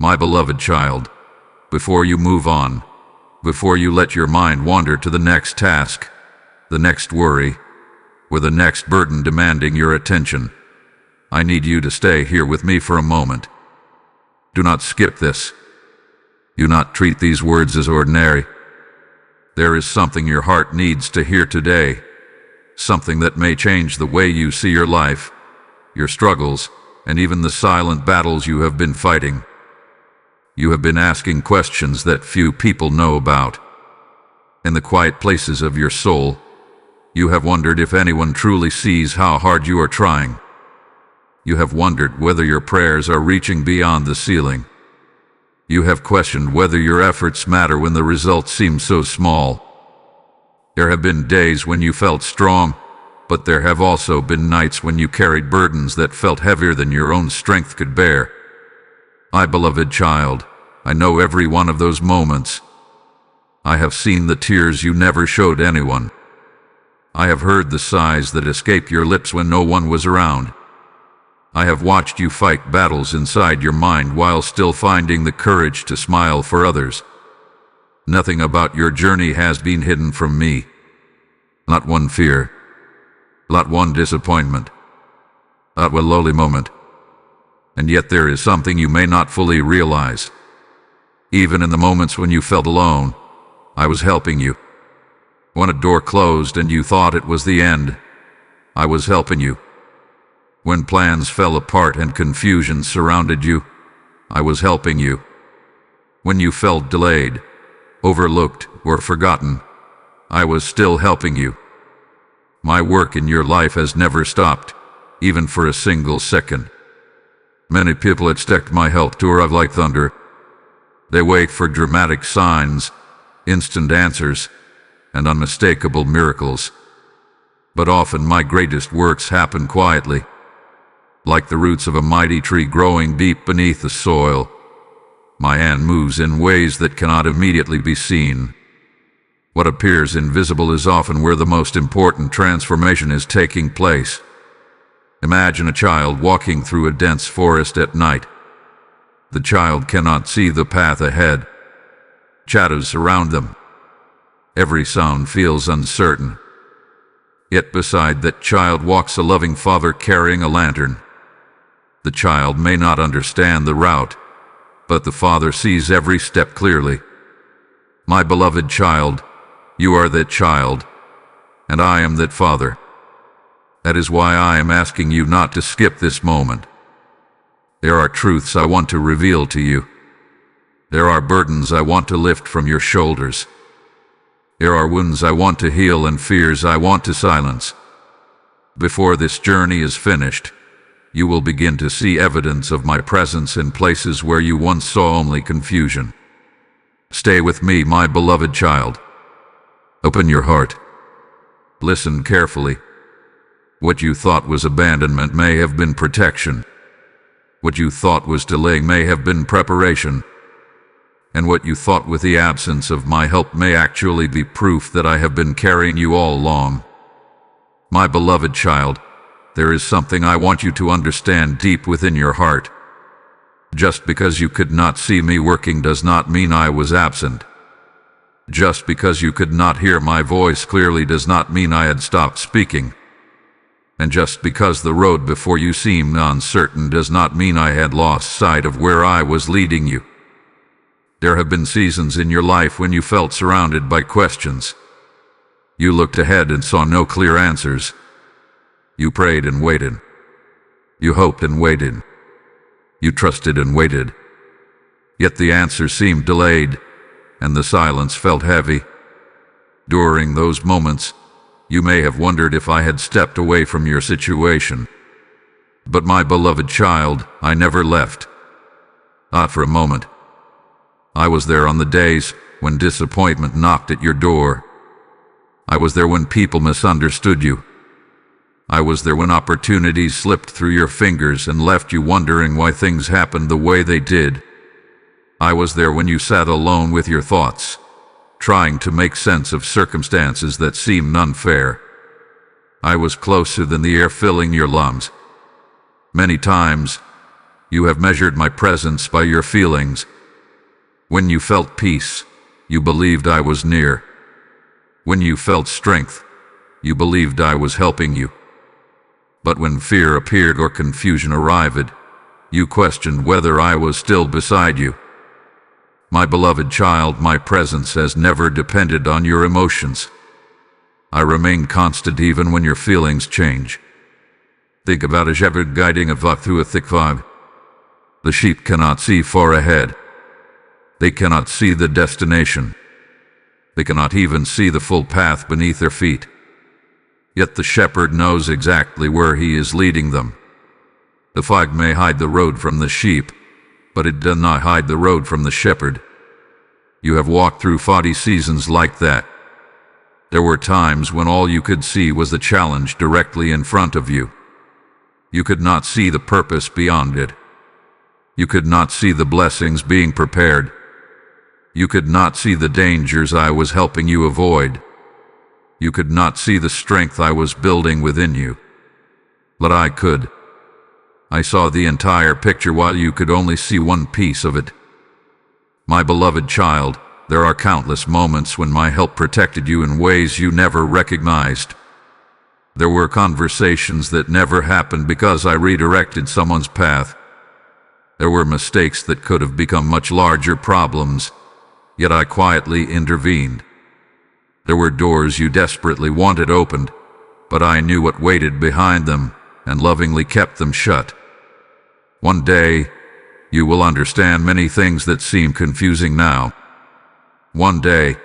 My beloved child, before you move on, before you let your mind wander to the next task, the next worry, or the next burden demanding your attention, I need you to stay here with me for a moment. Do not skip this. Do not treat these words as ordinary. There is something your heart needs to hear today, something that may change the way you see your life, your struggles, and even the silent battles you have been fighting. You have been asking questions that few people know about. In the quiet places of your soul, you have wondered if anyone truly sees how hard you are trying. You have wondered whether your prayers are reaching beyond the ceiling. You have questioned whether your efforts matter when the results seem so small. There have been days when you felt strong, but there have also been nights when you carried burdens that felt heavier than your own strength could bear. My beloved child, I know every one of those moments. I have seen the tears you never showed anyone. I have heard the sighs that escaped your lips when no one was around. I have watched you fight battles inside your mind while still finding the courage to smile for others. Nothing about your journey has been hidden from me. Not one fear. Not one disappointment. Not one lowly moment. And yet there is something you may not fully realize. Even in the moments when you felt alone, I was helping you. When a door closed and you thought it was the end, I was helping you. When plans fell apart and confusion surrounded you, I was helping you. When you felt delayed, overlooked, or forgotten, I was still helping you. My work in your life has never stopped, even for a single second. Many people expect my help to arrive like thunder. They wait for dramatic signs, instant answers, and unmistakable miracles. But often my greatest works happen quietly, like the roots of a mighty tree growing deep beneath the soil. My hand moves in ways that cannot immediately be seen. What appears invisible is often where the most important transformation is taking place. Imagine a child walking through a dense forest at night. The child cannot see the path ahead. Shadows surround them. Every sound feels uncertain. Yet beside that child walks a loving father carrying a lantern. The child may not understand the route, but the father sees every step clearly. My beloved child, you are that child, and I am that father. That is why I am asking you not to skip this moment. There are truths I want to reveal to you. There are burdens I want to lift from your shoulders. There are wounds I want to heal and fears I want to silence. Before this journey is finished, you will begin to see evidence of my presence in places where you once saw only confusion. Stay with me, my beloved child. Open your heart. Listen carefully. What you thought was abandonment may have been protection. What you thought was delay may have been preparation. And what you thought with the absence of my help may actually be proof that I have been carrying you all along. My beloved child, there is something I want you to understand deep within your heart. Just because you could not see me working does not mean I was absent. Just because you could not hear my voice clearly does not mean I had stopped speaking. And just because the road before you seemed uncertain does not mean I had lost sight of where I was leading you. There have been seasons in your life when you felt surrounded by questions. You looked ahead and saw no clear answers. You prayed and waited. You hoped and waited. You trusted and waited. Yet the answer seemed delayed, and the silence felt heavy. During those moments, you may have wondered if I had stepped away from your situation. But my beloved child, I never left. Not for a moment. I was there on the days when disappointment knocked at your door. I was there when people misunderstood you. I was there when opportunities slipped through your fingers and left you wondering why things happened the way they did. I was there when you sat alone with your thoughts, trying to make sense of circumstances that seemed unfair. I was closer than the air filling your lungs. Many times, You have measured my presence by your feelings. When you felt peace, you believed I was near. When you felt strength, you believed I was helping you. But when fear appeared or confusion arrived, you questioned whether I was still beside you. My beloved child, my presence has never depended on your emotions. I remain constant even when your feelings change. Think about a shepherd guiding a flock through a thick fog. The sheep cannot see far ahead. They cannot see the destination. They cannot even see the full path beneath their feet. Yet the shepherd knows exactly where he is leading them. The fog may hide the road from the sheep, but it does not hide the road from the shepherd. You have walked through foggy seasons like that. There were times when all you could see was the challenge directly in front of you. You could not see the purpose beyond it. You could not see the blessings being prepared. You could not see the dangers I was helping you avoid. You could not see the strength I was building within you. But I could. I saw the entire picture while you could only see one piece of it. My beloved child, there are countless moments when my help protected you in ways you never recognized. There were conversations that never happened because I redirected someone's path. There were mistakes that could have become much larger problems, yet I quietly intervened. There were doors you desperately wanted opened, but I knew what waited behind them and lovingly kept them shut. One day, you will understand many things that seem confusing now. One day,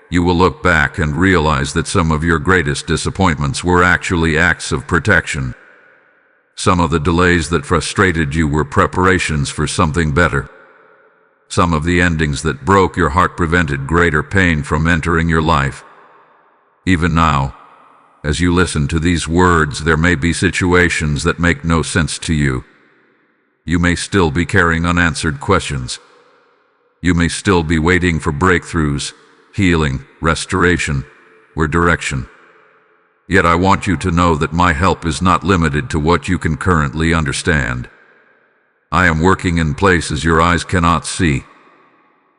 you will look back and realize that some of your greatest disappointments were actually acts of protection. Some of the delays that frustrated you were preparations for something better. Some of the endings that broke your heart prevented greater pain from entering your life. Even now, as you listen to these words, there may be situations that make no sense to you. You may still be carrying unanswered questions. You may still be waiting for breakthroughs, healing, restoration, or direction. Yet I want you to know that my help is not limited to what you can currently understand. I am working in places your eyes cannot see.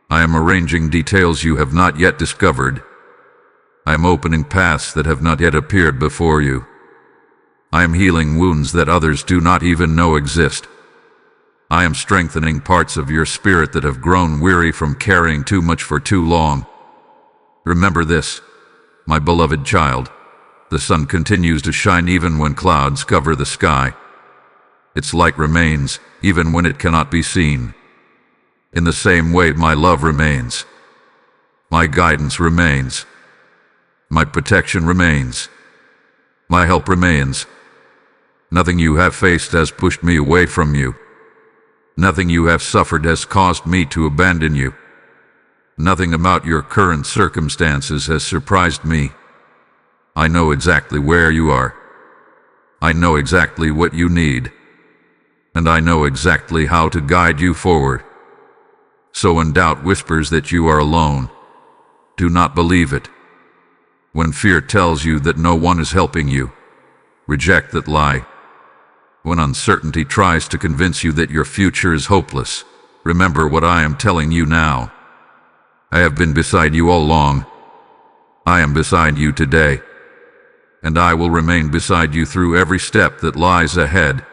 I am arranging details you have not yet discovered. I am opening paths that have not yet appeared before you. I am healing wounds that others do not even know exist. I am strengthening parts of your spirit that have grown weary from carrying too much for too long. Remember this, my beloved child. The sun continues to shine even when clouds cover the sky. Its light remains, even when it cannot be seen. In the same way, my love remains. My guidance remains. My protection remains. My help remains. Nothing you have faced has pushed me away from you. Nothing you have suffered has caused me to abandon you. Nothing about your current circumstances has surprised me. I know exactly where you are. I know exactly what you need. And I know exactly how to guide you forward. So when doubt whispers that you are alone, do not believe it. When fear tells you that no one is helping you, reject that lie. When uncertainty tries to convince you that your future is hopeless, remember what I am telling you now. I have been beside you all along. I am beside you today. And I will remain beside you through every step that lies ahead.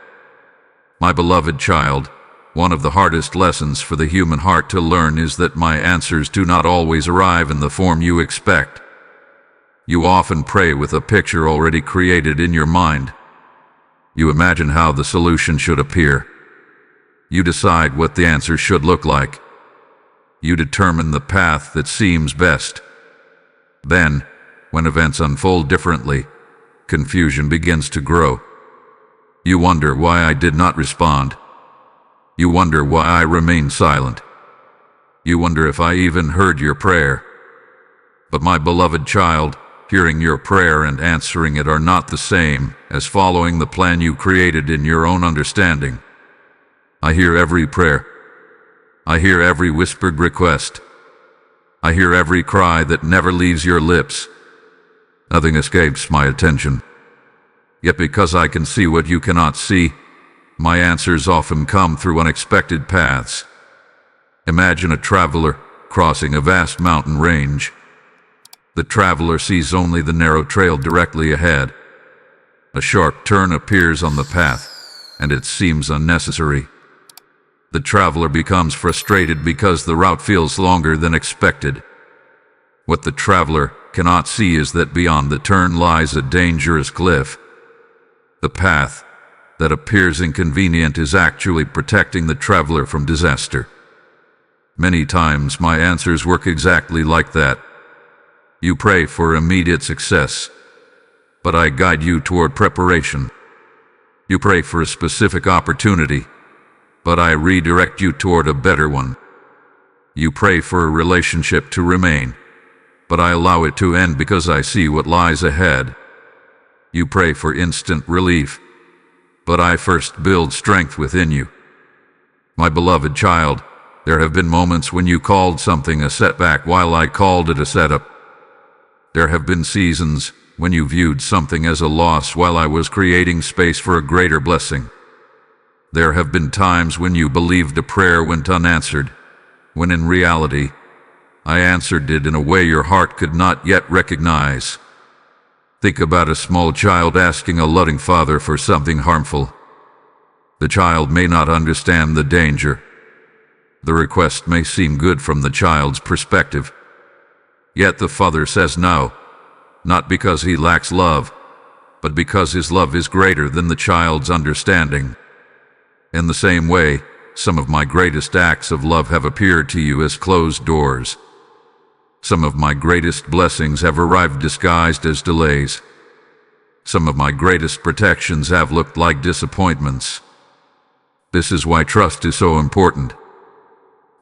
My beloved child, one of the hardest lessons for the human heart to learn is that my answers do not always arrive in the form you expect. You often pray with a picture already created in your mind. You imagine how the solution should appear. You decide what the answer should look like. You determine the path that seems best. Then, when events unfold differently, confusion begins to grow. You wonder why I did not respond. You wonder why I remained silent. You wonder if I even heard your prayer. But my beloved child, hearing your prayer and answering it are not the same as following the plan you created in your own understanding. I hear every prayer. I hear every whispered request. I hear every cry that never leaves your lips. Nothing escapes my attention. Yet because I can see what you cannot see, my answers often come through unexpected paths. Imagine a traveler crossing a vast mountain range. The traveler sees only the narrow trail directly ahead. A sharp turn appears on the path, and it seems unnecessary. The traveler becomes frustrated because the route feels longer than expected. What the traveler cannot see is that beyond the turn lies a dangerous cliff. The path that appears inconvenient is actually protecting the traveler from disaster. Many times my answers work exactly like that. You pray for immediate success, but I guide you toward preparation. You pray for a specific opportunity, but I redirect you toward a better one. You pray for a relationship to remain, but I allow it to end because I see what lies ahead. You pray for instant relief, but I first build strength within you. My beloved child, there have been moments when you called something a setback while I called it a setup. There have been seasons when you viewed something as a loss while I was creating space for a greater blessing. There have been times when you believed a prayer went unanswered, when in reality, I answered it in a way your heart could not yet recognize. Think about a small child asking a loving father for something harmful. The child may not understand the danger. The request may seem good from the child's perspective. Yet the father says no, not because he lacks love, but because his love is greater than the child's understanding. In the same way, some of my greatest acts of love have appeared to you as closed doors. Some of my greatest blessings have arrived disguised as delays. Some of my greatest protections have looked like disappointments. This is why trust is so important.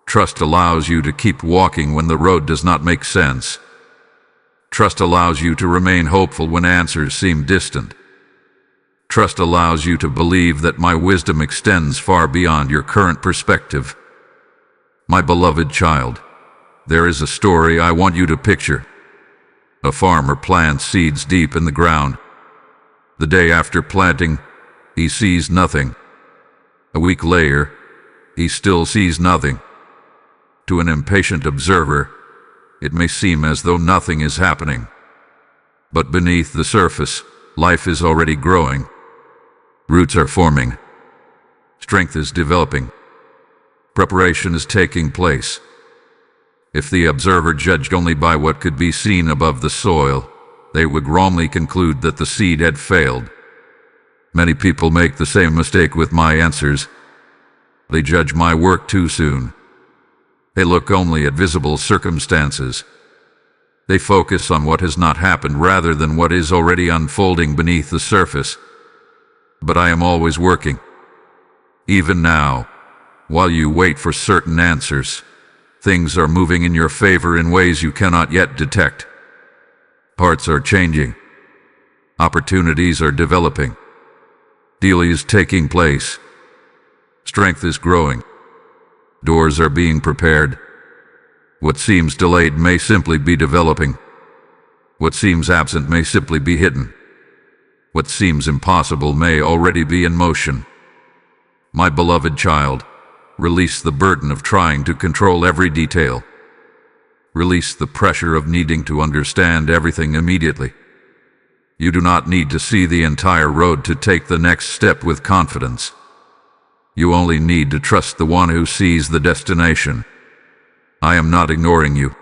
Trust allows you to keep walking when the road does not make sense. Trust allows you to remain hopeful when answers seem distant. Trust allows you to believe that my wisdom extends far beyond your current perspective. My beloved child, there is a story I want you to picture. A farmer plants seeds deep in the ground. The day after planting, he sees nothing. A week later, he still sees nothing. To an impatient observer, it may seem as though nothing is happening. But beneath the surface, life is already growing. Roots are forming. Strength is developing. Preparation is taking place. If the observer judged only by what could be seen above the soil, they would wrongly conclude that the seed had failed. Many people make the same mistake with my answers. They judge my work too soon. They look only at visible circumstances. They focus on what has not happened rather than what is already unfolding beneath the surface. But I am always working. Even now, while you wait for certain answers, things are moving in your favor in ways you cannot yet detect. Hearts are changing. Opportunities are developing. Deal is taking place. Strength is growing. Doors are being prepared. What seems delayed may simply be developing. What seems absent may simply be hidden. What seems impossible may already be in motion. My beloved child, release the burden of trying to control every detail. Release the pressure of needing to understand everything immediately. You do not need to see the entire road to take the next step with confidence. You only need to trust the one who sees the destination. I am not ignoring you.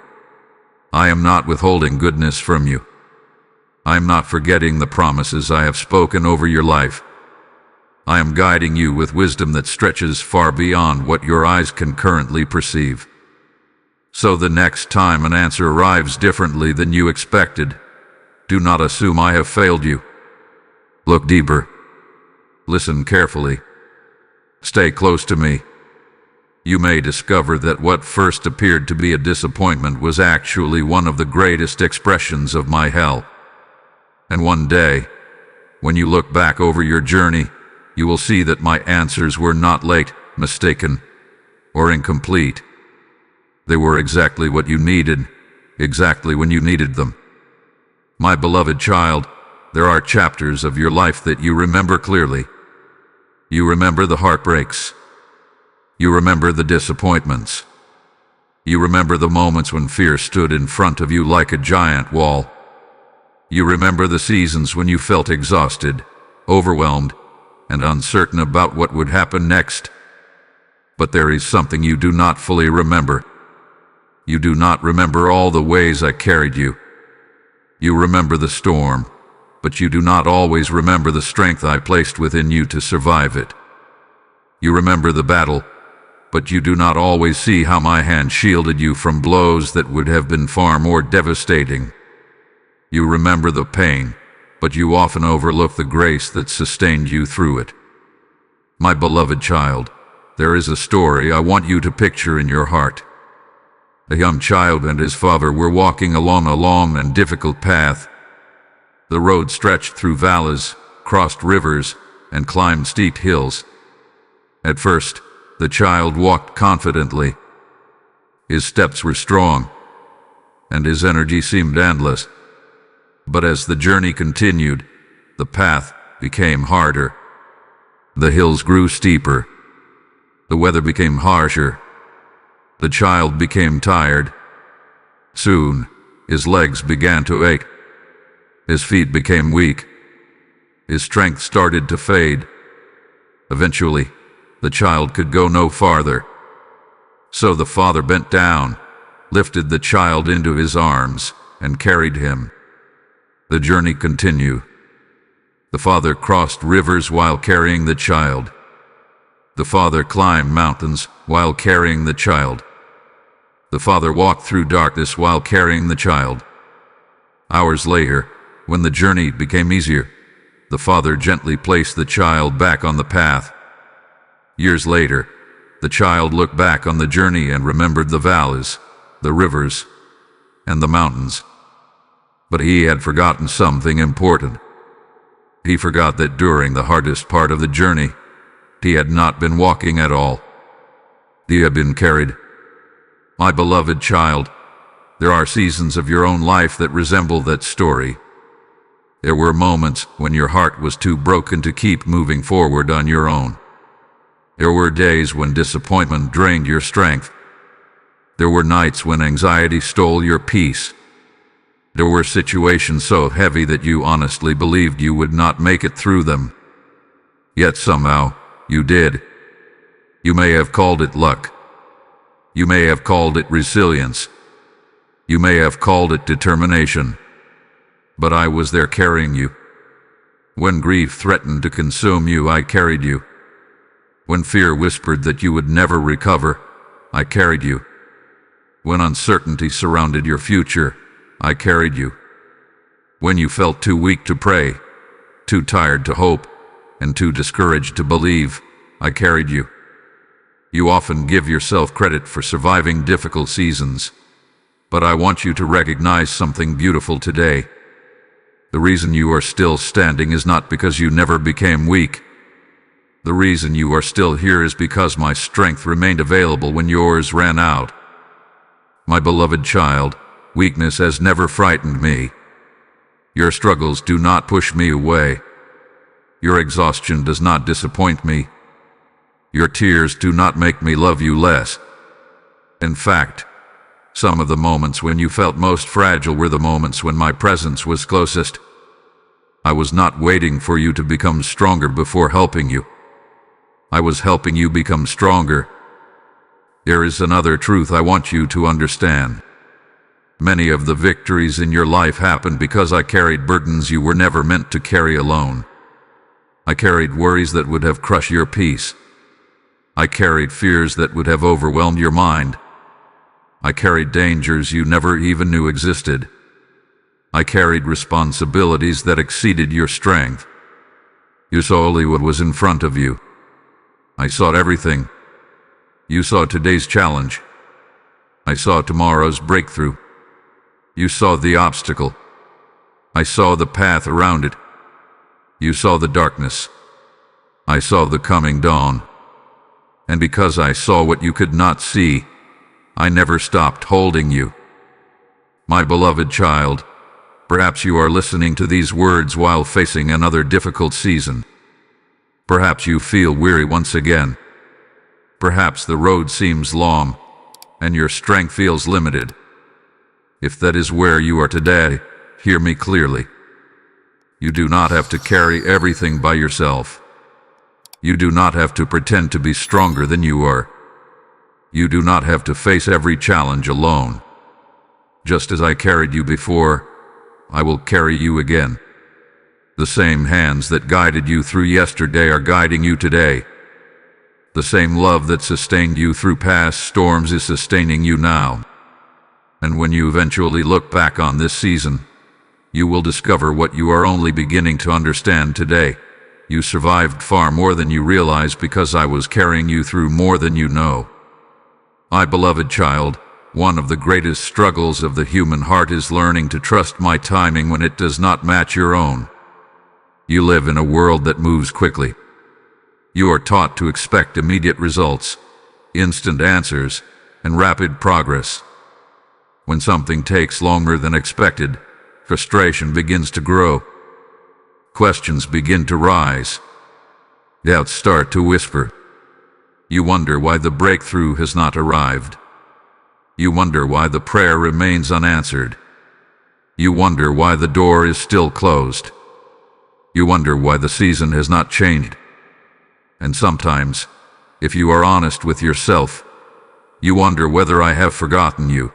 I am not withholding goodness from you. I am not forgetting the promises I have spoken over your life. I am guiding you with wisdom that stretches far beyond what your eyes can currently perceive. So the next time an answer arrives differently than you expected, do not assume I have failed you. Look deeper. Listen carefully. Stay close to me. You may discover that what first appeared to be a disappointment was actually one of the greatest expressions of my help. And one day, when you look back over your journey, you will see that my answers were not late, mistaken, or incomplete. They were exactly what you needed, exactly when you needed them. My beloved child, there are chapters of your life that you remember clearly. You remember the heartbreaks. You remember the disappointments. You remember the moments when fear stood in front of you like a giant wall. You remember the seasons when you felt exhausted, overwhelmed, and uncertain about what would happen next. But there is something you do not fully remember. You do not remember all the ways I carried you. You remember the storm, but you do not always remember the strength I placed within you to survive it. You remember the battle, but you do not always see how my hand shielded you from blows that would have been far more devastating. You remember the pain, but you often overlook the grace that sustained you through it. My beloved child, there is a story I want you to picture in your heart. A young child and his father were walking along a long and difficult path. The road stretched through valleys, crossed rivers, and climbed steep hills. At first, the child walked confidently. His steps were strong, and his energy seemed endless. But as the journey continued, the path became harder. The hills grew steeper. The weather became harsher. The child became tired. Soon, his legs began to ache. His feet became weak. His strength started to fade. Eventually, the child could go no farther. So the father bent down, lifted the child into his arms, and carried him. The journey continued. The father crossed rivers while carrying the child. The father climbed mountains while carrying the child. The father walked through darkness while carrying the child. Hours later, when the journey became easier, the father gently placed the child back on the path. Years later, the child looked back on the journey and remembered the valleys, the rivers, and the mountains. But he had forgotten something important. He forgot that during the hardest part of the journey, he had not been walking at all. He had been carried. My beloved child, there are seasons of your own life that resemble that story. There were moments when your heart was too broken to keep moving forward on your own. There were days when disappointment drained your strength. There were nights when anxiety stole your peace. There were situations so heavy that you honestly believed you would not make it through them. Yet somehow, you did. You may have called it luck. You may have called it resilience. You may have called it determination. But I was there carrying you. When grief threatened to consume you, I carried you. When fear whispered that you would never recover, I carried you. When uncertainty surrounded your future, I carried you. When you felt too weak to pray, too tired to hope, and too discouraged to believe, I carried you. You often give yourself credit for surviving difficult seasons, but I want you to recognize something beautiful today. The reason you are still standing is not because you never became weak. The reason you are still here is because my strength remained available when yours ran out. My beloved child, weakness has never frightened me. Your struggles do not push me away. Your exhaustion does not disappoint me. Your tears do not make me love you less. In fact, some of the moments when you felt most fragile were the moments when my presence was closest. I was not waiting for you to become stronger before helping you. I was helping you become stronger. There is another truth I want you to understand. Many of the victories in your life happened because I carried burdens you were never meant to carry alone. I carried worries that would have crushed your peace. I carried fears that would have overwhelmed your mind. I carried dangers you never even knew existed. I carried responsibilities that exceeded your strength. You saw only what was in front of you. I saw everything. You saw today's challenge. I saw tomorrow's breakthrough. You saw the obstacle. I saw the path around it. You saw the darkness. I saw the coming dawn. And because I saw what you could not see, I never stopped holding you. My beloved child, perhaps you are listening to these words while facing another difficult season. Perhaps you feel weary once again. Perhaps the road seems long, and your strength feels limited. If that is where you are today, hear me clearly. You do not have to carry everything by yourself. You do not have to pretend to be stronger than you are. You do not have to face every challenge alone. Just as I carried you before, I will carry you again. The same hands that guided you through yesterday are guiding you today. The same love that sustained you through past storms is sustaining you now. And when you eventually look back on this season, you will discover what you are only beginning to understand today. You survived far more than you realize because I was carrying you through more than you know. My beloved child, one of the greatest struggles of the human heart is learning to trust my timing when it does not match your own. You live in a world that moves quickly. You are taught to expect immediate results, instant answers, and rapid progress. When something takes longer than expected, frustration begins to grow. Questions begin to rise. Doubts start to whisper. You wonder why the breakthrough has not arrived. You wonder why the prayer remains unanswered. You wonder why the door is still closed. You wonder why the season has not changed. And sometimes, if you are honest with yourself, you wonder whether I have forgotten you.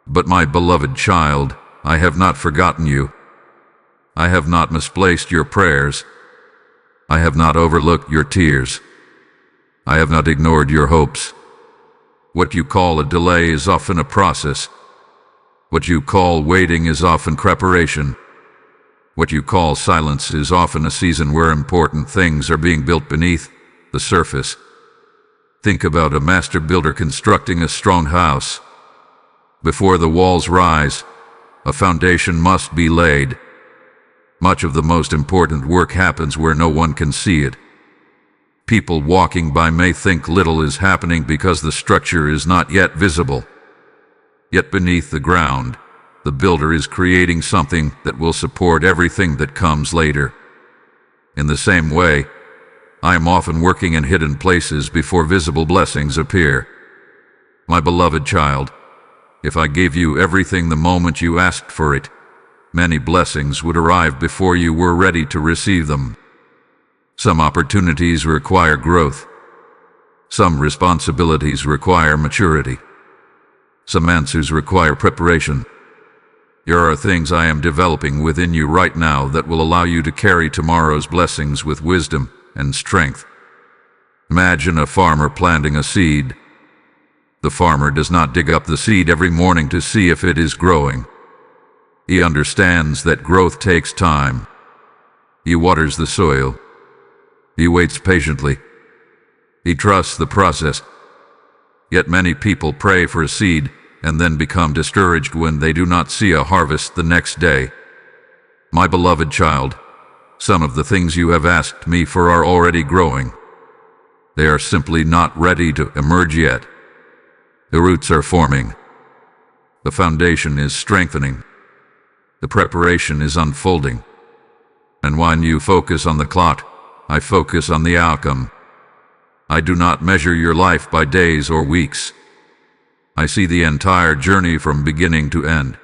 But my beloved child, I have not forgotten you. I have not misplaced your prayers. I have not overlooked your tears. I have not ignored your hopes. What you call a delay is often a process. What you call waiting is often preparation. What you call silence is often a season where important things are being built beneath the surface. Think about a master builder constructing a strong house. Before the walls rise, a foundation must be laid. Much of the most important work happens where no one can see it. People walking by may think little is happening because the structure is not yet visible. Yet beneath the ground, the builder is creating something that will support everything that comes later. In the same way, I am often working in hidden places before visible blessings appear. My beloved child, if I gave you everything the moment you asked for it, many blessings would arrive before you were ready to receive them. Some opportunities require growth. Some responsibilities require maturity. Some answers require preparation. There are things I am developing within you right now that will allow you to carry tomorrow's blessings with wisdom and strength. Imagine a farmer planting a seed. The farmer does not dig up the seed every morning to see if it is growing. He understands that growth takes time. He waters the soil. He waits patiently. He trusts the process. Yet many people pray for a seed and then become discouraged when they do not see a harvest the next day. My beloved child, some of the things you have asked me for are already growing. They are simply not ready to emerge yet. The roots are forming. The foundation is strengthening. The preparation is unfolding. And when you focus on the clock, I focus on the outcome. I do not measure your life by days or weeks. I see the entire journey from beginning to end.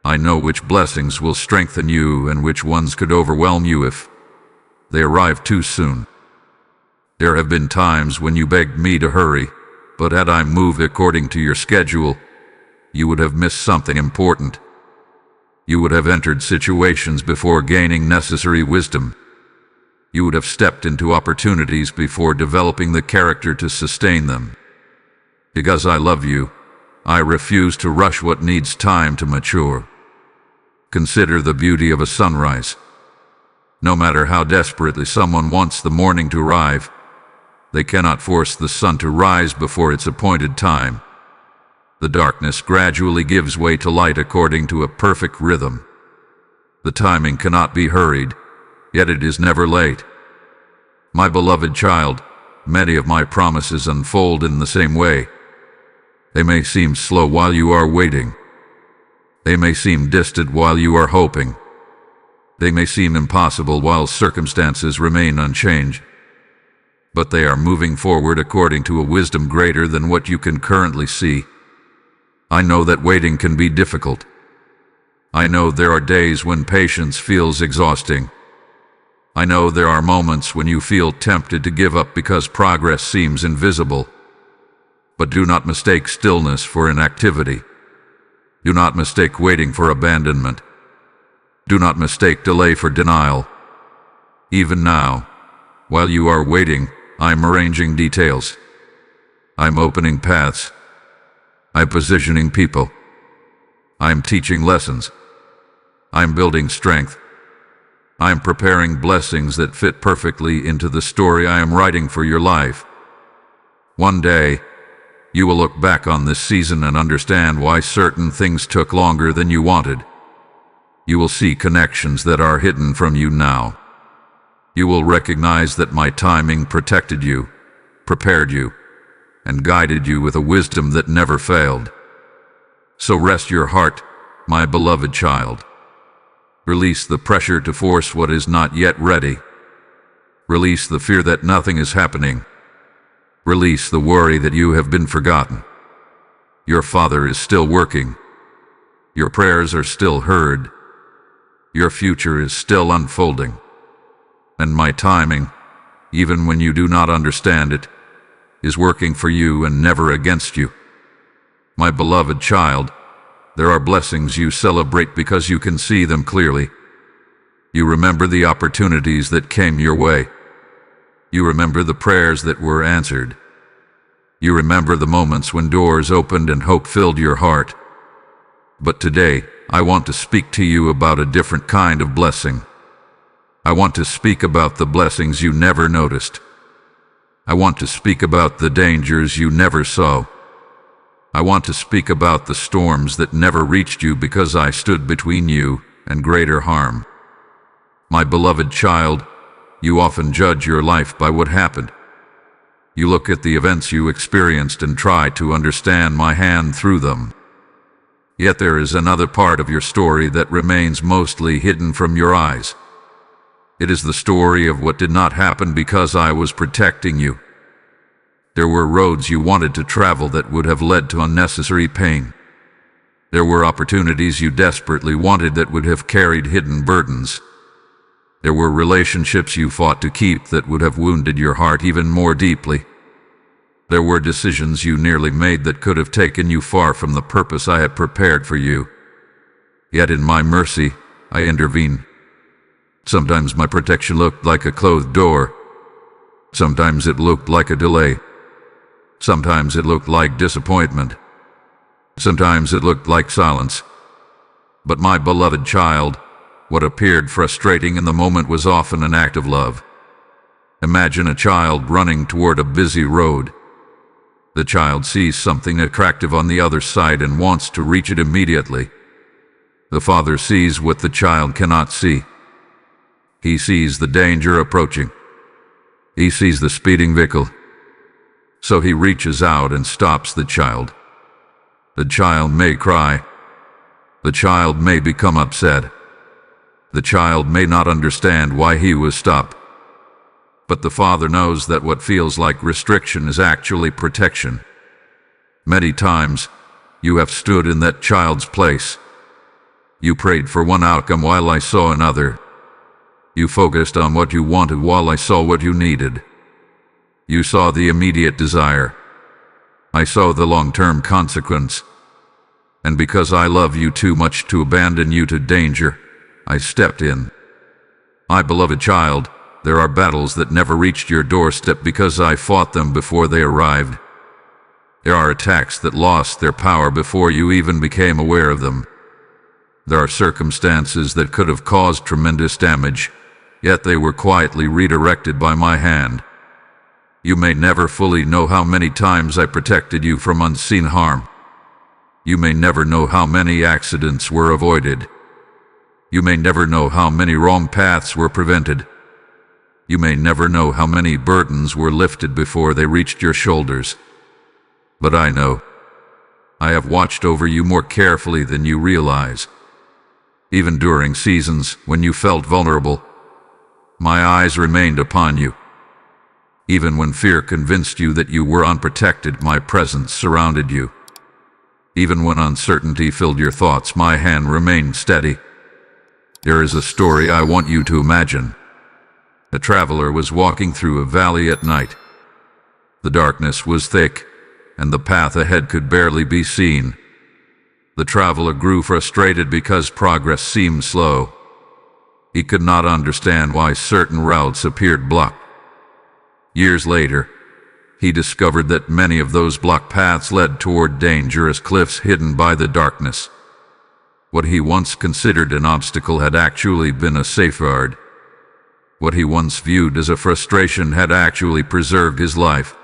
I know which blessings will strengthen you and which ones could overwhelm you if they arrive too soon. There have been times when you begged me to hurry, but had I moved according to your schedule, you would have missed something important. You would have entered situations before gaining necessary wisdom. You would have stepped into opportunities before developing the character to sustain them. Because I love you, I refuse to rush what needs time to mature. Consider the beauty of a sunrise. No matter how desperately someone wants the morning to arrive, they cannot force the sun to rise before its appointed time. The darkness gradually gives way to light according to a perfect rhythm. The timing cannot be hurried, yet it is never late. My beloved child, many of my promises unfold in the same way. They may seem slow while you are waiting. They may seem distant while you are hoping. They may seem impossible while circumstances remain unchanged, but they are moving forward according to a wisdom greater than what you can currently see. I know that waiting can be difficult. I know there are days when patience feels exhausting. I know there are moments when you feel tempted to give up because progress seems invisible. But do not mistake stillness for inactivity. Do not mistake waiting for abandonment. Do not mistake delay for denial. Even now, while you are waiting, I'm arranging details. I'm opening paths. I'm positioning people. I'm teaching lessons. I'm building strength. I'm preparing blessings that fit perfectly into the story I am writing for your life. One day, you will look back on this season and understand why certain things took longer than you wanted. You will see connections that are hidden from you now. You will recognize that my timing protected you, prepared you, and guided you with a wisdom that never failed. So rest your heart, my beloved child. Release the pressure to force what is not yet ready. Release the fear that nothing is happening. Release the worry that you have been forgotten. Your Father is still working. Your prayers are still heard. Your future is still unfolding. And my timing, even when you do not understand it, is working for you and never against you. My beloved child, there are blessings you celebrate because you can see them clearly. You remember the opportunities that came your way. You remember the prayers that were answered. You remember the moments when doors opened and hope filled your heart. But today, I want to speak to you about a different kind of blessing. I want to speak about the blessings you never noticed. I want to speak about the dangers you never saw. I want to speak about the storms that never reached you because I stood between you and greater harm. My beloved child, you often judge your life by what happened. You look at the events you experienced and try to understand my hand through them. Yet there is another part of your story that remains mostly hidden from your eyes. It is the story of what did not happen because I was protecting you. There were roads you wanted to travel that would have led to unnecessary pain. There were opportunities you desperately wanted that would have carried hidden burdens. There were relationships you fought to keep that would have wounded your heart even more deeply. There were decisions you nearly made that could have taken you far from the purpose I had prepared for you. Yet in my mercy, I intervened. Sometimes my protection looked like a closed door. Sometimes it looked like a delay. Sometimes it looked like disappointment. Sometimes it looked like silence. But my beloved child, what appeared frustrating in the moment was often an act of love. Imagine a child running toward a busy road. The child sees something attractive on the other side and wants to reach it immediately. The father sees what the child cannot see. He sees the danger approaching. He sees the speeding vehicle. So he reaches out and stops the child. The child may cry. The child may become upset. The child may not understand why he was stopped. But the father knows that what feels like restriction is actually protection. Many times, you have stood in that child's place. You prayed for one outcome while I saw another. You focused on what you wanted while I saw what you needed. You saw the immediate desire. I saw the long-term consequence. And because I love you too much to abandon you to danger, I stepped in. My beloved child, there are battles that never reached your doorstep because I fought them before they arrived. There are attacks that lost their power before you even became aware of them. There are circumstances that could have caused tremendous damage, yet they were quietly redirected by my hand. You may never fully know how many times I protected you from unseen harm. You may never know how many accidents were avoided. You may never know how many wrong paths were prevented. You may never know how many burdens were lifted before they reached your shoulders. But I know. I have watched over you more carefully than you realize. Even during seasons when you felt vulnerable, my eyes remained upon you. Even when fear convinced you that you were unprotected, my presence surrounded you. Even when uncertainty filled your thoughts, my hand remained steady. There is a story I want you to imagine. A traveler was walking through a valley at night. The darkness was thick, and the path ahead could barely be seen. The traveler grew frustrated because progress seemed slow. He could not understand why certain routes appeared blocked. Years later, he discovered that many of those blocked paths led toward dangerous cliffs hidden by the darkness. What he once considered an obstacle had actually been a safeguard. What he once viewed as a frustration had actually preserved his life.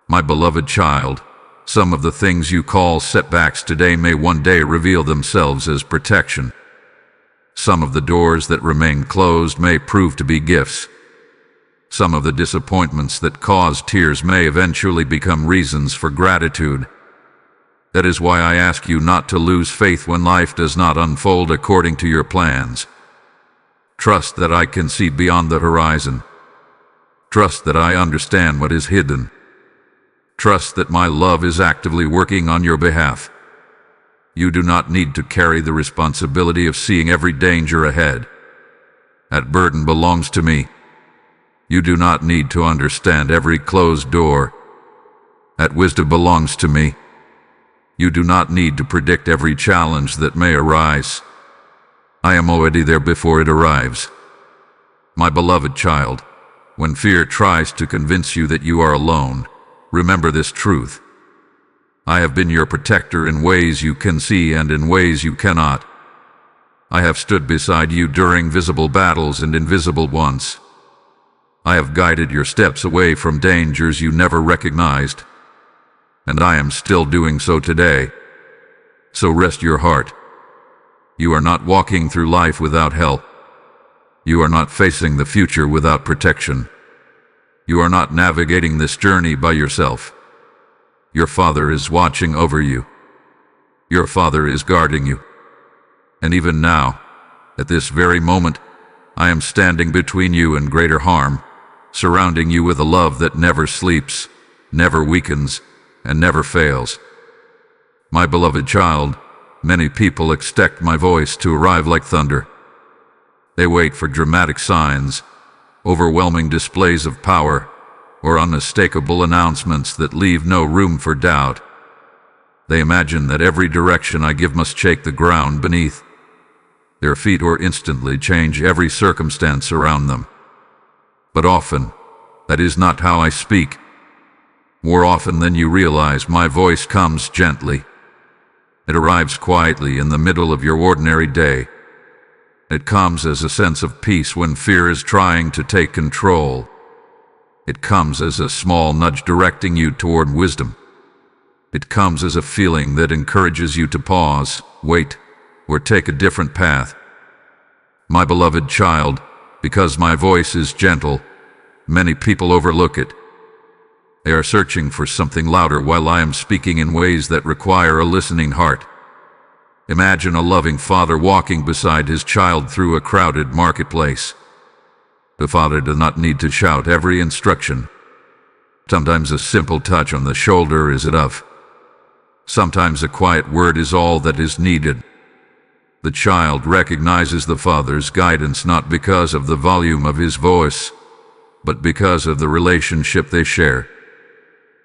My beloved child, some of the things you call setbacks today may one day reveal themselves as protection. Some of the doors that remain closed may prove to be gifts. Some of the disappointments that cause tears may eventually become reasons for gratitude. That is why I ask you not to lose faith when life does not unfold according to your plans. Trust that I can see beyond the horizon. Trust that I understand what is hidden. Trust that my love is actively working on your behalf. You do not need to carry the responsibility of seeing every danger ahead. That burden belongs to me. You do not need to understand every closed door. That wisdom belongs to me. You do not need to predict every challenge that may arise. I am already there before it arrives. My beloved child, when fear tries to convince you that you are alone, remember this truth. I have been your protector in ways you can see and in ways you cannot. I have stood beside you during visible battles and invisible ones. I have guided your steps away from dangers you never recognized, and I am still doing so today. So rest your heart. You are not walking through life without help. You are not facing the future without protection. You are not navigating this journey by yourself. Your Father is watching over you. Your Father is guarding you. And even now, at this very moment, I am standing between you and greater harm, surrounding you with a love that never sleeps, never weakens, and never fails. My beloved child, many people expect my voice to arrive like thunder. They wait for dramatic signs, overwhelming displays of power, or unmistakable announcements that leave no room for doubt. They imagine that every direction I give must shake the ground beneath their feet or instantly change every circumstance around them. But often, that is not how I speak. More often than you realize, my voice comes gently. It arrives quietly in the middle of your ordinary day. It comes as a sense of peace when fear is trying to take control. It comes as a small nudge directing you toward wisdom. It comes as a feeling that encourages you to pause, wait, or take a different path. My beloved child, because my voice is gentle, many people overlook it. They are searching for something louder while I am speaking in ways that require a listening heart. Imagine a loving father walking beside his child through a crowded marketplace. The father does not need to shout every instruction. Sometimes a simple touch on the shoulder is enough. Sometimes a quiet word is all that is needed. The child recognizes the father's guidance not because of the volume of his voice, but because of the relationship they share.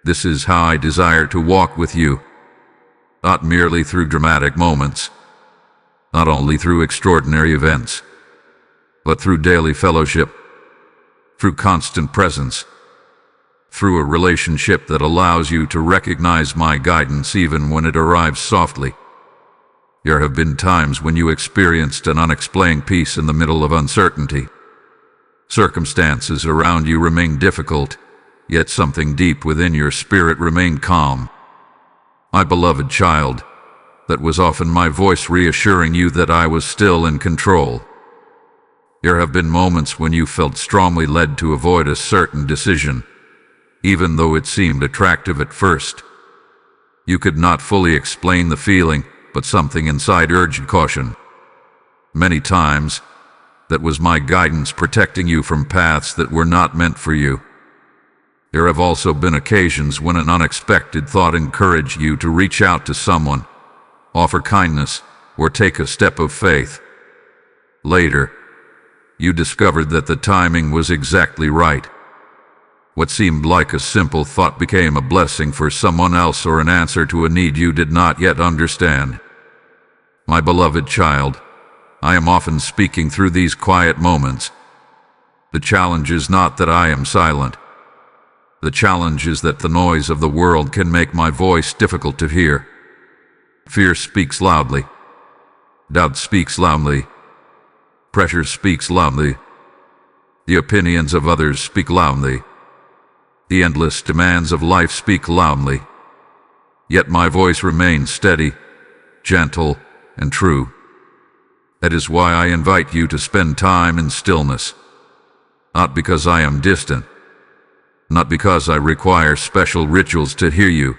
This is how I desire to walk with you, not merely through dramatic moments, not only through extraordinary events, but through daily fellowship, through constant presence, through a relationship that allows you to recognize my guidance even when it arrives softly. There have been times when you experienced an unexplained peace in the middle of uncertainty. Circumstances around you remain difficult, yet something deep within your spirit remained calm. My beloved child, that was often my voice reassuring you that I was still in control. There have been moments when you felt strongly led to avoid a certain decision, even though it seemed attractive at first. You could not fully explain the feeling, but something inside urged caution. Many times, that was my guidance protecting you from paths that were not meant for you. There have also been occasions when an unexpected thought encouraged you to reach out to someone, offer kindness, or take a step of faith. Later, you discovered that the timing was exactly right. What seemed like a simple thought became a blessing for someone else or an answer to a need you did not yet understand. My beloved child, I am often speaking through these quiet moments. The challenge is not that I am silent. The challenge is that the noise of the world can make my voice difficult to hear. Fear speaks loudly. Doubt speaks loudly. Pressure speaks loudly. The opinions of others speak loudly. The endless demands of life speak loudly. Yet my voice remains steady, gentle, and true. That is why I invite you to spend time in stillness. Not because I am distant, not because I require special rituals to hear you,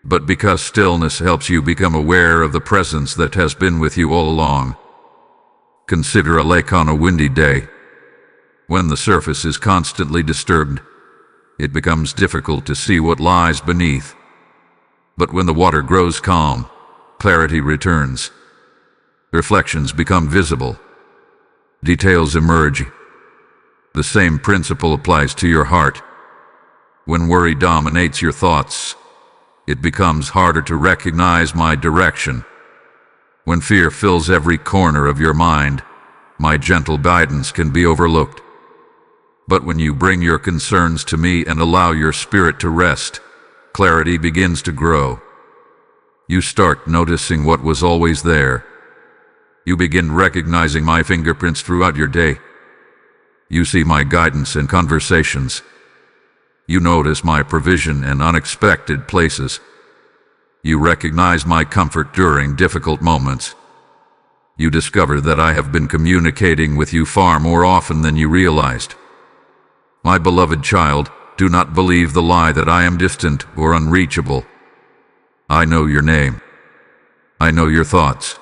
but because stillness helps you become aware of the presence that has been with you all along. Consider a lake on a windy day. When the surface is constantly disturbed, it becomes difficult to see what lies beneath. But when the water grows calm, clarity returns. Reflections become visible. Details emerge. The same principle applies to your heart. When worry dominates your thoughts, it becomes harder to recognize my direction. When fear fills every corner of your mind, my gentle guidance can be overlooked. But when you bring your concerns to me and allow your spirit to rest, clarity begins to grow. You start noticing what was always there. You begin recognizing my fingerprints throughout your day. You see my guidance in conversations. You notice my provision in unexpected places. You recognize my comfort during difficult moments. You discover that I have been communicating with you far more often than you realized. My beloved child, do not believe the lie that I am distant or unreachable. I know your name. I know your thoughts.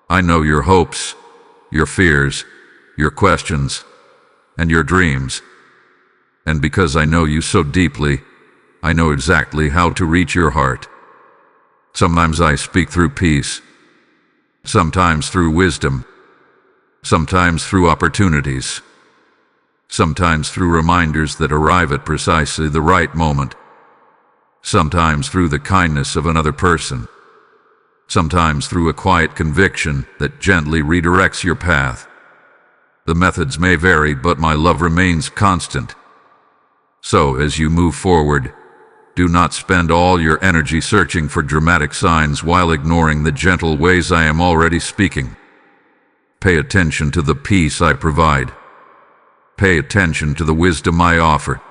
I know your hopes, your fears, your questions, and your dreams. And because I know you so deeply, I know exactly how to reach your heart. Sometimes I speak through peace, sometimes through wisdom, sometimes through opportunities, sometimes through reminders that arrive at precisely the right moment, sometimes through the kindness of another person, sometimes through a quiet conviction that gently redirects your path. The methods may vary, but my love remains constant. So, as you move forward, do not spend all your energy searching for dramatic signs while ignoring the gentle ways I am already speaking. Pay attention to the peace I provide. Pay attention to the wisdom I offer.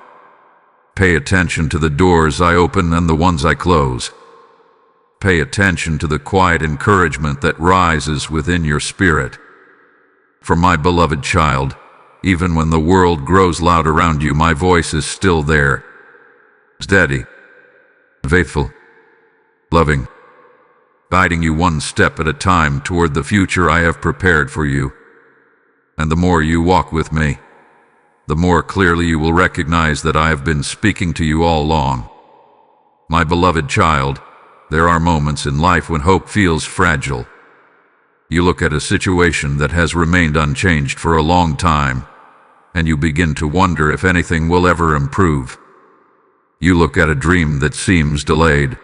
Pay attention to the doors I open and the ones I close. Pay attention to the quiet encouragement that rises within your spirit. For my beloved child, even when the world grows loud around you, my voice is still there. Steady, faithful, loving, guiding you one step at a time toward the future I have prepared for you. And the more you walk with me, the more clearly you will recognize that I have been speaking to you all along. My beloved child, there are moments in life when hope feels fragile. You look at a situation that has remained unchanged for a long time, and you begin to wonder if anything will ever improve. You look at a dream that seems delayed.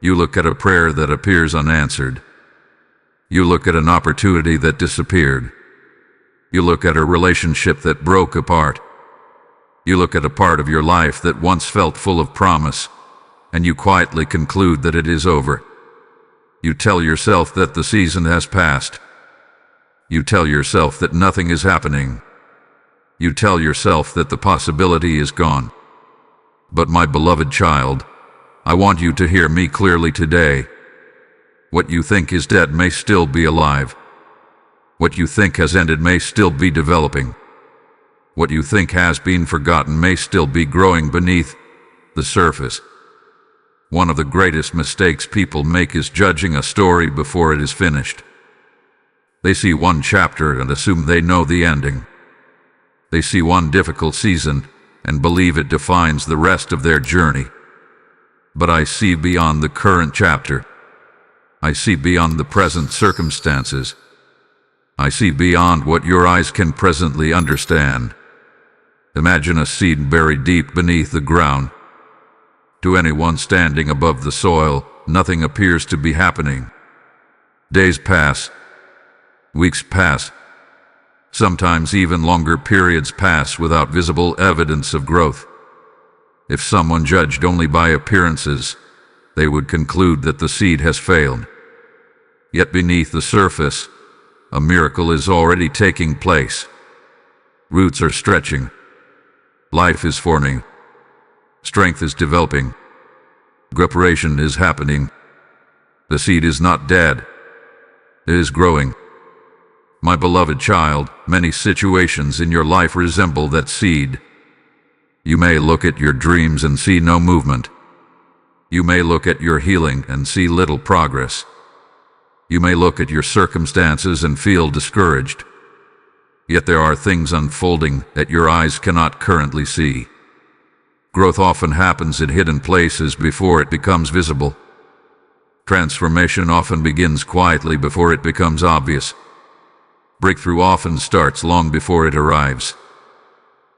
You look at a prayer that appears unanswered. You look at an opportunity that disappeared. You look at a relationship that broke apart. You look at a part of your life that once felt full of promise, and you quietly conclude that it is over. You tell yourself that the season has passed. You tell yourself that nothing is happening. You tell yourself that the possibility is gone. But my beloved child, I want you to hear me clearly today. What you think is dead may still be alive. What you think has ended may still be developing. What you think has been forgotten may still be growing beneath the surface. One of the greatest mistakes people make is judging a story before it is finished. They see one chapter and assume they know the ending. They see one difficult season and believe it defines the rest of their journey. But I see beyond the current chapter. I see beyond the present circumstances. I see beyond what your eyes can presently understand. Imagine a seed buried deep beneath the ground. To anyone standing above the soil, nothing appears to be happening. Days pass. Weeks pass. Sometimes even longer periods pass without visible evidence of growth. If someone judged only by appearances, they would conclude that the seed has failed. Yet beneath the surface, a miracle is already taking place. Roots are stretching. Life is forming. Strength is developing. Preparation is happening. The seed is not dead. It is growing. My beloved child, many situations in your life resemble that seed. You may look at your dreams and see no movement. You may look at your healing and see little progress. You may look at your circumstances and feel discouraged. Yet there are things unfolding that your eyes cannot currently see. Growth often happens in hidden places before it becomes visible. Transformation often begins quietly before it becomes obvious. Breakthrough often starts long before it arrives.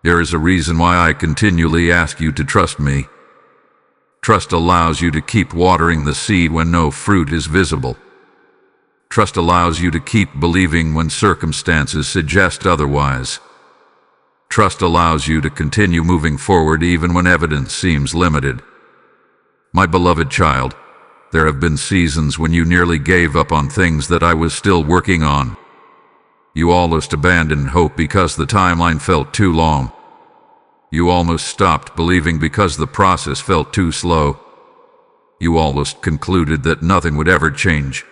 There is a reason why I continually ask you to trust me. Trust allows you to keep watering the seed when no fruit is visible. Trust allows you to keep believing when circumstances suggest otherwise. Trust allows you to continue moving forward even when evidence seems limited. My beloved child, there have been seasons when you nearly gave up on things that I was still working on. You almost abandoned hope because the timeline felt too long. You almost stopped believing because the process felt too slow. You almost concluded that nothing would ever change.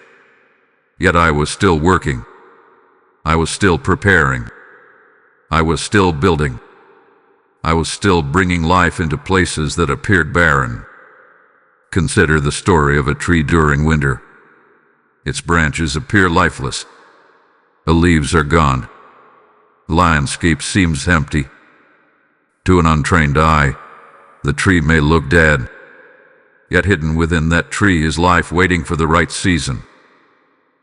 Yet I was still working. I was still preparing. I was still building. I was still bringing life into places that appeared barren. Consider the story of a tree during winter. Its branches appear lifeless. The leaves are gone. The landscape seems empty. To an untrained eye, the tree may look dead. Yet hidden within that tree is life waiting for the right season.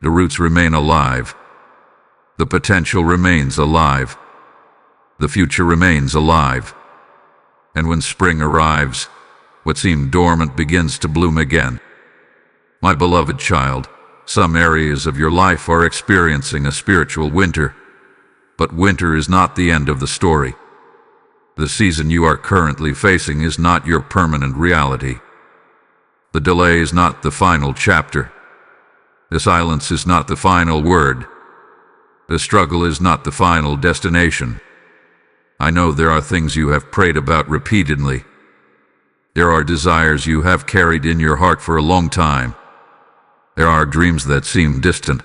The roots remain alive. The potential remains alive. The future remains alive. And when spring arrives, what seemed dormant begins to bloom again. My beloved child, some areas of your life are experiencing a spiritual winter, but winter is not the end of the story. The season you are currently facing is not your permanent reality. The delay is not the final chapter. The silence is not the final word. The struggle is not the final destination. I know there are things you have prayed about repeatedly. There are desires you have carried in your heart for a long time. There are dreams that seem distant.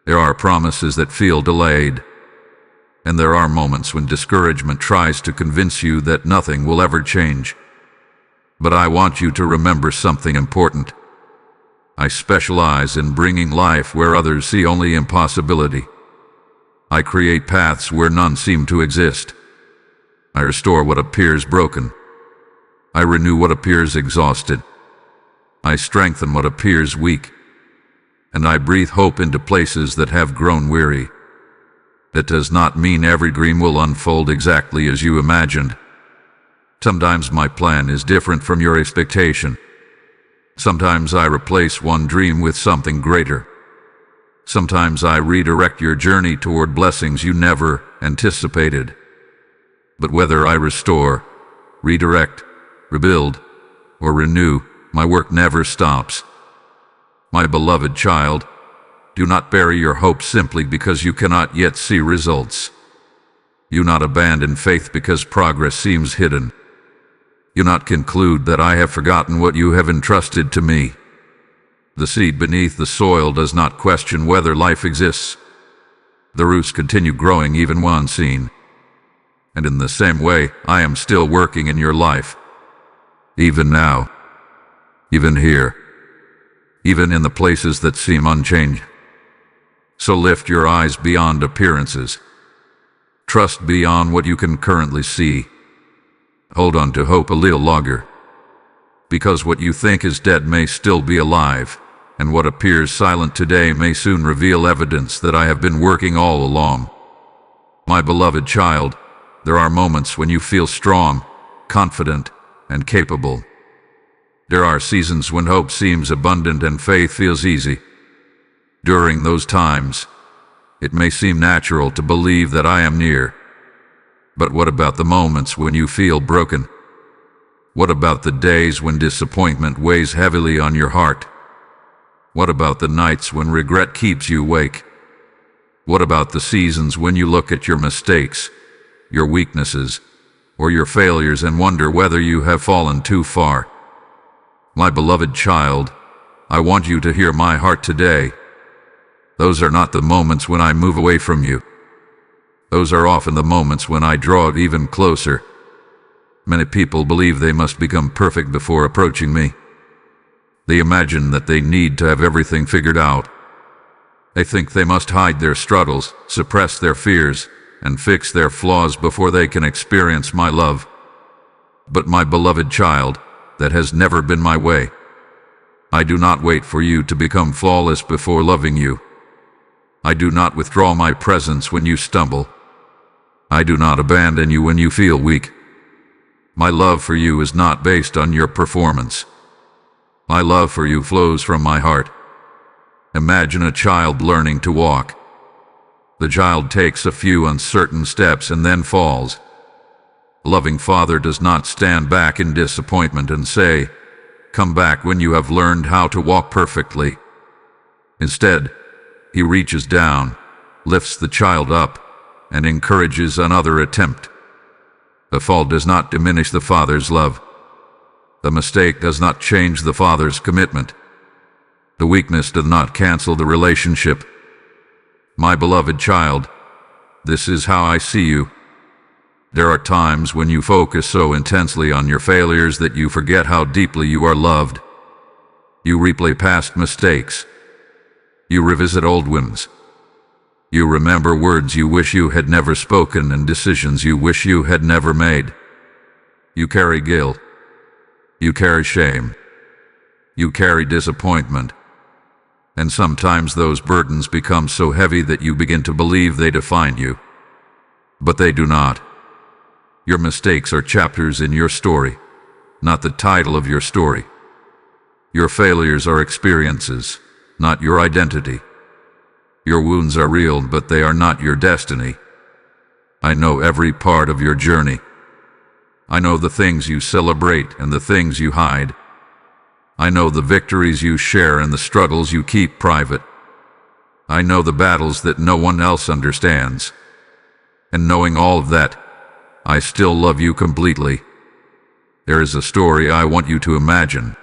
There are promises that feel delayed. And there are moments when discouragement tries to convince you that nothing will ever change. But I want you to remember something important. I specialize in bringing life where others see only impossibility. I create paths where none seem to exist. I restore what appears broken. I renew what appears exhausted. I strengthen what appears weak. And I breathe hope into places that have grown weary. That does not mean every dream will unfold exactly as you imagined. Sometimes my plan is different from your expectation. Sometimes I replace one dream with something greater. Sometimes I redirect your journey toward blessings you never anticipated. But whether I restore, redirect, rebuild, or renew, my work never stops. My beloved child, do not bury your hope simply because you cannot yet see results. Do not abandon faith because progress seems hidden. Do not conclude that I have forgotten what you have entrusted to me. The seed beneath the soil does not question whether life exists. The roots continue growing even when unseen. And in the same way, I am still working in your life. Even now. Even here. Even in the places that seem unchanged. So lift your eyes beyond appearances. Trust beyond what you can currently see. Hold on to hope a little longer. Because what you think is dead may still be alive, and what appears silent today may soon reveal evidence that I have been working all along. My beloved child, there are moments when you feel strong, confident, and capable. There are seasons when hope seems abundant and faith feels easy. During those times, it may seem natural to believe that I am near. But what about the moments when you feel broken? What about the days when disappointment weighs heavily on your heart? What about the nights when regret keeps you awake? What about the seasons when you look at your mistakes, your weaknesses, or your failures and wonder whether you have fallen too far? My beloved child, I want you to hear my heart today. Those are not the moments when I move away from you. Those are often the moments when I draw even closer. Many people believe they must become perfect before approaching me. They imagine that they need to have everything figured out. They think they must hide their struggles, suppress their fears, and fix their flaws before they can experience my love. But my beloved child, that has never been my way. I do not wait for you to become flawless before loving you. I do not withdraw my presence when you stumble. I do not abandon you when you feel weak. My love for you is not based on your performance. My love for you flows from my heart. Imagine a child learning to walk. The child takes a few uncertain steps and then falls. A loving father does not stand back in disappointment and say, "Come back when you have learned how to walk perfectly." Instead, he reaches down, lifts the child up, and encourages another attempt. The fall does not diminish the father's love. The mistake does not change the father's commitment. The weakness does not cancel the relationship. My beloved child, this is how I see you. There are times when you focus so intensely on your failures that you forget how deeply you are loved. You replay past mistakes. You revisit old wounds. You remember words you wish you had never spoken and decisions you wish you had never made. You carry guilt. You carry shame. You carry disappointment. And sometimes those burdens become so heavy that you begin to believe they define you. But they do not. Your mistakes are chapters in your story, not the title of your story. Your failures are experiences, not your identity. Your wounds are real, but they are not your destiny. I know every part of your journey. I know the things you celebrate and the things you hide. I know the victories you share and the struggles you keep private. I know the battles that no one else understands. And knowing all of that, I still love you completely. There is a story I want you to imagine.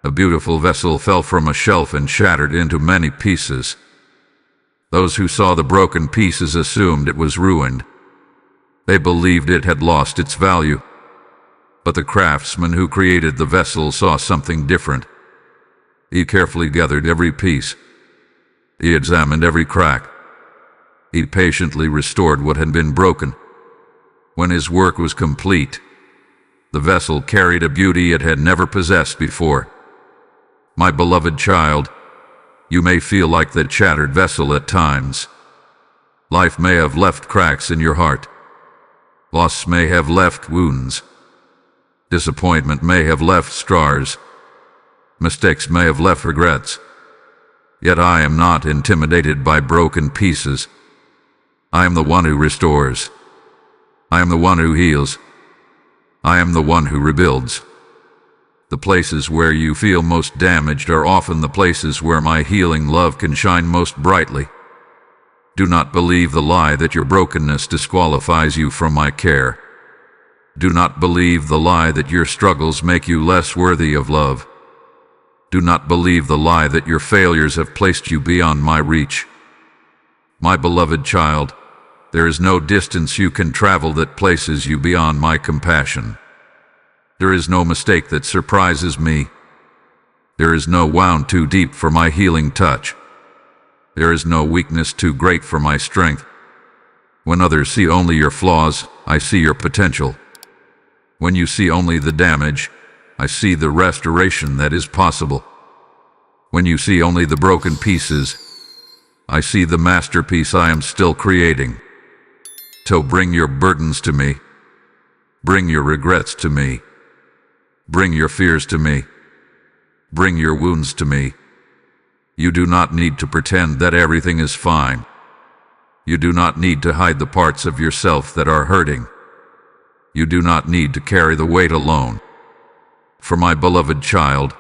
A beautiful vessel fell from a shelf and shattered into many pieces. Those who saw the broken pieces assumed it was ruined. They believed it had lost its value. But the craftsman who created the vessel saw something different. He carefully gathered every piece. He examined every crack. He patiently restored what had been broken. When his work was complete, the vessel carried a beauty it had never possessed before. My beloved child, you may feel like that shattered vessel at times. Life may have left cracks in your heart. Loss may have left wounds. Disappointment may have left scars. Mistakes may have left regrets. Yet I am not intimidated by broken pieces. I am the one who restores. I am the one who heals. I am the one who rebuilds. The places where you feel most damaged are often the places where my healing love can shine most brightly. Do not believe the lie that your brokenness disqualifies you from my care. Do not believe the lie that your struggles make you less worthy of love. Do not believe the lie that your failures have placed you beyond my reach. My beloved child, there is no distance you can travel that places you beyond my compassion. There is no mistake that surprises me. There is no wound too deep for my healing touch. There is no weakness too great for my strength. When others see only your flaws, I see your potential. When you see only the damage, I see the restoration that is possible. When you see only the broken pieces, I see the masterpiece I am still creating. So bring your burdens to me. Bring your regrets to me. Bring your fears to me. Bring your wounds to me. You do not need to pretend that everything is fine. You do not need to hide the parts of yourself that are hurting. You do not need to carry the weight alone. For my beloved child,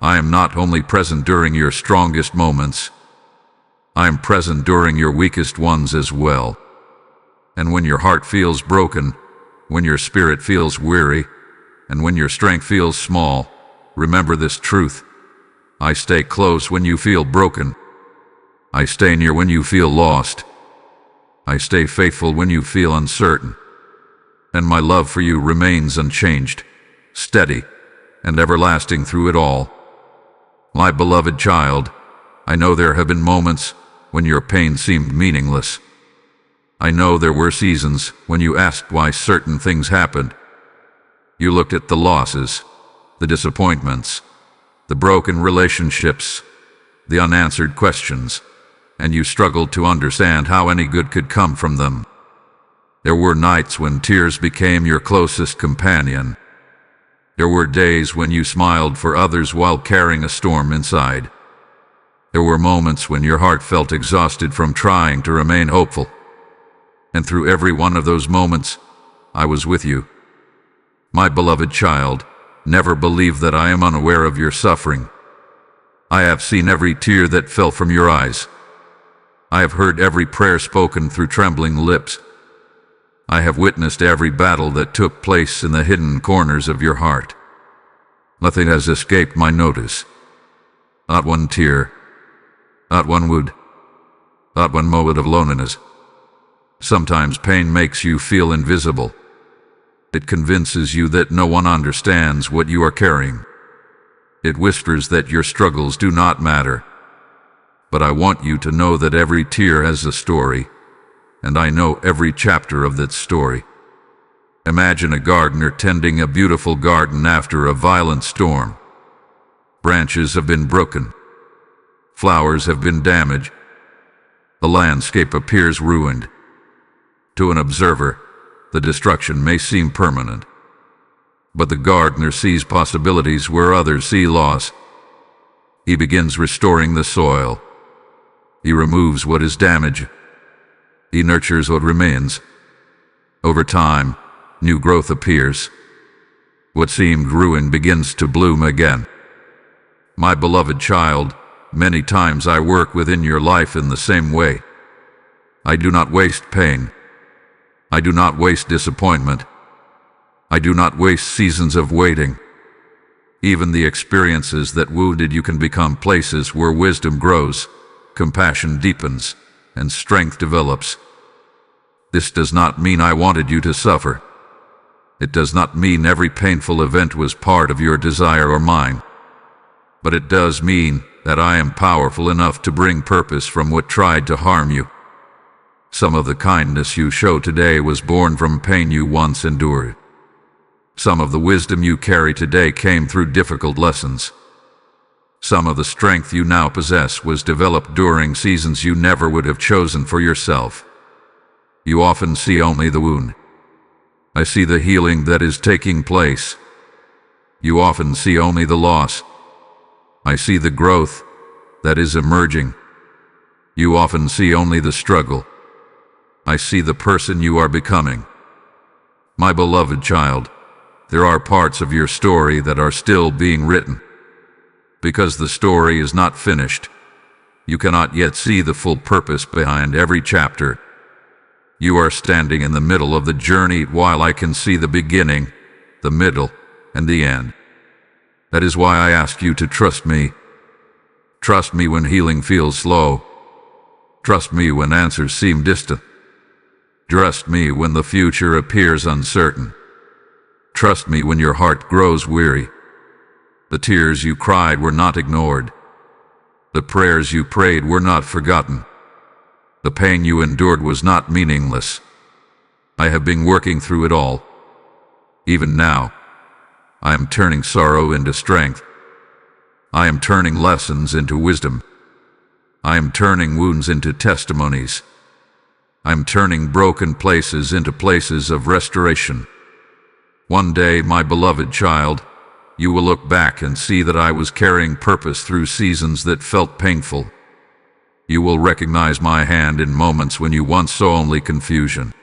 I am not only present during your strongest moments, I am present during your weakest ones as well. And when your heart feels broken, when your spirit feels weary, and when your strength feels small, remember this truth. I stay close when you feel broken. I stay near when you feel lost. I stay faithful when you feel uncertain. And my love for you remains unchanged, steady, and everlasting through it all. My beloved child, I know there have been moments when your pain seemed meaningless. I know there were seasons when you asked why certain things happened. You looked at the losses, the disappointments, the broken relationships, the unanswered questions, and you struggled to understand how any good could come from them. There were nights when tears became your closest companion. There were days when you smiled for others while carrying a storm inside. There were moments when your heart felt exhausted from trying to remain hopeful. And through every one of those moments, I was with you. My beloved child, never believe that I am unaware of your suffering. I have seen every tear that fell from your eyes. I have heard every prayer spoken through trembling lips. I have witnessed every battle that took place in the hidden corners of your heart. Nothing has escaped my notice. Not one tear, not one wound, not one moment of loneliness. Sometimes pain makes you feel invisible. It convinces you that no one understands what you are carrying. It whispers that your struggles do not matter. But I want you to know that every tear has a story, and I know every chapter of that story. Imagine a gardener tending a beautiful garden after a violent storm. Branches have been broken. Flowers have been damaged. The landscape appears ruined. To an observer, the destruction may seem permanent. But the gardener sees possibilities where others see loss. He begins restoring the soil. He removes what is damaged. He nurtures what remains. Over time, new growth appears. What seemed ruined begins to bloom again. My beloved child, many times I work within your life in the same way. I do not waste pain. I do not waste disappointment. I do not waste seasons of waiting. Even the experiences that wounded you can become places where wisdom grows, compassion deepens, and strength develops. This does not mean I wanted you to suffer. It does not mean every painful event was part of your desire or mine. But it does mean that I am powerful enough to bring purpose from what tried to harm you. Some of the kindness you show today was born from pain you once endured. Some of the wisdom you carry today came through difficult lessons. Some of the strength you now possess was developed during seasons you never would have chosen for yourself. You often see only the wound. I see the healing that is taking place. You often see only the loss. I see the growth that is emerging. You often see only the struggle. I see the person you are becoming. My beloved child, there are parts of your story that are still being written. Because the story is not finished, you cannot yet see the full purpose behind every chapter. You are standing in the middle of the journey while I can see the beginning, the middle, and the end. That is why I ask you to trust me. Trust me when healing feels slow. Trust me when answers seem distant. Trust me when the future appears uncertain. Trust me when your heart grows weary. The tears you cried were not ignored. The prayers you prayed were not forgotten. The pain you endured was not meaningless. I have been working through it all. Even now, I am turning sorrow into strength. I am turning lessons into wisdom. I am turning wounds into testimonies. I am turning broken places into places of restoration. One day, my beloved child, you will look back and see that I was carrying purpose through seasons that felt painful. You will recognize my hand in moments when you once saw only confusion.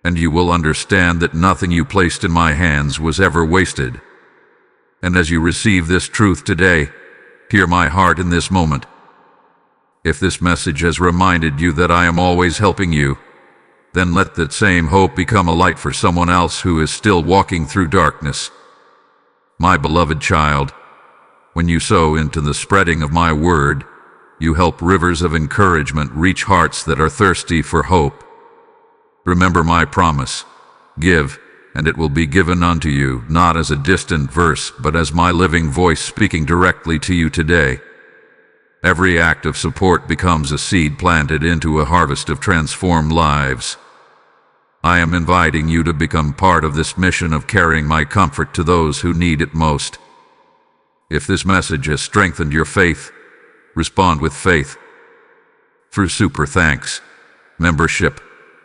And you will understand that nothing you placed in my hands was ever wasted. And as you receive this truth today, hear my heart in this moment. If this message has reminded you that I am always helping you, then let that same hope become a light for someone else who is still walking through darkness. My beloved child, when you sow into the spreading of my word, you help rivers of encouragement reach hearts that are thirsty for hope. Remember my promise: give, and it will be given unto you, not as a distant verse, but as my living voice speaking directly to you today. Every act of support becomes a seed planted into a harvest of transformed lives. I am inviting you to become part of this mission of carrying my comfort to those who need it most. If this message has strengthened your faith, respond with faith. Through super thanks, membership,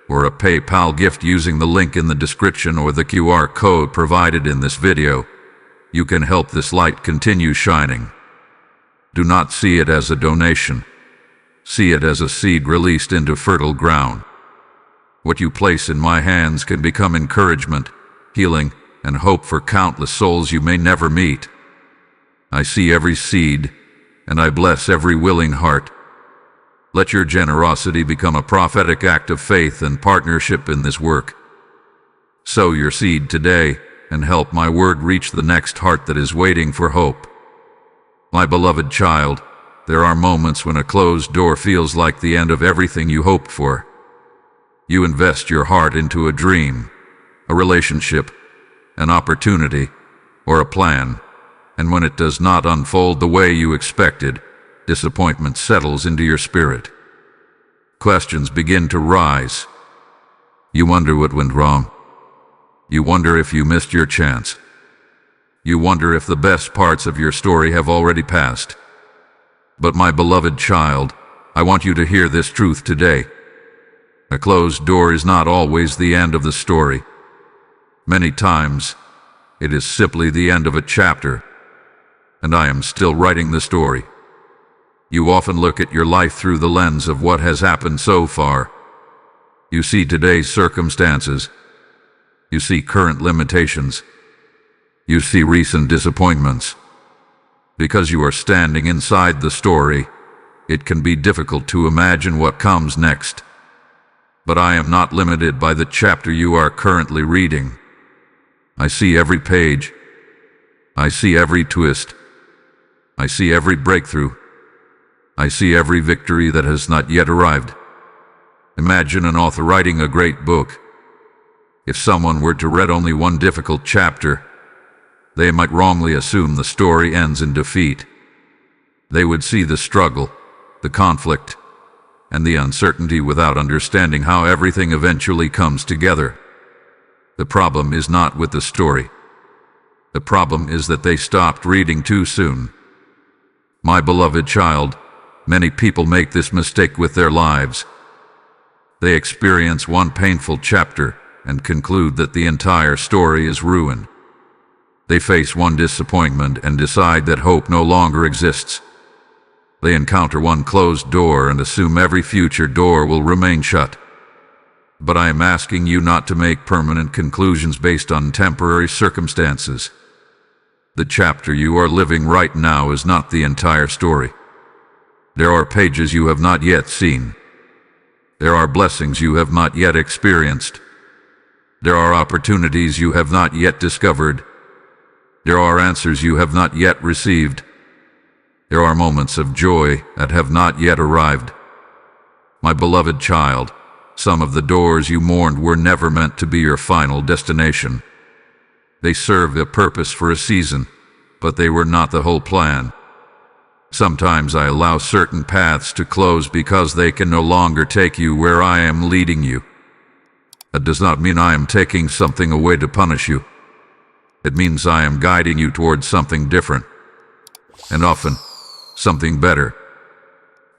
or a PayPal gift using the link in the description or the QR code provided in this video, you can help this light continue shining. Do not see it as a donation. See it as a seed released into fertile ground. What you place in my hands can become encouragement, healing, and hope for countless souls you may never meet. I see every seed, and I bless every willing heart. Let your generosity become a prophetic act of faith and partnership in this work. Sow your seed today, and help my word reach the next heart that is waiting for hope. My beloved child, there are moments when a closed door feels like the end of everything you hoped for. You invest your heart into a dream, a relationship, an opportunity, or a plan, and when it does not unfold the way you expected, disappointment settles into your spirit. Questions begin to rise. You wonder what went wrong. You wonder if you missed your chance. You wonder if the best parts of your story have already passed. But my beloved child, I want you to hear this truth today. A closed door is not always the end of the story. Many times, it is simply the end of a chapter, and I am still writing the story. You often look at your life through the lens of what has happened so far. You see today's circumstances. You see current limitations. You see recent disappointments. Because you are standing inside the story, it can be difficult to imagine what comes next. But I am not limited by the chapter you are currently reading. I see every page. I see every twist. I see every breakthrough. I see every victory that has not yet arrived. Imagine an author writing a great book. If someone were to read only one difficult chapter, they might wrongly assume the story ends in defeat. They would see the struggle, the conflict, and the uncertainty without understanding how everything eventually comes together. The problem is not with the story. The problem is that they stopped reading too soon. My beloved child, many people make this mistake with their lives. They experience one painful chapter and conclude that the entire story is ruined. They face one disappointment and decide that hope no longer exists. They encounter one closed door and assume every future door will remain shut. But I am asking you not to make permanent conclusions based on temporary circumstances. The chapter you are living right now is not the entire story. There are pages you have not yet seen. There are blessings you have not yet experienced. There are opportunities you have not yet discovered. There are answers you have not yet received. There are moments of joy that have not yet arrived. My beloved child, some of the doors you mourned were never meant to be your final destination. They served a purpose for a season, but they were not the whole plan. Sometimes I allow certain paths to close because they can no longer take you where I am leading you. That does not mean I am taking something away to punish you. It means I am guiding you towards something different, and often something better.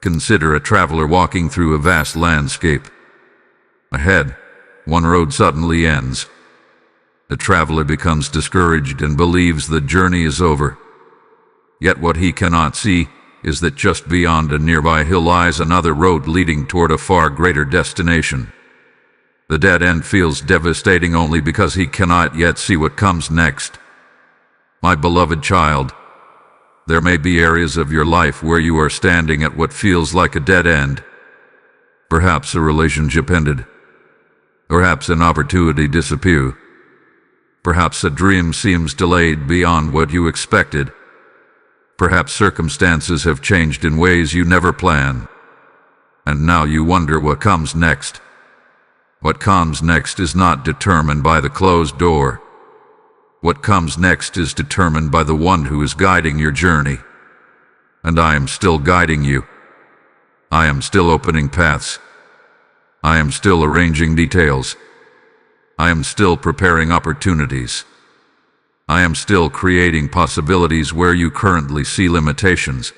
Consider a traveler walking through a vast landscape. Ahead, one road suddenly ends. The traveler becomes discouraged and believes the journey is over. Yet what he cannot see is that just beyond a nearby hill lies another road leading toward a far greater destination. The dead end feels devastating only because he cannot yet see what comes next. My beloved child, there may be areas of your life where you are standing at what feels like a dead end. Perhaps a relationship ended. Perhaps an opportunity disappeared. Perhaps a dream seems delayed beyond what you expected. Perhaps circumstances have changed in ways you never planned. And now you wonder what comes next. What comes next is not determined by the closed door. What comes next is determined by the one who is guiding your journey. And I am still guiding you. I am still opening paths. I am still arranging details. I am still preparing opportunities. I am still creating possibilities where you currently see limitations.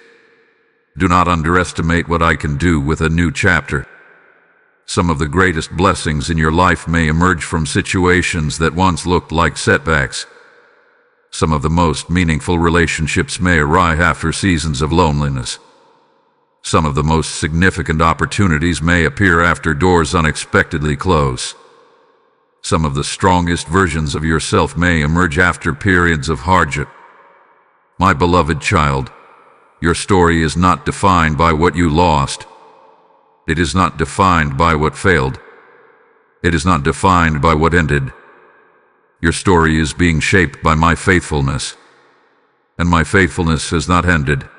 Do not underestimate what I can do with a new chapter. Some of the greatest blessings in your life may emerge from situations that once looked like setbacks. Some of the most meaningful relationships may arrive after seasons of loneliness. Some of the most significant opportunities may appear after doors unexpectedly close. Some of the strongest versions of yourself may emerge after periods of hardship. My beloved child, your story is not defined by what you lost. It is not defined by what failed. It is not defined by what ended. Your story is being shaped by my faithfulness. And my faithfulness has not ended.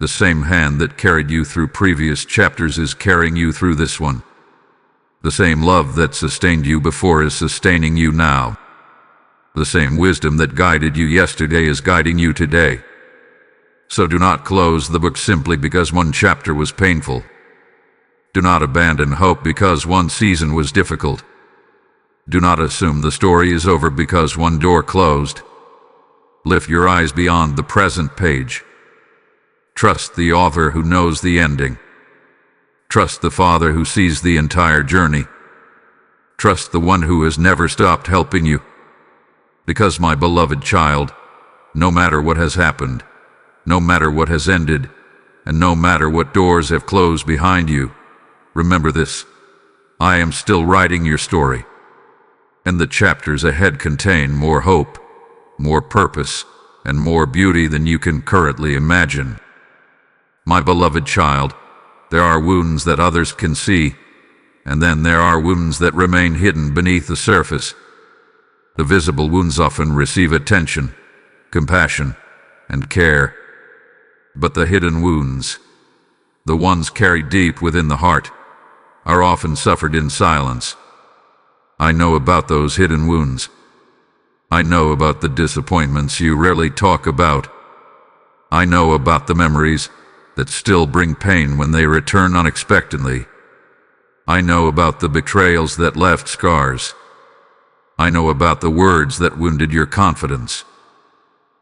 The same hand that carried you through previous chapters is carrying you through this one. The same love that sustained you before is sustaining you now. The same wisdom that guided you yesterday is guiding you today. So do not close the book simply because one chapter was painful. Do not abandon hope because one season was difficult. Do not assume the story is over because one door closed. Lift your eyes beyond the present page. Trust the author who knows the ending. Trust the Father who sees the entire journey. Trust the one who has never stopped helping you. Because, my beloved child, no matter what has happened, no matter what has ended, and no matter what doors have closed behind you, remember this: I am still writing your story. And the chapters ahead contain more hope, more purpose, and more beauty than you can currently imagine. My beloved child, there are wounds that others can see, and then there are wounds that remain hidden beneath the surface. The visible wounds often receive attention, compassion, and care. But the hidden wounds, the ones carried deep within the heart, are often suffered in silence. I know about those hidden wounds. I know about the disappointments you rarely talk about. I know about the memories that still bring pain when they return unexpectedly. I know about the betrayals that left scars. I know about the words that wounded your confidence.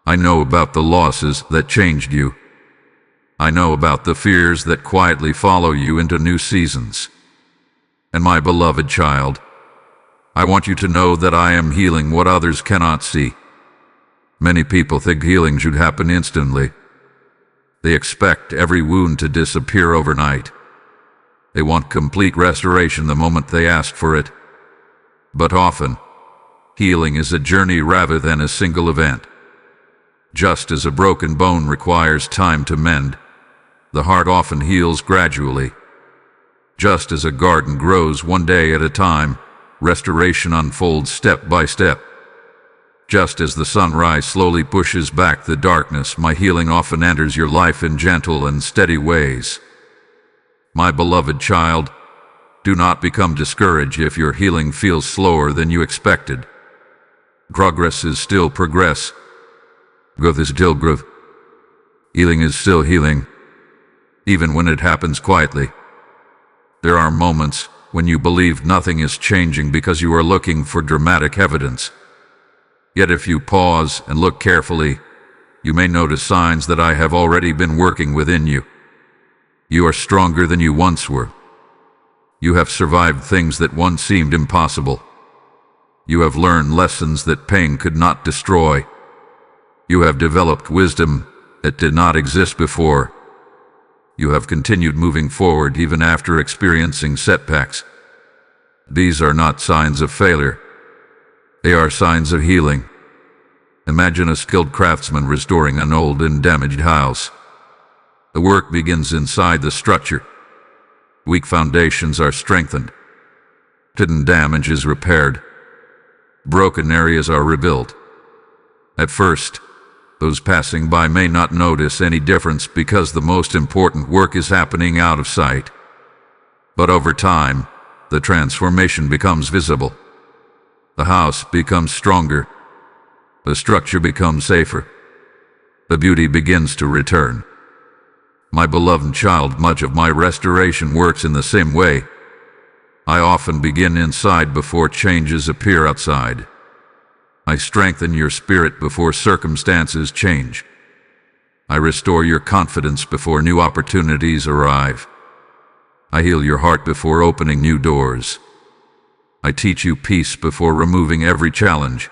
I know about the losses that changed you. I know about the fears that quietly follow you into new seasons. And my beloved child, I want you to know that I am healing what others cannot see. Many people think healing should happen instantly. They expect every wound to disappear overnight. They want complete restoration the moment they ask for it. But often, healing is a journey rather than a single event. Just as a broken bone requires time to mend, the heart often heals gradually. Just as a garden grows one day at a time, restoration unfolds step by step. Just as the sunrise slowly pushes back the darkness, my healing often enters your life in gentle and steady ways. My beloved child, do not become discouraged if your healing feels slower than you expected. Progress is still progress. Growth is still growth. Healing is still healing, even when it happens quietly. There are moments when you believe nothing is changing because you are looking for dramatic evidence. Yet if you pause and look carefully, you may notice signs that I have already been working within you. You are stronger than you once were. You have survived things that once seemed impossible. You have learned lessons that pain could not destroy. You have developed wisdom that did not exist before. You have continued moving forward even after experiencing setbacks. These are not signs of failure. They are signs of healing. Imagine a skilled craftsman restoring an old and damaged house. The work begins inside the structure. Weak foundations are strengthened. Hidden damage is repaired. Broken areas are rebuilt. At first, those passing by may not notice any difference because the most important work is happening out of sight. But over time, the transformation becomes visible. The house becomes stronger. The structure becomes safer. The beauty begins to return. My beloved child, much of my restoration works in the same way. I often begin inside before changes appear outside. I strengthen your spirit before circumstances change. I restore your confidence before new opportunities arrive. I heal your heart before opening new doors. I teach you peace before removing every challenge.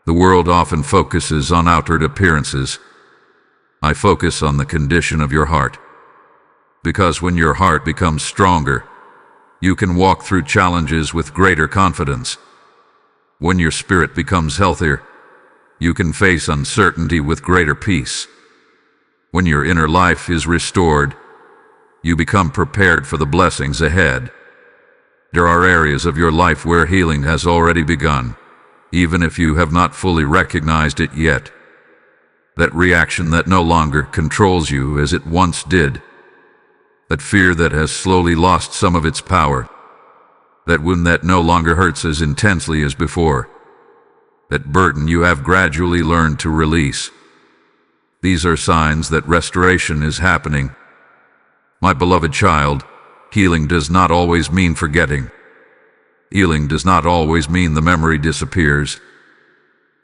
The world often focuses on outward appearances. I focus on the condition of your heart. Because when your heart becomes stronger, you can walk through challenges with greater confidence. When your spirit becomes healthier, you can face uncertainty with greater peace. When your inner life is restored, you become prepared for the blessings ahead. There are areas of your life where healing has already begun, even if you have not fully recognized it yet. That reaction that no longer controls you as it once did. That fear that has slowly lost some of its power. That wound that no longer hurts as intensely as before. That burden you have gradually learned to release. These are signs that restoration is happening. My beloved child, healing does not always mean forgetting. Healing does not always mean the memory disappears.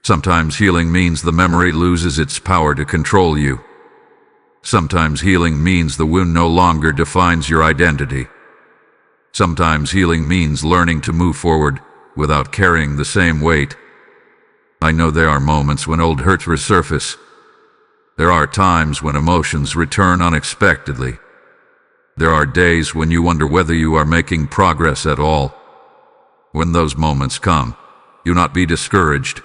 Sometimes healing means the memory loses its power to control you. Sometimes healing means the wound no longer defines your identity. Sometimes healing means learning to move forward without carrying the same weight. I know there are moments when old hurts resurface. There are times when emotions return unexpectedly. There are days when you wonder whether you are making progress at all. When those moments come, do not be discouraged.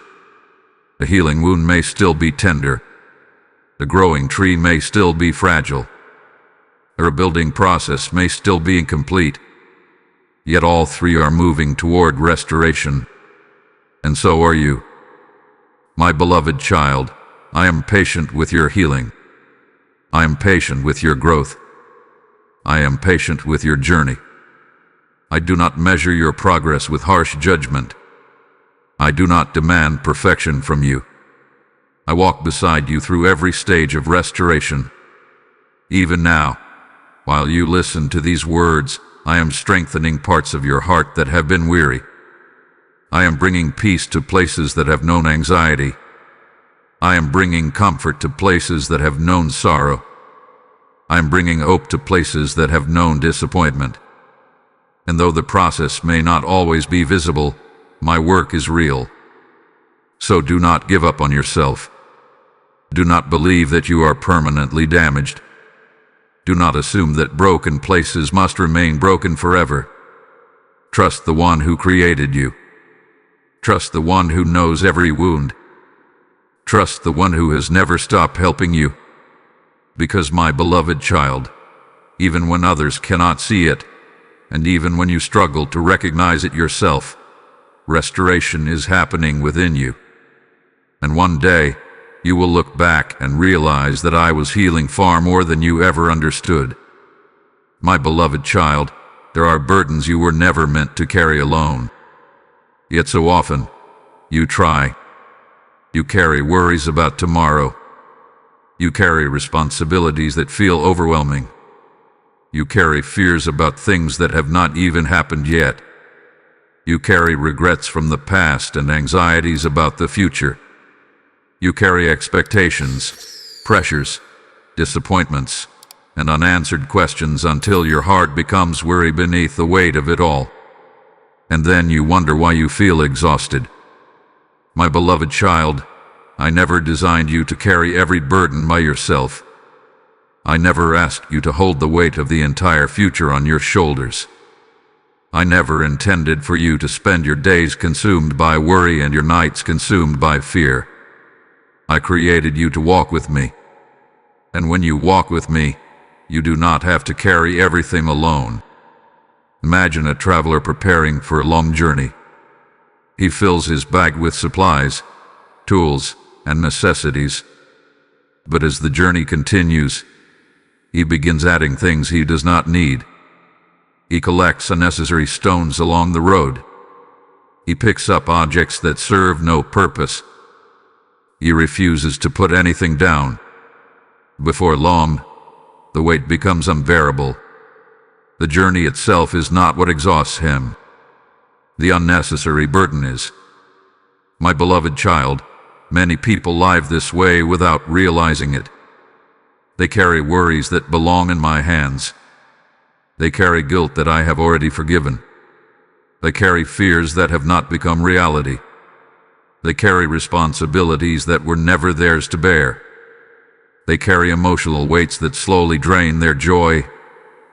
The healing wound may still be tender. The growing tree may still be fragile. The rebuilding process may still be incomplete. Yet all three are moving toward restoration. And so are you. My beloved child, I am patient with your healing. I am patient with your growth. I am patient with your journey. I do not measure your progress with harsh judgment. I do not demand perfection from you. I walk beside you through every stage of restoration. Even now, while you listen to these words, I am strengthening parts of your heart that have been weary. I am bringing peace to places that have known anxiety. I am bringing comfort to places that have known sorrow. I am bringing hope to places that have known disappointment. And though the process may not always be visible, my work is real. So do not give up on yourself. Do not believe that you are permanently damaged. Do not assume that broken places must remain broken forever. Trust the one who created you. Trust the one who knows every wound. Trust the one who has never stopped helping you. Because my beloved child, even when others cannot see it, and even when you struggle to recognize it yourself, restoration is happening within you. And one day, you will look back and realize that I was healing far more than you ever understood. My beloved child, there are burdens you were never meant to carry alone. Yet so often, you try. You carry worries about tomorrow. You carry responsibilities that feel overwhelming. You carry fears about things that have not even happened yet. You carry regrets from the past and anxieties about the future. You carry expectations, pressures, disappointments, and unanswered questions until your heart becomes weary beneath the weight of it all. And then you wonder why you feel exhausted. My beloved child, I never designed you to carry every burden by yourself. I never asked you to hold the weight of the entire future on your shoulders. I never intended for you to spend your days consumed by worry and your nights consumed by fear. I created you to walk with me. And when you walk with me, you do not have to carry everything alone. Imagine a traveler preparing for a long journey. He fills his bag with supplies, tools, and necessities. But as the journey continues, he begins adding things he does not need. He collects unnecessary stones along the road. He picks up objects that serve no purpose. He refuses to put anything down. Before long, the weight becomes unbearable. The journey itself is not what exhausts him. The unnecessary burden is. My beloved child, many people live this way without realizing it. They carry worries that belong in my hands. They carry guilt that I have already forgiven. They carry fears that have not become reality. They carry responsibilities that were never theirs to bear. They carry emotional weights that slowly drain their joy,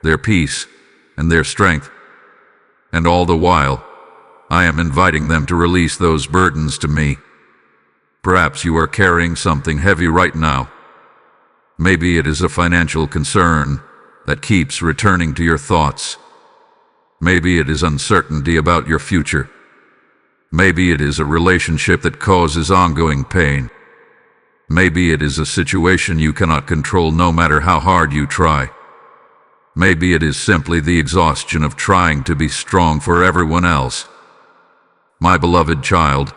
their peace, and their strength. And all the while, I am inviting them to release those burdens to me. Perhaps you are carrying something heavy right now. Maybe it is a financial concern that keeps returning to your thoughts. Maybe it is uncertainty about your future. Maybe it is a relationship that causes ongoing pain. Maybe it is a situation you cannot control no matter how hard you try. Maybe it is simply the exhaustion of trying to be strong for everyone else. My beloved child,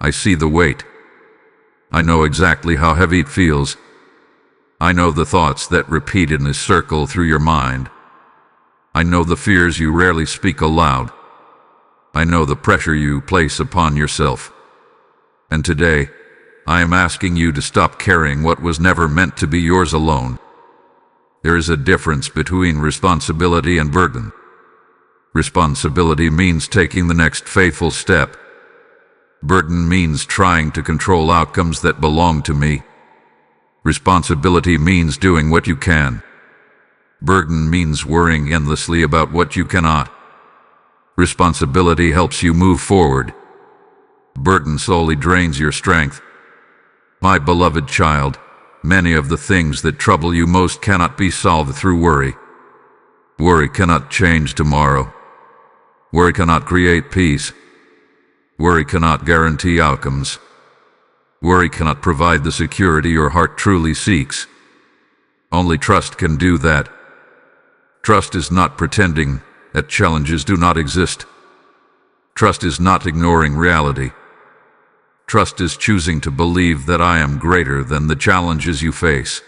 I see the weight. I know exactly how heavy it feels. I know the thoughts that repeat in a circle through your mind. I know the fears you rarely speak aloud. I know the pressure you place upon yourself. And today, I am asking you to stop carrying what was never meant to be yours alone. There is a difference between responsibility and burden. Responsibility means taking the next faithful step. Burden means trying to control outcomes that belong to me. Responsibility means doing what you can. Burden means worrying endlessly about what you cannot. Responsibility helps you move forward. Burden slowly drains your strength. My beloved child, many of the things that trouble you most cannot be solved through worry. Worry cannot change tomorrow. Worry cannot create peace. Worry cannot guarantee outcomes. Worry cannot provide the security your heart truly seeks. Only trust can do that. Trust is not pretending that challenges do not exist. Trust is not ignoring reality. Trust is choosing to believe that I am greater than the challenges you face.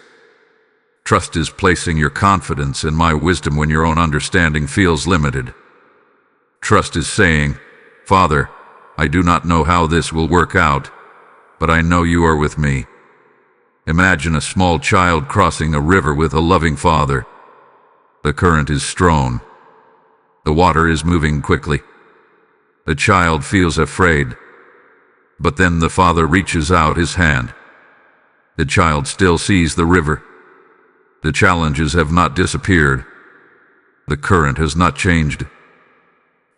Trust is placing your confidence in my wisdom when your own understanding feels limited. Trust is saying, Father, I do not know how this will work out, but I know you are with me. Imagine a small child crossing a river with a loving father. The current is strong. The water is moving quickly. The child feels afraid. But then the father reaches out his hand. The child still sees the river. The challenges have not disappeared. The current has not changed.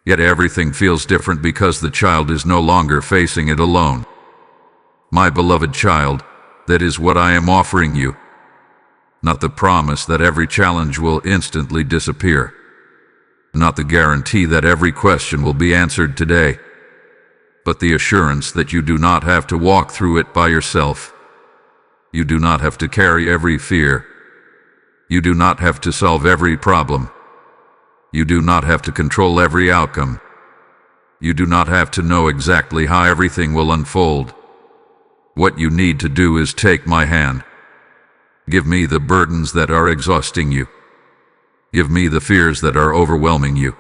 Yet everything feels different because the child is no longer facing it alone. My beloved child, that is what I am offering you. Not the promise that every challenge will instantly disappear. Not the guarantee that every question will be answered today. But the assurance that you do not have to walk through it by yourself. You do not have to carry every fear. You do not have to solve every problem. You do not have to control every outcome. You do not have to know exactly how everything will unfold. What you need to do is take my hand. Give me the burdens that are exhausting you. Give me the fears that are overwhelming you.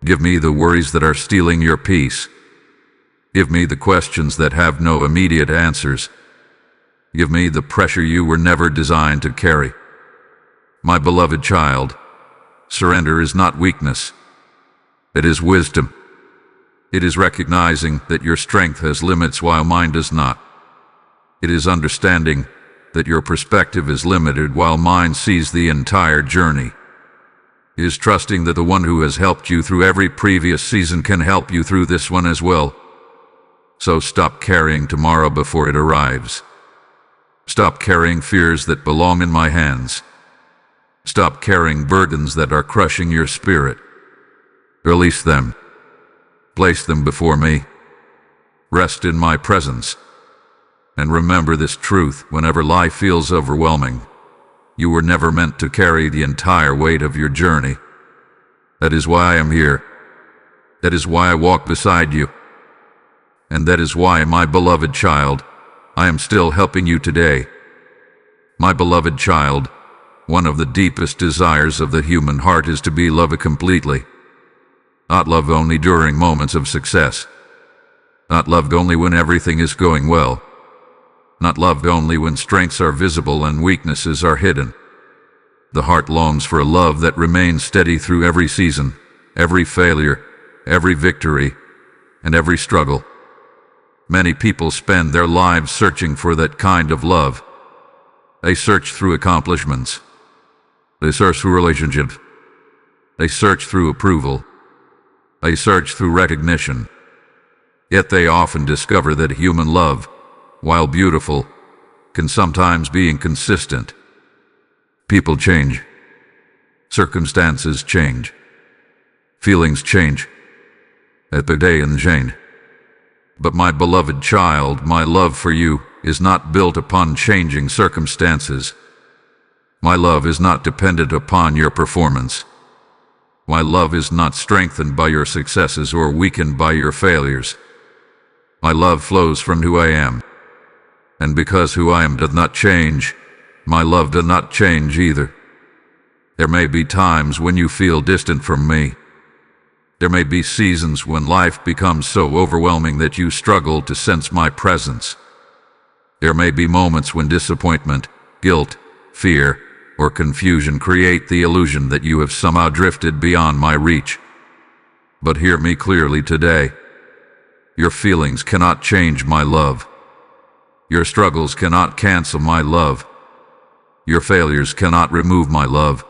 Give me the worries that are stealing your peace. Give me the questions that have no immediate answers. Give me the pressure you were never designed to carry. My beloved child, surrender is not weakness. It is wisdom. It is recognizing that your strength has limits while mine does not. It is understanding that your perspective is limited while mine sees the entire journey. It is trusting that the one who has helped you through every previous season can help you through this one as well. So stop carrying tomorrow before it arrives. Stop carrying fears that belong in my hands. Stop carrying burdens that are crushing your spirit. Release them. Place them before me. Rest in my presence. And remember this truth whenever life feels overwhelming. You were never meant to carry the entire weight of your journey. That is why I am here. That is why I walk beside you. And that is why, my beloved child, I am still helping you today. My beloved child, one of the deepest desires of the human heart is to be loved completely. Not loved only during moments of success. Not loved only when everything is going well. Not loved only when strengths are visible and weaknesses are hidden. The heart longs for a love that remains steady through every season, every failure, every victory, and every struggle. Many people spend their lives searching for that kind of love. They search through accomplishments. They search through relationships. They search through approval. They search through recognition. Yet they often discover that human love, while beautiful, can sometimes be inconsistent. People change. Circumstances change. Feelings change. Epidayans change. But my beloved child, my love for you is not built upon changing circumstances. My love is not dependent upon your performance. My love is not strengthened by your successes or weakened by your failures. My love flows from who I am. And because who I am does not change, my love does not change either. There may be times when you feel distant from me. There may be seasons when life becomes so overwhelming that you struggle to sense my presence. There may be moments when disappointment, guilt, fear, or confusion create the illusion that you have somehow drifted beyond my reach. But hear me clearly today. Your feelings cannot change my love. Your struggles cannot cancel my love. Your failures cannot remove my love.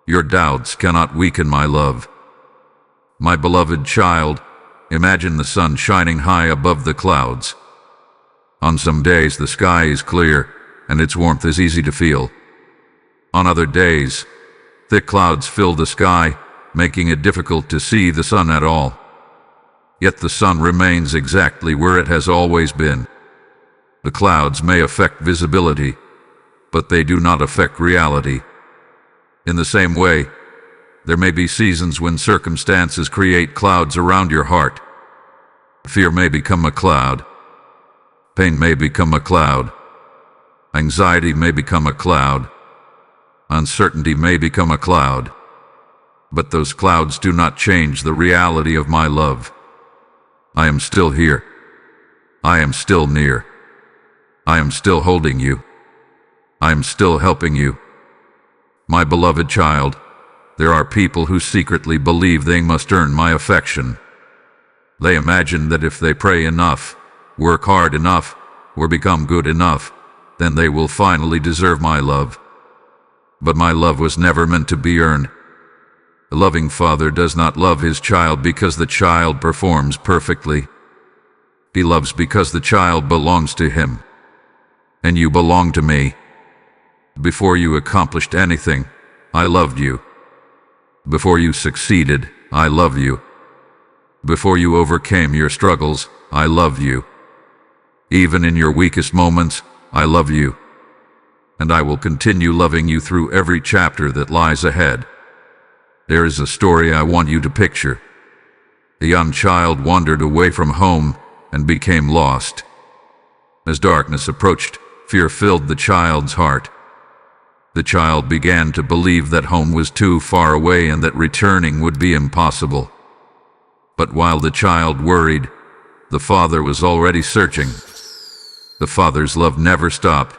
Your doubts cannot weaken my love. My beloved child, imagine the sun shining high above the clouds. On some days the sky is clear and its warmth is easy to feel. On other days, thick clouds fill the sky, making it difficult to see the sun at all. Yet the sun remains exactly where it has always been. The clouds may affect visibility, but they do not affect reality. In the same way, there may be seasons when circumstances create clouds around your heart. Fear may become a cloud. Pain may become a cloud. Anxiety may become a cloud. Uncertainty may become a cloud. But those clouds do not change the reality of my love. I am still here. I am still near. I am still holding you. I am still helping you. My beloved child, there are people who secretly believe they must earn my affection. They imagine that if they pray enough, work hard enough, or become good enough, then they will finally deserve my love. But my love was never meant to be earned. A loving father does not love his child because the child performs perfectly. He loves because the child belongs to him. And you belong to me. Before you accomplished anything, I loved you. Before you succeeded, I love you. Before you overcame your struggles, I love you. Even in your weakest moments, I love you. And I will continue loving you through every chapter that lies ahead. There is a story I want you to picture. A young child wandered away from home and became lost. As darkness approached, fear filled the child's heart. The child began to believe that home was too far away and that returning would be impossible. But while the child worried, the father was already searching. The father's love never stopped.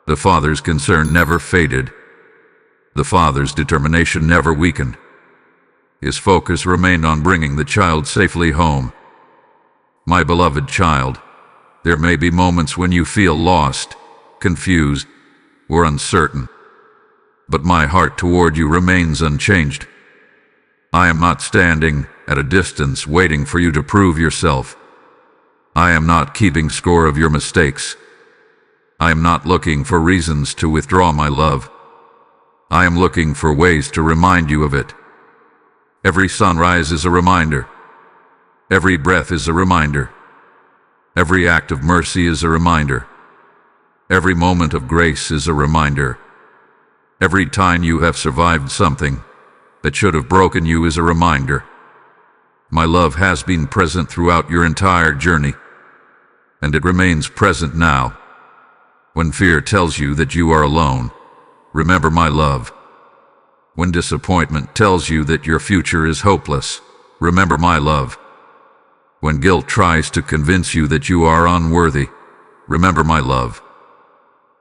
The father's concern never faded. The father's determination never weakened. His focus remained on bringing the child safely home. My beloved child, there may be moments when you feel lost, confused, or uncertain, but my heart toward you remains unchanged. I am not standing at a distance waiting for you to prove yourself. I am not keeping score of your mistakes. I am not looking for reasons to withdraw my love. I am looking for ways to remind you of it. Every sunrise is a reminder. Every breath is a reminder. Every act of mercy is a reminder. Every moment of grace is a reminder. Every time you have survived something that should have broken you is a reminder. My love has been present throughout your entire journey, and it remains present now. When fear tells you that you are alone, remember my love. When disappointment tells you that your future is hopeless, remember my love. When guilt tries to convince you that you are unworthy, remember my love.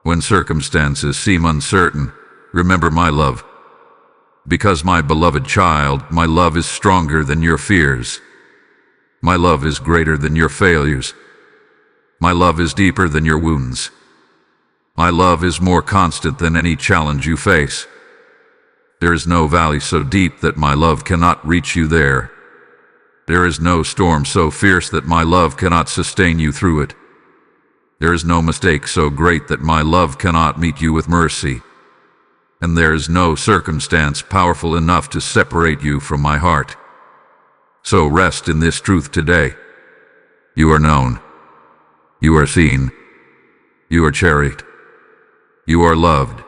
When circumstances seem uncertain, remember my love. Because my beloved child, my love is stronger than your fears. My love is greater than your failures. My love is deeper than your wounds. My love is more constant than any challenge you face. There is no valley so deep that my love cannot reach you there. There is no storm so fierce that my love cannot sustain you through it. There is no mistake so great that my love cannot meet you with mercy. And there is no circumstance powerful enough to separate you from my heart. So rest in this truth today. You are known. You are seen. You are cherished. You are loved.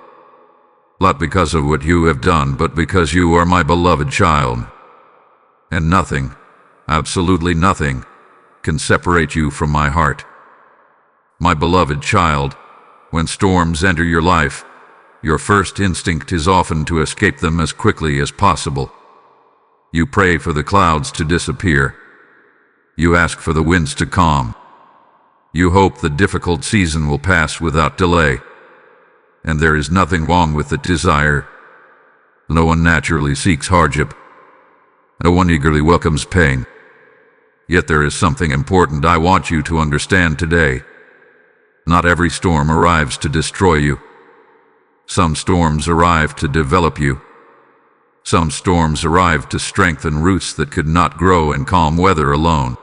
Not because of what you have done, but because you are my beloved child. And nothing, absolutely nothing, can separate you from my heart. My beloved child, when storms enter your life, your first instinct is often to escape them as quickly as possible. You pray for the clouds to disappear. You ask for the winds to calm. You hope the difficult season will pass without delay. And there is nothing wrong with that desire. No one naturally seeks hardship. No one eagerly welcomes pain. Yet there is something important I want you to understand today. Not every storm arrives to destroy you. Some storms arrive to develop you. Some storms arrive to strengthen roots that could not grow in calm weather alone.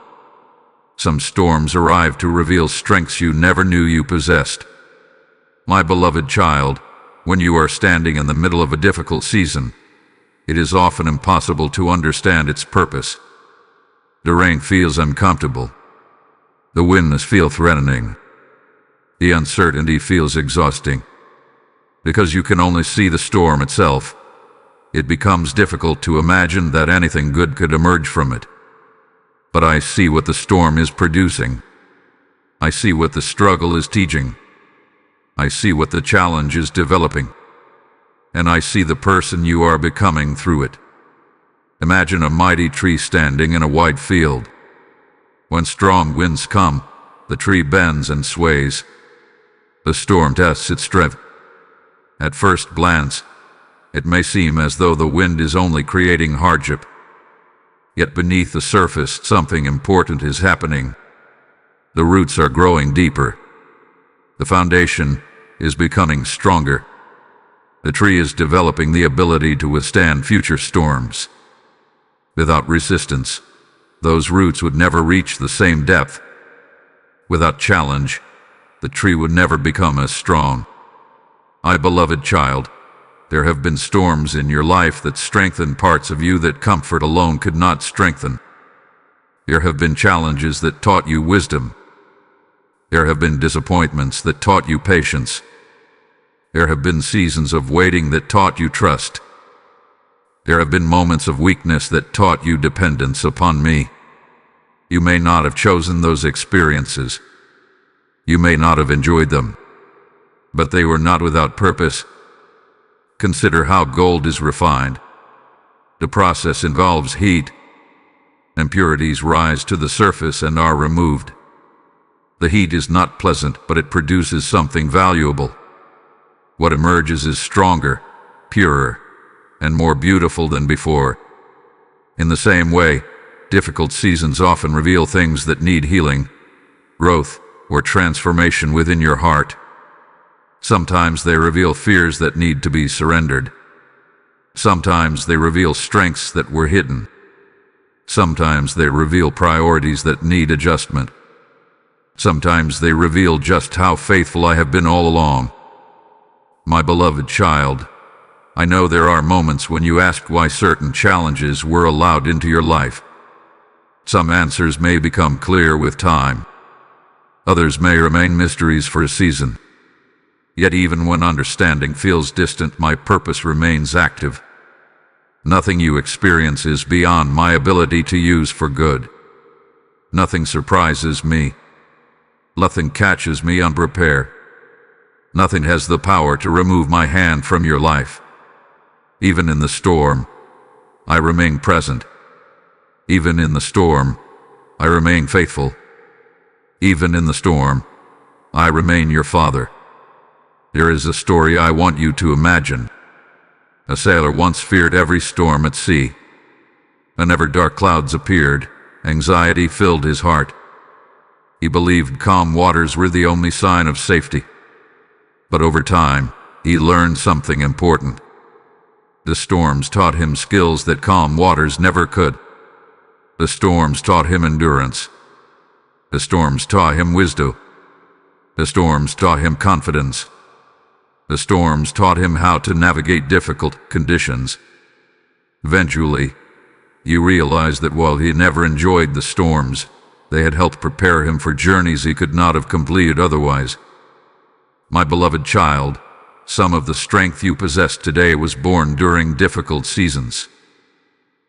Some storms arrive to reveal strengths you never knew you possessed. My beloved child, when you are standing in the middle of a difficult season, it is often impossible to understand its purpose. The rain feels uncomfortable. The winds feel threatening. The uncertainty feels exhausting. Because you can only see the storm itself, it becomes difficult to imagine that anything good could emerge from it. But I see what the storm is producing. I see what the struggle is teaching. I see what the challenge is developing. And I see the person you are becoming through it. Imagine a mighty tree standing in a wide field. When strong winds come, the tree bends and sways. The storm tests its strength. At first glance, it may seem as though the wind is only creating hardship. Yet beneath the surface, something important is happening. The roots are growing deeper. The foundation is becoming stronger. The tree is developing the ability to withstand future storms. Without resistance, those roots would never reach the same depth. Without challenge, the tree would never become as strong. My beloved child, there have been storms in your life that strengthen parts of you that comfort alone could not strengthen. There have been challenges that taught you wisdom. There have been disappointments that taught you patience. There have been seasons of waiting that taught you trust. There have been moments of weakness that taught you dependence upon me. You may not have chosen those experiences. You may not have enjoyed them. but they were not without purpose. Consider how gold is refined. The process involves heat. Impurities rise to the surface and are removed. The heat is not pleasant, but it produces something valuable. What emerges is stronger, purer, and more beautiful than before. In the same way, difficult seasons often reveal things that need healing, growth, or transformation within your heart. Sometimes they reveal fears that need to be surrendered. Sometimes they reveal strengths that were hidden. Sometimes they reveal priorities that need adjustment. Sometimes they reveal just how faithful I have been all along. My beloved child, I know there are moments when you ask why certain challenges were allowed into your life. Some answers may become clear with time. Others may remain mysteries for a season. Yet even when understanding feels distant, my purpose remains active. Nothing you experience is beyond my ability to use for good. Nothing surprises me. Nothing catches me unprepared. Nothing has the power to remove my hand from your life. Even in the storm, I remain present. Even in the storm, I remain faithful. Even in the storm, I remain your father. There is a story I want you to imagine. A sailor once feared every storm at sea. Whenever dark clouds appeared, anxiety filled his heart. He believed calm waters were the only sign of safety. But over time, he learned something important. The storms taught him skills that calm waters never could. The storms taught him endurance. The storms taught him wisdom. The storms taught him confidence. The storms taught him how to navigate difficult conditions. Eventually, you realize that while he never enjoyed the storms, they had helped prepare him for journeys he could not have completed otherwise. My beloved child, some of the strength you possess today was born during difficult seasons.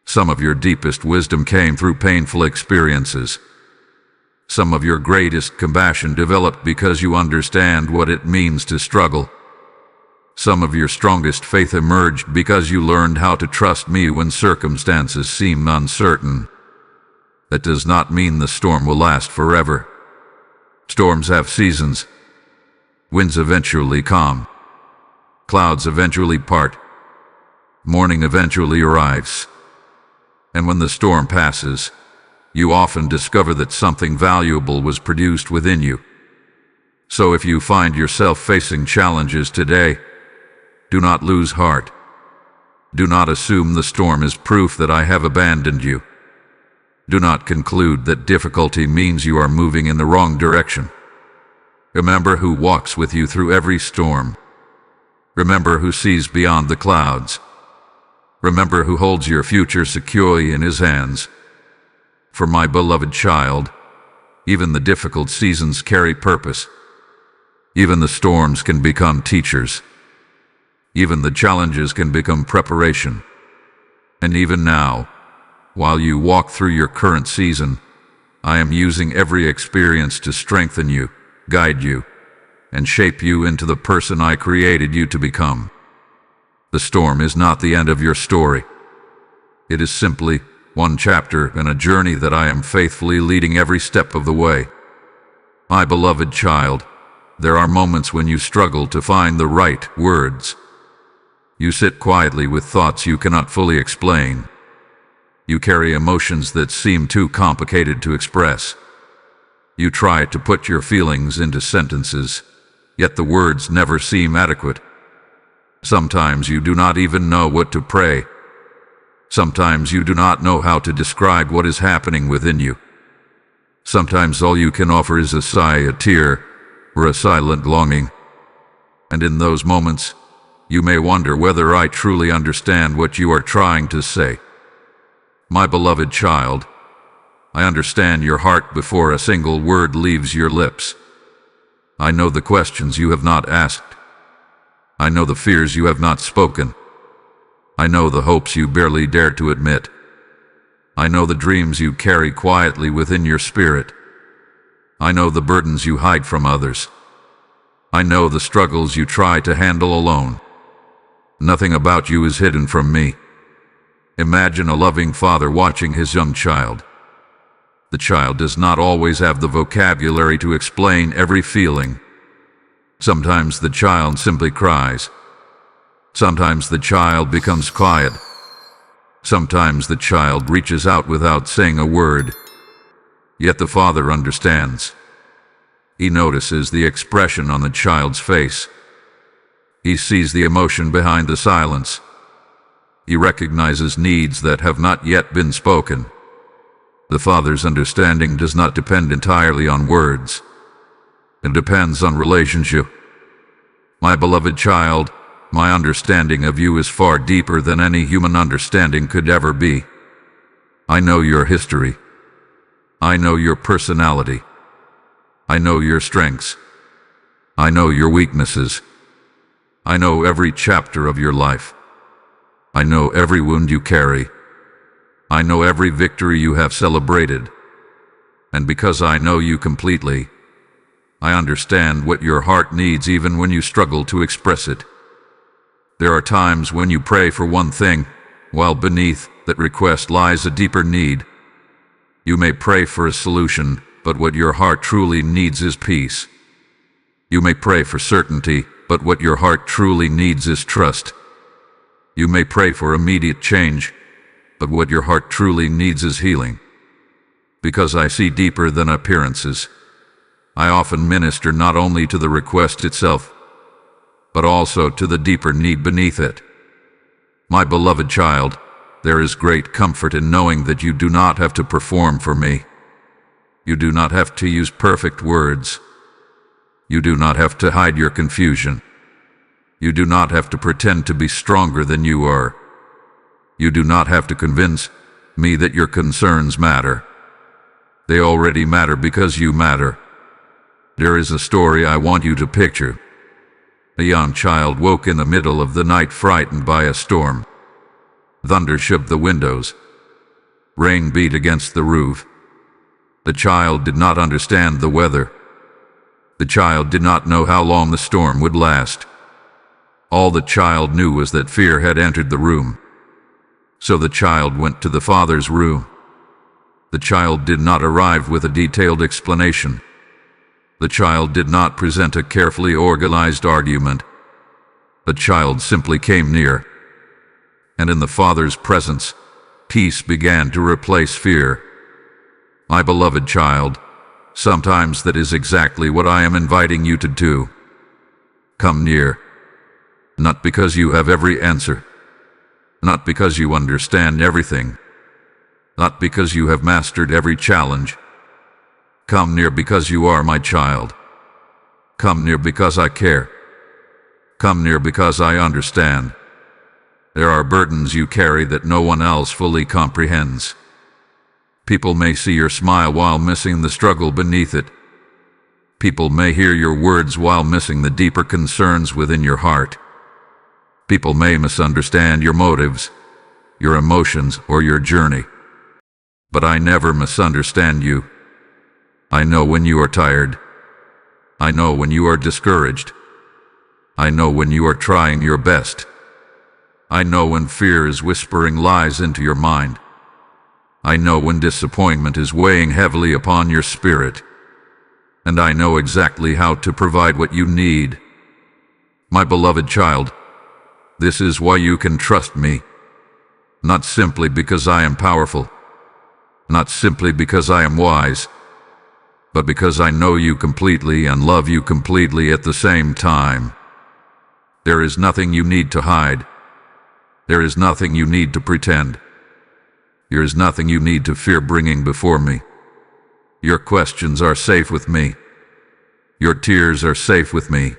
Some of your deepest wisdom came through painful experiences. Some of your greatest compassion developed because you understand what it means to struggle. Some of your strongest faith emerged because you learned how to trust me when circumstances seem uncertain. That does not mean the storm will last forever. Storms have seasons. Winds eventually calm. Clouds eventually part. Morning eventually arrives. And when the storm passes, you often discover that something valuable was produced within you. So if you find yourself facing challenges today, do not lose heart. Do not assume the storm is proof that I have abandoned you. Do not conclude that difficulty means you are moving in the wrong direction. Remember who walks with you through every storm. Remember who sees beyond the clouds. Remember who holds your future securely in his hands. For my beloved child, even the difficult seasons carry purpose. Even the storms can become teachers. Even the challenges can become preparation. And even now, while you walk through your current season, I am using every experience to strengthen you, guide you, and shape you into the person I created you to become. The storm is not the end of your story. It is simply one chapter in a journey that I am faithfully leading every step of the way. My beloved child, there are moments when you struggle to find the right words. You sit quietly with thoughts you cannot fully explain. You carry emotions that seem too complicated to express. You try to put your feelings into sentences, yet the words never seem adequate. Sometimes you do not even know what to pray. Sometimes you do not know how to describe what is happening within you. Sometimes all you can offer is a sigh, a tear, or a silent longing. And in those moments, you may wonder whether I truly understand what you are trying to say. My beloved child, I understand your heart before a single word leaves your lips. I know the questions you have not asked. I know the fears you have not spoken. I know the hopes you barely dare to admit. I know the dreams you carry quietly within your spirit. I know the burdens you hide from others. I know the struggles you try to handle alone. Nothing about you is hidden from me. Imagine a loving father watching his young child. The child does not always have the vocabulary to explain every feeling. Sometimes the child simply cries. Sometimes the child becomes quiet. Sometimes the child reaches out without saying a word. Yet the father understands. He notices the expression on the child's face. He sees the emotion behind the silence. He recognizes needs that have not yet been spoken. The father's understanding does not depend entirely on words. It depends on relationship. My beloved child, my understanding of you is far deeper than any human understanding could ever be. I know your history. I know your personality. I know your strengths. I know your weaknesses. I know every chapter of your life. I know every wound you carry. I know every victory you have celebrated. And because I know you completely, I understand what your heart needs even when you struggle to express it. There are times when you pray for one thing, while beneath that request lies a deeper need. You may pray for a solution, but what your heart truly needs is peace. You may pray for certainty, but what your heart truly needs is trust. You may pray for immediate change, but what your heart truly needs is healing. Because I see deeper than appearances, I often minister not only to the request itself, but also to the deeper need beneath it. My beloved child, there is great comfort in knowing that you do not have to perform for me. You do not have to use perfect words. You do not have to hide your confusion. You do not have to pretend to be stronger than you are. You do not have to convince me that your concerns matter. They already matter because you matter. There is a story I want you to picture. A young child woke in the middle of the night frightened by a storm. Thunder shook the windows. Rain beat against the roof. The child did not understand the weather. The child did not know how long the storm would last. All the child knew was that fear had entered the room. So the child went to the father's room. The child did not arrive with a detailed explanation. The child did not present a carefully organized argument. The child simply came near. And in the father's presence, peace began to replace fear. My beloved child, sometimes that is exactly what I am inviting you to do. Come near. Not because you have every answer. Not because you understand everything. Not because you have mastered every challenge. Come near because you are my child. Come near because I care. Come near because I understand. There are burdens you carry that no one else fully comprehends. People may see your smile while missing the struggle beneath it. People may hear your words while missing the deeper concerns within your heart. People may misunderstand your motives, your emotions, or your journey. But I never misunderstand you. I know when you are tired. I know when you are discouraged. I know when you are trying your best. I know when fear is whispering lies into your mind. I know when disappointment is weighing heavily upon your spirit. And I know exactly how to provide what you need. My beloved child, this is why you can trust me. Not simply because I am powerful. Not simply because I am wise. But because I know you completely and love you completely at the same time. There is nothing you need to hide. There is nothing you need to pretend. There is nothing you need to fear bringing before me. Your questions are safe with me. Your tears are safe with me.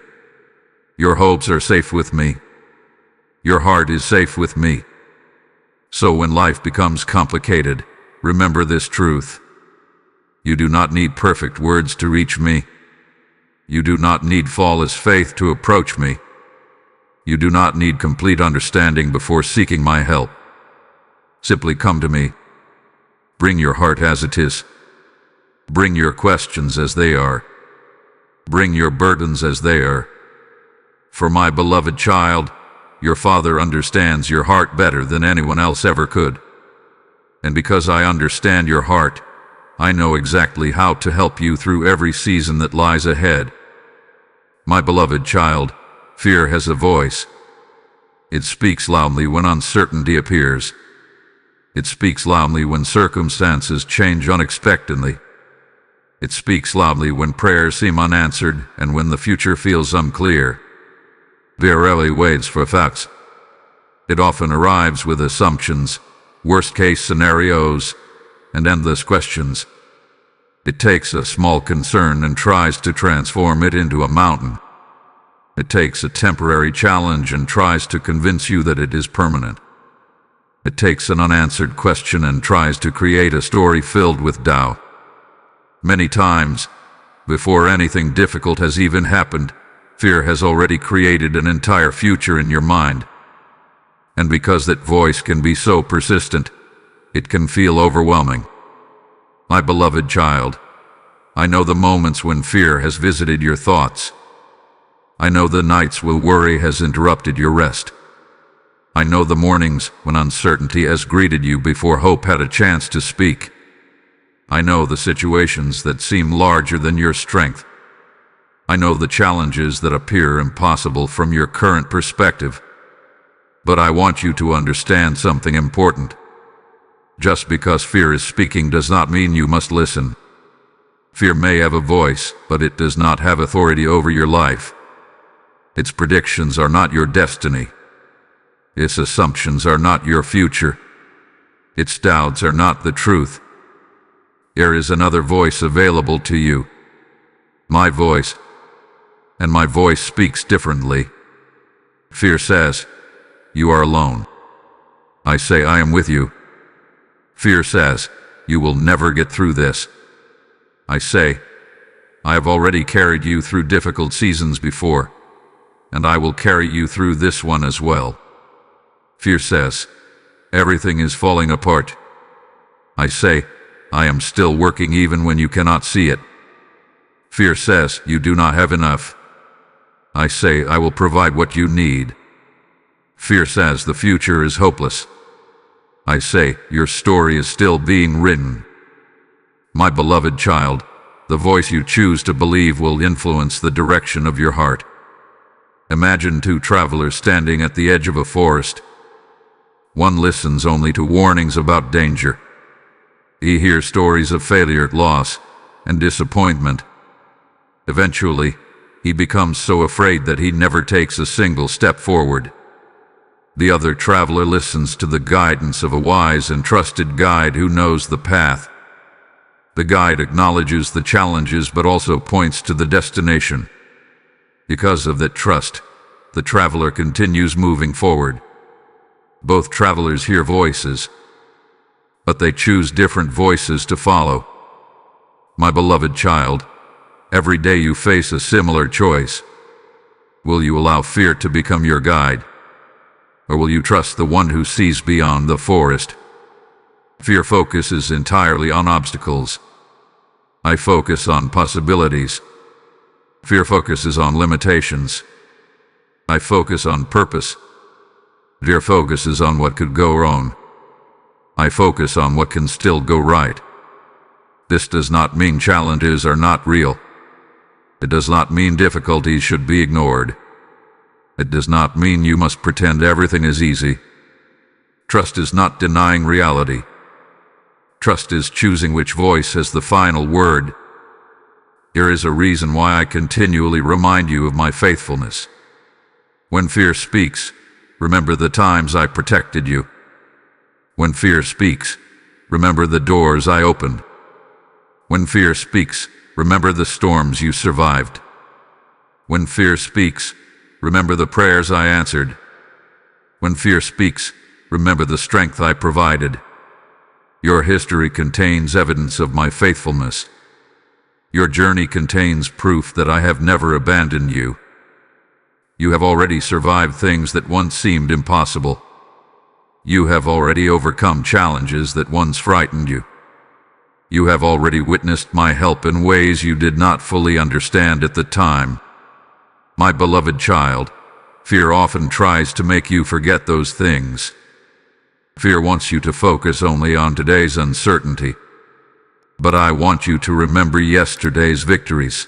Your hopes are safe with me. Your heart is safe with me. So when life becomes complicated, remember this truth. You do not need perfect words to reach me. You do not need flawless faith to approach me. You do not need complete understanding before seeking my help. Simply come to me. Bring your heart as it is. Bring your questions as they are. Bring your burdens as they are. For my beloved child, your Father understands your heart better than anyone else ever could. And because I understand your heart, I know exactly how to help you through every season that lies ahead. My beloved child, fear has a voice. It speaks loudly when uncertainty appears. It speaks loudly when circumstances change unexpectedly. It speaks loudly when prayers seem unanswered and when the future feels unclear. Fear rarely waits for facts. It often arrives with assumptions, worst-case scenarios, and endless questions. It takes a small concern and tries to transform it into a mountain. It takes a temporary challenge and tries to convince you that it is permanent. It takes an unanswered question and tries to create a story filled with doubt. Many times, before anything difficult has even happened, fear has already created an entire future in your mind. And because that voice can be so persistent, it can feel overwhelming. My beloved child, I know the moments when fear has visited your thoughts. I know the nights when worry has interrupted your rest. I know the mornings when uncertainty has greeted you before hope had a chance to speak. I know the situations that seem larger than your strength. I know the challenges that appear impossible from your current perspective. But I want you to understand something important. Just because fear is speaking does not mean you must listen. Fear may have a voice, but it does not have authority over your life. Its predictions are not your destiny. Its assumptions are not your future. Its doubts are not the truth. There is another voice available to you. My voice. And my voice speaks differently. Fear says, "You are alone." I say, "I am with you." Fear says, "You will never get through this." I say, "I have already carried you through difficult seasons before, and I will carry you through this one as well." Fear says, "Everything is falling apart." I say, "I am still working even when you cannot see it." Fear says, "You do not have enough." I say, "I will provide what you need." Fear says, "The future is hopeless." I say, "Your story is still being written." My beloved child, the voice you choose to believe will influence the direction of your heart. Imagine two travelers standing at the edge of a forest. One listens only to warnings about danger. He hears stories of failure, loss, and disappointment. Eventually, he becomes so afraid that he never takes a single step forward. The other traveler listens to the guidance of a wise and trusted guide who knows the path. The guide acknowledges the challenges but also points to the destination. Because of that trust, the traveler continues moving forward. Both travelers hear voices, but they choose different voices to follow. My beloved child, every day you face a similar choice. Will you allow fear to become your guide? Or will you trust the one who sees beyond the forest? Fear focuses entirely on obstacles. I focus on possibilities. Fear focuses on limitations. I focus on purpose. Fear focuses on what could go wrong. I focus on what can still go right. This does not mean challenges are not real. It does not mean difficulties should be ignored. It does not mean you must pretend everything is easy. Trust is not denying reality. Trust is choosing which voice has the final word. There is a reason why I continually remind you of my faithfulness. When fear speaks, remember the times I protected you. When fear speaks, remember the doors I opened. When fear speaks, remember the storms you survived. When fear speaks, remember the prayers I answered. When fear speaks, remember the strength I provided. Your history contains evidence of my faithfulness. Your journey contains proof that I have never abandoned you. You have already survived things that once seemed impossible. You have already overcome challenges that once frightened you. You have already witnessed my help in ways you did not fully understand at the time. My beloved child, fear often tries to make you forget those things. Fear wants you to focus only on today's uncertainty. But I want you to remember yesterday's victories.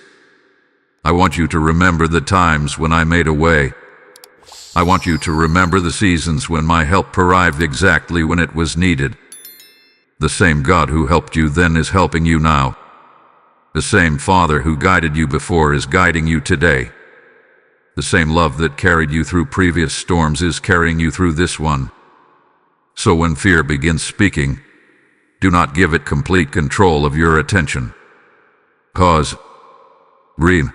I want you to remember the times when I made a way. I want you to remember the seasons when my help arrived exactly when it was needed. The same God who helped you then is helping you now. The same Father who guided you before is guiding you today. The same love that carried you through previous storms is carrying you through this one. So when fear begins speaking, do not give it complete control of your attention. Pause. Breathe.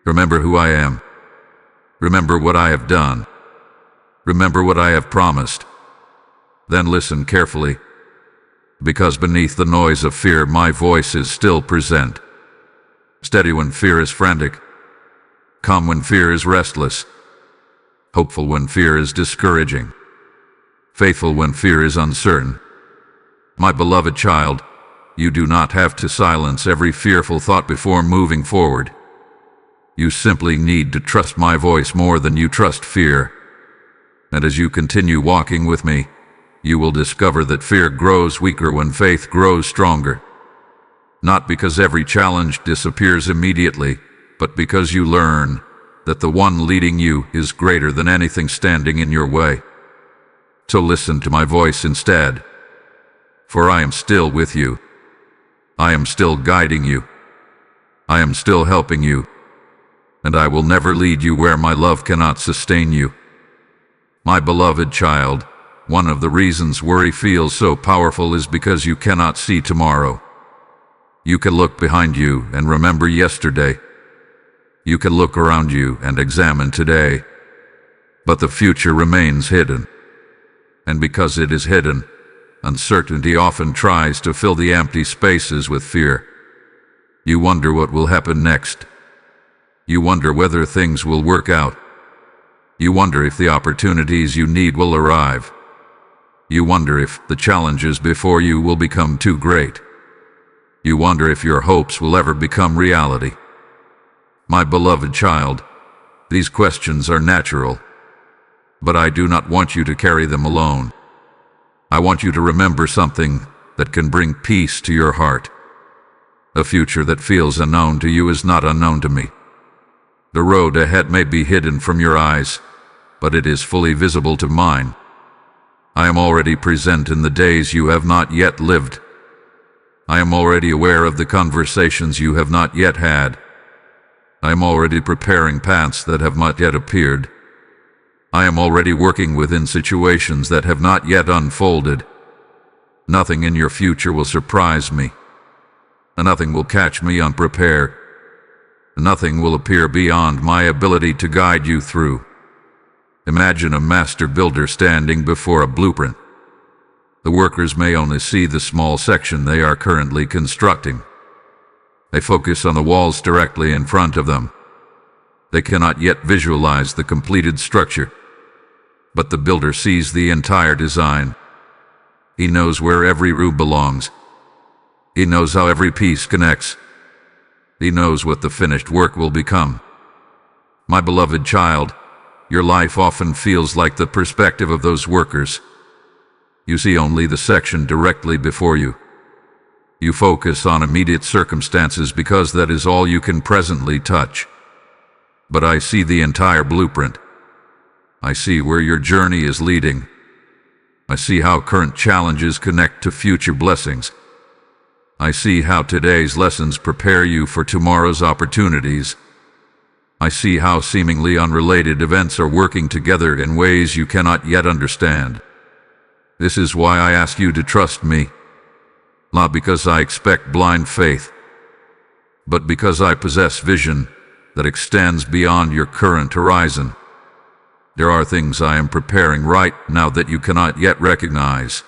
Remember who I am. Remember what I have done. Remember what I have promised. Then listen carefully. Because beneath the noise of fear, my voice is still present. Steady when fear is frantic. Calm when fear is restless. Hopeful when fear is discouraging. Faithful when fear is uncertain. My beloved child, you do not have to silence every fearful thought before moving forward. You simply need to trust my voice more than you trust fear. And as you continue walking with me, you will discover that fear grows weaker when faith grows stronger. Not because every challenge disappears immediately, but because you learn that the one leading you is greater than anything standing in your way. So listen to my voice instead. For I am still with you. I am still guiding you. I am still helping you. And I will never lead you where my love cannot sustain you. My beloved child, one of the reasons worry feels so powerful is because you cannot see tomorrow. You can look behind you and remember yesterday. You can look around you and examine today. But the future remains hidden. And because it is hidden, uncertainty often tries to fill the empty spaces with fear. You wonder what will happen next. You wonder whether things will work out. You wonder if the opportunities you need will arrive. You wonder if the challenges before you will become too great. You wonder if your hopes will ever become reality. My beloved child, these questions are natural, but I do not want you to carry them alone. I want you to remember something that can bring peace to your heart. A future that feels unknown to you is not unknown to me. The road ahead may be hidden from your eyes, but it is fully visible to mine. I am already present in the days you have not yet lived. I am already aware of the conversations you have not yet had. I am already preparing paths that have not yet appeared. I am already working within situations that have not yet unfolded. Nothing in your future will surprise me. Nothing will catch me unprepared. Nothing will appear beyond my ability to guide you through. Imagine a master builder standing before a blueprint. The workers may only see the small section they are currently constructing. They focus on the walls directly in front of them. They cannot yet visualize the completed structure. But the builder sees the entire design. He knows where every room belongs. He knows how every piece connects. He knows what the finished work will become. My beloved child, your life often feels like the perspective of those workers. You see only the section directly before you. You focus on immediate circumstances because that is all you can presently touch. But I see the entire blueprint. I see where your journey is leading. I see how current challenges connect to future blessings. I see how today's lessons prepare you for tomorrow's opportunities. I see how seemingly unrelated events are working together in ways you cannot yet understand. This is why I ask you to trust me, not because I expect blind faith, but because I possess vision that extends beyond your current horizon. There are things I am preparing right now that you cannot yet recognize.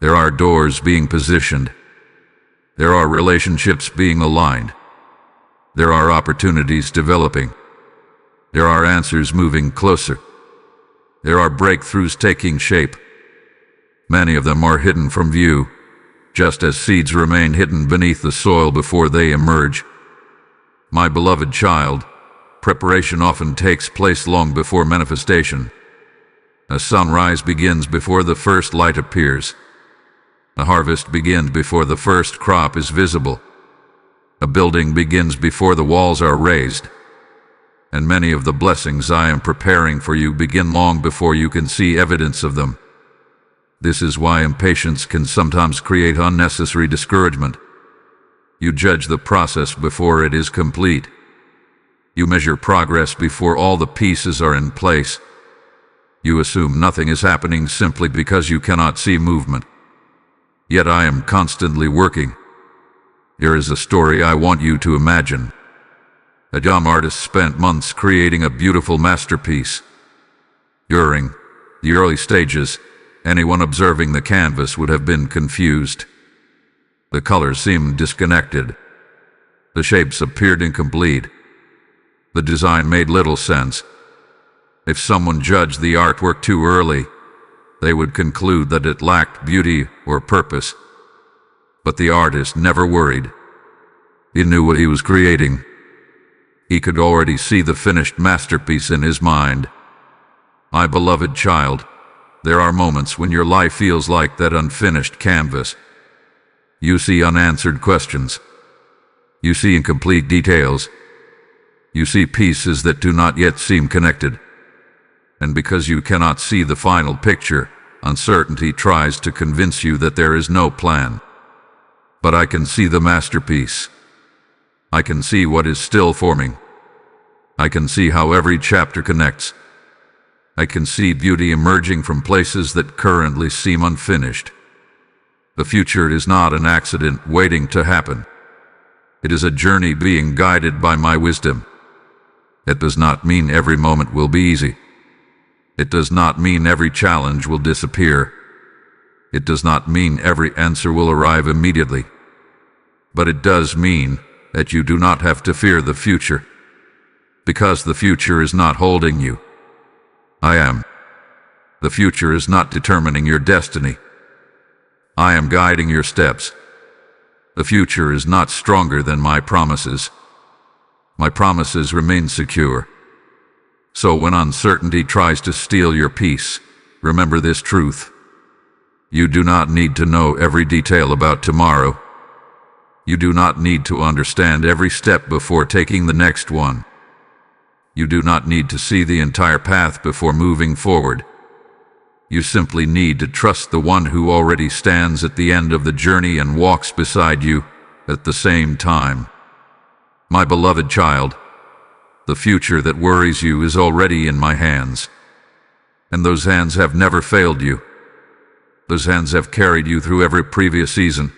There are doors being positioned. There are relationships being aligned. There are opportunities developing. There are answers moving closer. There are breakthroughs taking shape. Many of them are hidden from view, just as seeds remain hidden beneath the soil before they emerge. My beloved child, preparation often takes place long before manifestation. A sunrise begins before the first light appears. A harvest begins before the first crop is visible. A building begins before the walls are raised. And many of the blessings I am preparing for you begin long before you can see evidence of them. This is why impatience can sometimes create unnecessary discouragement. You judge the process before it is complete. You measure progress before all the pieces are in place. You assume nothing is happening simply because you cannot see movement. Yet I am constantly working. Here is a story I want you to imagine. A young artist spent months creating a beautiful masterpiece. During the early stages, anyone observing the canvas would have been confused. The colors seemed disconnected. The shapes appeared incomplete. The design made little sense. If someone judged the artwork too early, they would conclude that it lacked beauty or purpose. But the artist never worried. He knew what he was creating. He could already see the finished masterpiece in his mind. My beloved child, there are moments when your life feels like that unfinished canvas. You see unanswered questions. You see incomplete details. You see pieces that do not yet seem connected. And because you cannot see the final picture, uncertainty tries to convince you that there is no plan. But I can see the masterpiece. I can see what is still forming. I can see how every chapter connects. I can see beauty emerging from places that currently seem unfinished. The future is not an accident waiting to happen. It is a journey being guided by my wisdom. It does not mean every moment will be easy. It does not mean every challenge will disappear. It does not mean every answer will arrive immediately. But it does mean that you do not have to fear the future, because the future is not holding you. I am. The future is not determining your destiny. I am guiding your steps. The future is not stronger than my promises. My promises remain secure. So when uncertainty tries to steal your peace, remember this truth. You do not need to know every detail about tomorrow. You do not need to understand every step before taking the next one. You do not need to see the entire path before moving forward. You simply need to trust the one who already stands at the end of the journey and walks beside you at the same time. My beloved child, the future that worries you is already in my hands. And those hands have never failed you. Those hands have carried you through every previous season.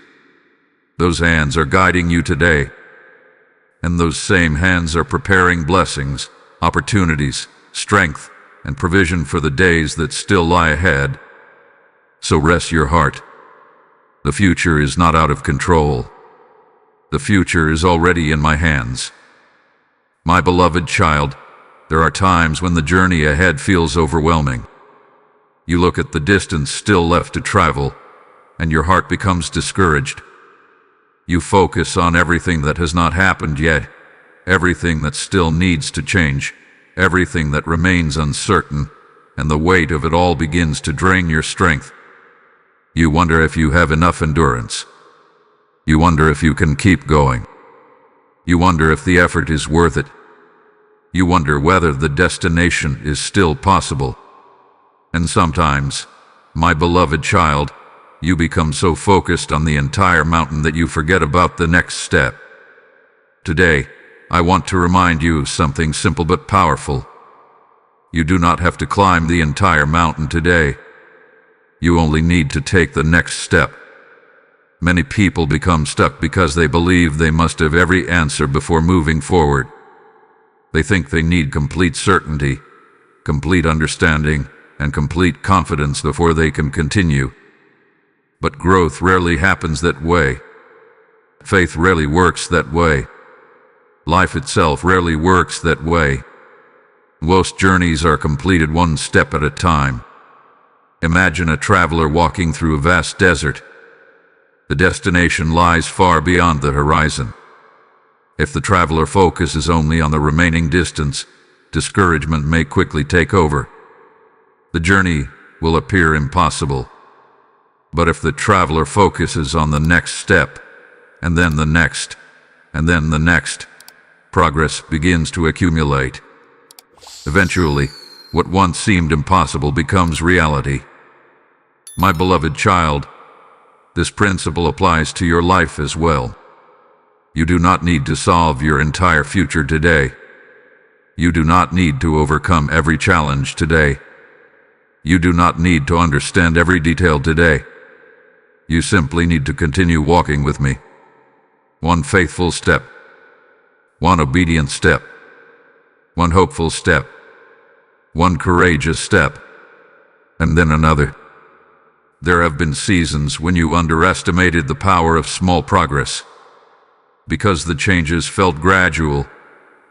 Those hands are guiding you today. And those same hands are preparing blessings, opportunities, strength, and provision for the days that still lie ahead. So rest your heart. The future is not out of control. The future is already in my hands. My beloved child, there are times when the journey ahead feels overwhelming. You look at the distance still left to travel, and your heart becomes discouraged. You focus on everything that has not happened yet, everything that still needs to change, everything that remains uncertain, and the weight of it all begins to drain your strength. You wonder if you have enough endurance. You wonder if you can keep going. You wonder if the effort is worth it. You wonder whether the destination is still possible. And sometimes, my beloved child, you become so focused on the entire mountain that you forget about the next step. Today, I want to remind you of something simple but powerful. You do not have to climb the entire mountain today. You only need to take the next step. Many people become stuck because they believe they must have every answer before moving forward. They think they need complete certainty, complete understanding, and complete confidence before they can continue. But growth rarely happens that way. Faith rarely works that way. Life itself rarely works that way. Most journeys are completed one step at a time. Imagine a traveler walking through a vast desert. The destination lies far beyond the horizon. If the traveler focuses only on the remaining distance, discouragement may quickly take over. The journey will appear impossible. But if the traveler focuses on the next step, and then the next, and then the next, progress begins to accumulate. Eventually, what once seemed impossible becomes reality. My beloved child, this principle applies to your life as well. You do not need to solve your entire future today. You do not need to overcome every challenge today. You do not need to understand every detail today. You simply need to continue walking with me. One faithful step, one obedient step, one hopeful step, one courageous step, and then another. There have been seasons when you underestimated the power of small progress. Because the changes felt gradual,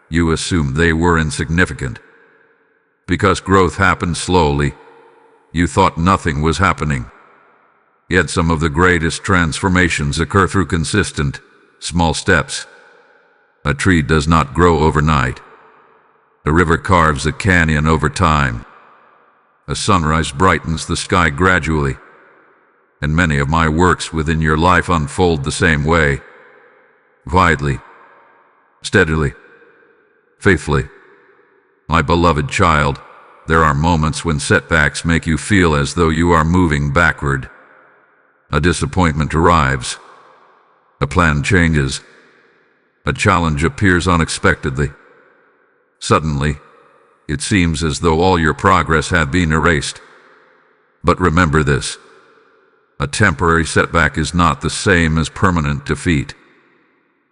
you assumed they were insignificant. Because growth happened slowly, you thought nothing was happening. Yet some of the greatest transformations occur through consistent, small steps. A tree does not grow overnight. A river carves a canyon over time. A sunrise brightens the sky gradually. And many of my works within your life unfold the same way. Quietly, steadily, faithfully. My beloved child, there are moments when setbacks make you feel as though you are moving backward. A disappointment arrives. A plan changes. A challenge appears unexpectedly. Suddenly, it seems as though all your progress had been erased. But remember this. A temporary setback is not the same as permanent defeat.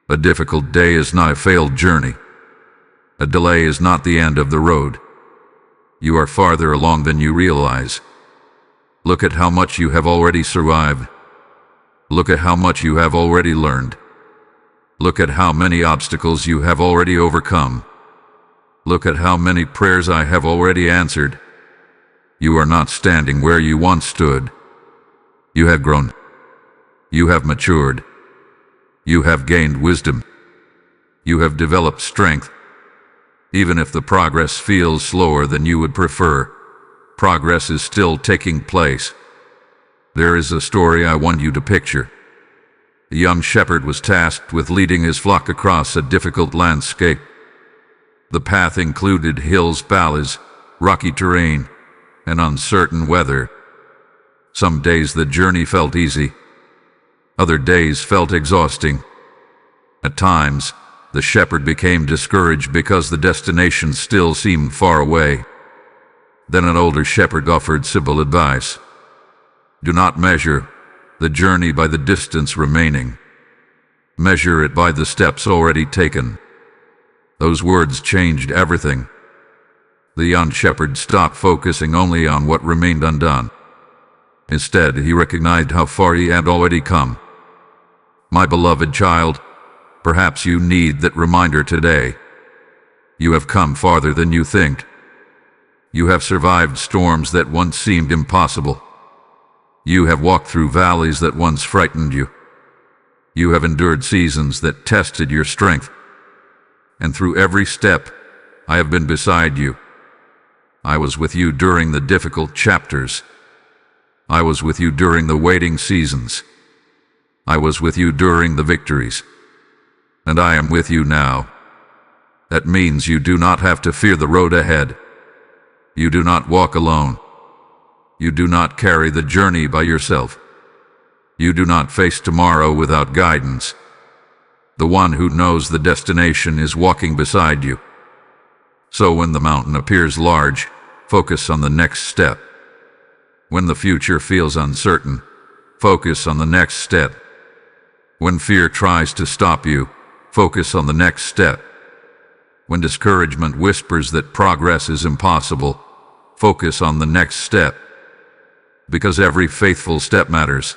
A difficult day is not a failed journey. A delay is not the end of the road. You are farther along than you realize. Look at how much you have already survived. Look at how much you have already learned. Look at how many obstacles you have already overcome. Look at how many prayers I have already answered. You are not standing where you once stood. You have grown. You have matured. You have gained wisdom. You have developed strength. Even if the progress feels slower than you would prefer, progress is still taking place. There is a story I want you to picture. A young shepherd was tasked with leading his flock across a difficult landscape. The path included hills, valleys, rocky terrain, and uncertain weather. Some days the journey felt easy. Other days felt exhausting. At times, the shepherd became discouraged because the destination still seemed far away. Then an older shepherd offered simple advice. Do not measure the journey by the distance remaining. Measure it by the steps already taken. Those words changed everything. The young shepherd stopped focusing only on what remained undone. Instead, he recognized how far he had already come. My beloved child, perhaps you need that reminder today. You have come farther than you think. You have survived storms that once seemed impossible. You have walked through valleys that once frightened you. You have endured seasons that tested your strength. And through every step, I have been beside you. I was with you during the difficult chapters. I was with you during the waiting seasons. I was with you during the victories. And I am with you now. That means you do not have to fear the road ahead. You do not walk alone. You do not carry the journey by yourself. You do not face tomorrow without guidance. The one who knows the destination is walking beside you. So when the mountain appears large, focus on the next step. When the future feels uncertain, focus on the next step. When fear tries to stop you, focus on the next step. When discouragement whispers that progress is impossible, focus on the next step. Because every faithful step matters.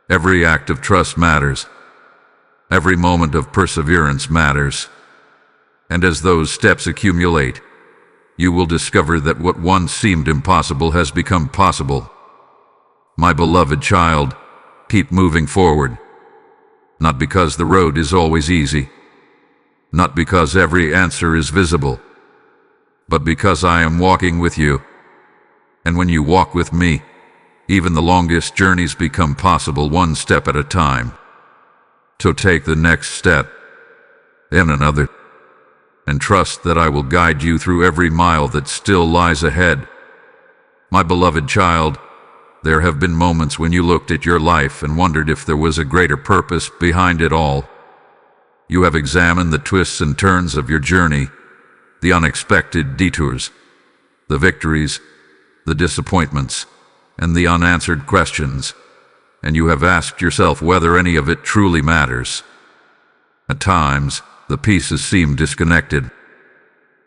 Every act of trust matters. Every moment of perseverance matters. And as those steps accumulate, you will discover that what once seemed impossible has become possible. My beloved child, keep moving forward. Not because the road is always easy, not because every answer is visible, but because I am walking with you. And when you walk with me, even the longest journeys become possible one step at a time. So take the next step, then another, and trust that I will guide you through every mile that still lies ahead. My beloved child, there have been moments when you looked at your life and wondered if there was a greater purpose behind it all. You have examined the twists and turns of your journey, the unexpected detours, the victories, the disappointments, and the unanswered questions, and you have asked yourself whether any of it truly matters. At times, the pieces seem disconnected.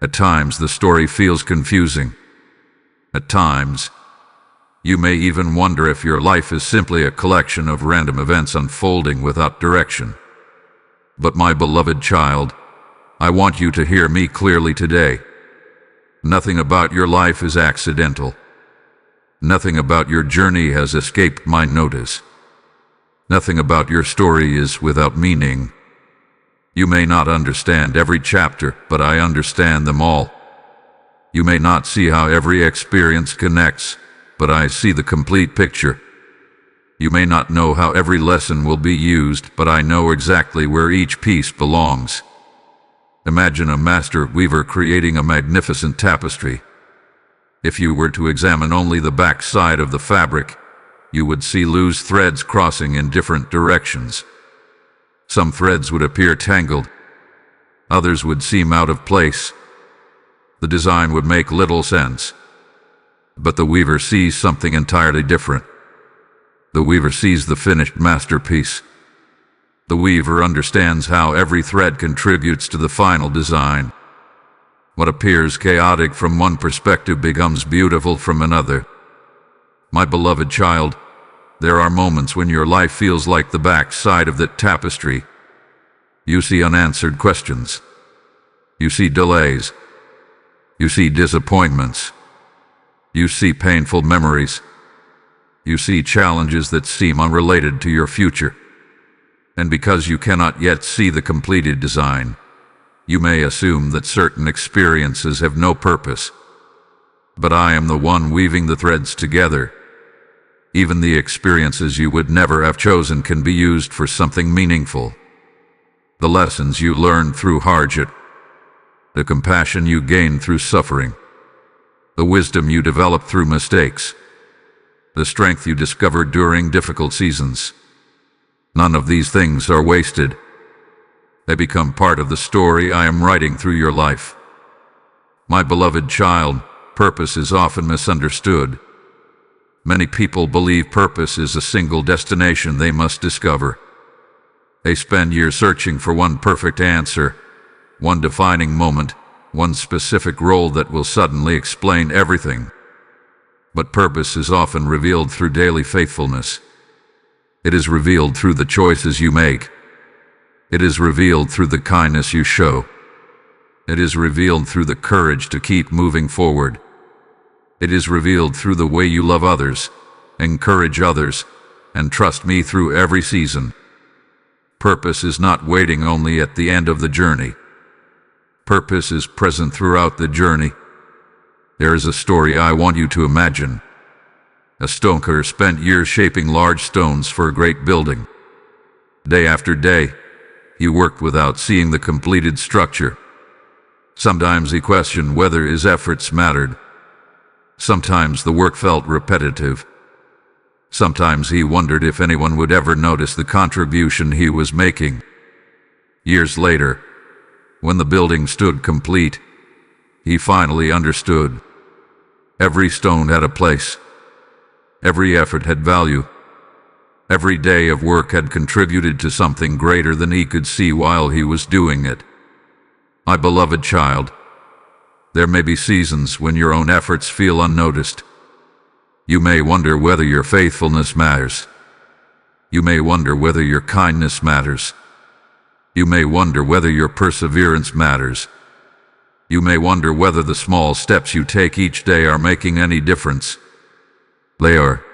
At times, the story feels confusing. At times, you may even wonder if your life is simply a collection of random events unfolding without direction. But my beloved child, I want you to hear me clearly today. Nothing about your life is accidental. Nothing about your journey has escaped my notice. Nothing about your story is without meaning. You may not understand every chapter, but I understand them all. You may not see how every experience connects, but I see the complete picture. You may not know how every lesson will be used, but I know exactly where each piece belongs. Imagine a master weaver creating a magnificent tapestry. If you were to examine only the back side of the fabric, you would see loose threads crossing in different directions. Some threads would appear tangled. Others would seem out of place. The design would make little sense. But the weaver sees something entirely different. The weaver sees the finished masterpiece. The weaver understands how every thread contributes to the final design. What appears chaotic from one perspective becomes beautiful from another. My beloved child, there are moments when your life feels like the back side of that tapestry. You see unanswered questions. You see delays. You see disappointments. You see painful memories. You see challenges that seem unrelated to your future. And because you cannot yet see the completed design, you may assume that certain experiences have no purpose. But I am the one weaving the threads together. Even the experiences you would never have chosen can be used for something meaningful. The lessons you learn through hardship, the compassion you gain through suffering, the wisdom you develop through mistakes, the strength you discover during difficult seasons. None of these things are wasted. They become part of the story I am writing through your life. My beloved child, purpose is often misunderstood. Many people believe purpose is a single destination they must discover. They spend years searching for one perfect answer, one defining moment, one specific role that will suddenly explain everything. But purpose is often revealed through daily faithfulness. It is revealed through the choices you make. It is revealed through the kindness you show. It is revealed through the courage to keep moving forward. It is revealed through the way you love others, encourage others, and trust me through every season. Purpose is not waiting only at the end of the journey. Purpose is present throughout the journey. There is a story I want you to imagine. A stonecutter spent years shaping large stones for a great building. Day after day, he worked without seeing the completed structure. Sometimes he questioned whether his efforts mattered. Sometimes the work felt repetitive. Sometimes he wondered if anyone would ever notice the contribution he was making. Years later, when the building stood complete, he finally understood. Every stone had a place. Every effort had value. Every day of work had contributed to something greater than he could see while he was doing it. My beloved child, there may be seasons when your own efforts feel unnoticed. You may wonder whether your faithfulness matters. You may wonder whether your kindness matters. You may wonder whether your perseverance matters. You may wonder whether the small steps you take each day are making any difference. They are.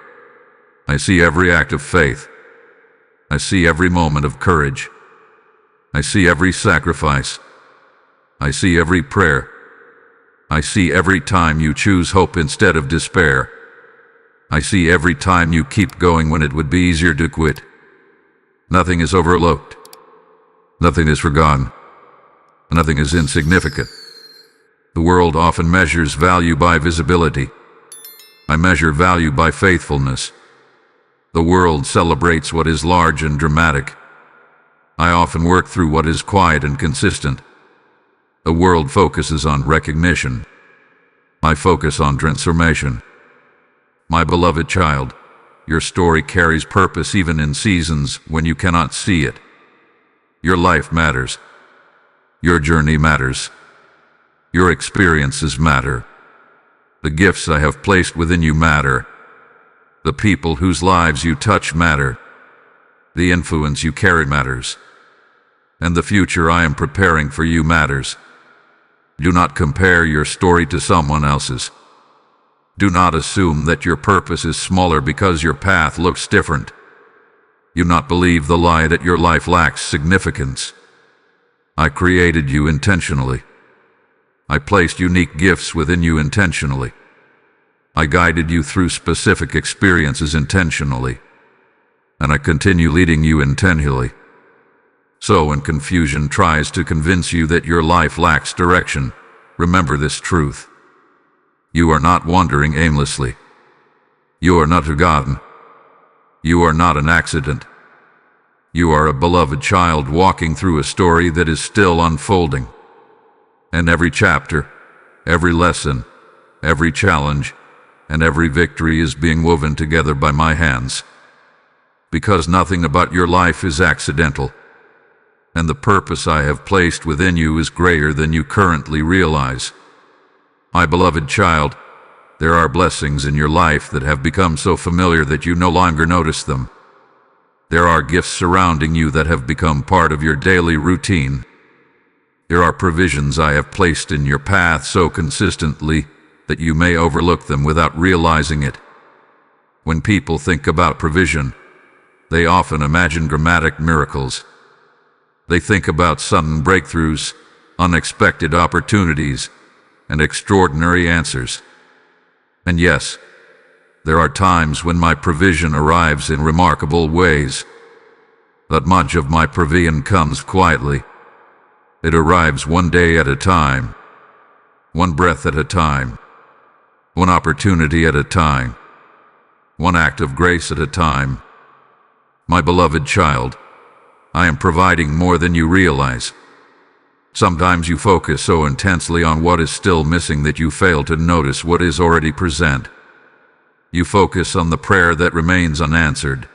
I see every act of faith, I see every moment of courage. I see every sacrifice. I see every prayer. I see every time you choose hope instead of despair. I see every time you keep going when it would be easier to quit. Nothing is overlooked. Nothing is forgotten. Nothing is insignificant. The world often measures value by visibility. I measure value by faithfulness. The world celebrates what is large and dramatic. I often work through what is quiet and consistent. The world focuses on recognition. I focus on transformation. My beloved child, your story carries purpose even in seasons when you cannot see it. Your life matters. Your journey matters. Your experiences matter. The gifts I have placed within you matter. The people whose lives you touch matter. The influence you carry matters. And the future I am preparing for you matters. Do not compare your story to someone else's. Do not assume that your purpose is smaller because your path looks different. Do not believe the lie that your life lacks significance. I created you intentionally. I placed unique gifts within you intentionally. I guided you through specific experiences intentionally. And I continue leading you intentionally. So when confusion tries to convince you that your life lacks direction, remember this truth. You are not wandering aimlessly. You are not forgotten. You are not an accident. You are a beloved child walking through a story that is still unfolding. And every chapter, every lesson, every challenge, and every victory is being woven together by my hands. Because nothing about your life is accidental. And the purpose I have placed within you is greater than you currently realize. My beloved child, there are blessings in your life that have become so familiar that you no longer notice them. There are gifts surrounding you that have become part of your daily routine. There are provisions I have placed in your path so consistently that you may overlook them without realizing it. When people think about provision, they often imagine dramatic miracles. They think about sudden breakthroughs, unexpected opportunities, and extraordinary answers. And yes, there are times when my provision arrives in remarkable ways. But much of my provision comes quietly. It arrives one day at a time, one breath at a time, one opportunity at a time, one act of grace at a time. My beloved child, I am providing more than you realize. Sometimes you focus so intensely on what is still missing that you fail to notice what is already present. You focus on the prayer that remains unanswered.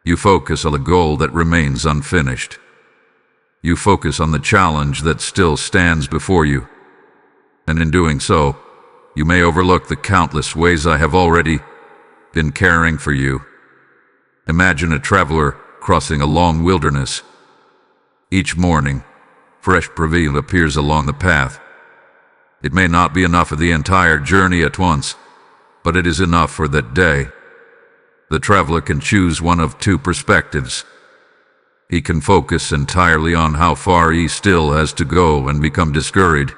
You focus on the goal that remains unfinished. You focus on the challenge that still stands before you. And in doing so, you may overlook the countless ways I have already been caring for you. Imagine a traveler crossing a long wilderness. Each morning, fresh provision appears along the path. It may not be enough for the entire journey at once, but it is enough for that day. The traveler can choose one of two perspectives. He can focus entirely on how far he still has to go and become discouraged,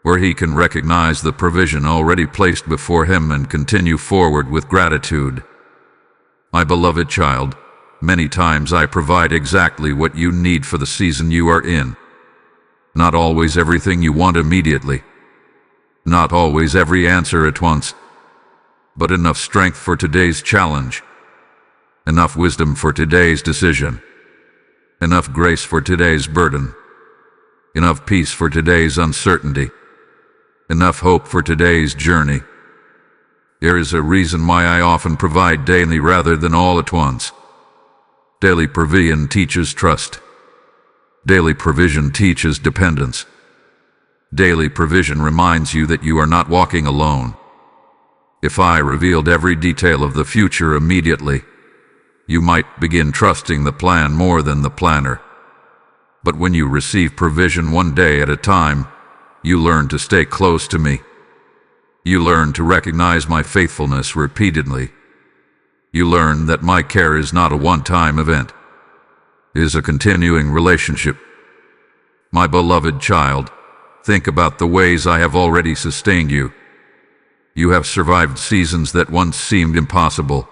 or he can recognize the provision already placed before him and continue forward with gratitude. My beloved child, many times I provide exactly what you need for the season you are in. Not always everything you want immediately. Not always every answer at once. But enough strength for today's challenge. Enough wisdom for today's decision. Enough grace for today's burden. Enough peace for today's uncertainty. Enough hope for today's journey. There is a reason why I often provide daily rather than all at once. Daily provision teaches trust. Daily provision teaches dependence. Daily provision reminds you that you are not walking alone. If I revealed every detail of the future immediately, you might begin trusting the plan more than the planner. But when you receive provision one day at a time, you learn to stay close to me. You learn to recognize my faithfulness repeatedly. You learn that my care is not a one-time event. It is a continuing relationship. My beloved child, think about the ways I have already sustained you. You have survived seasons that once seemed impossible.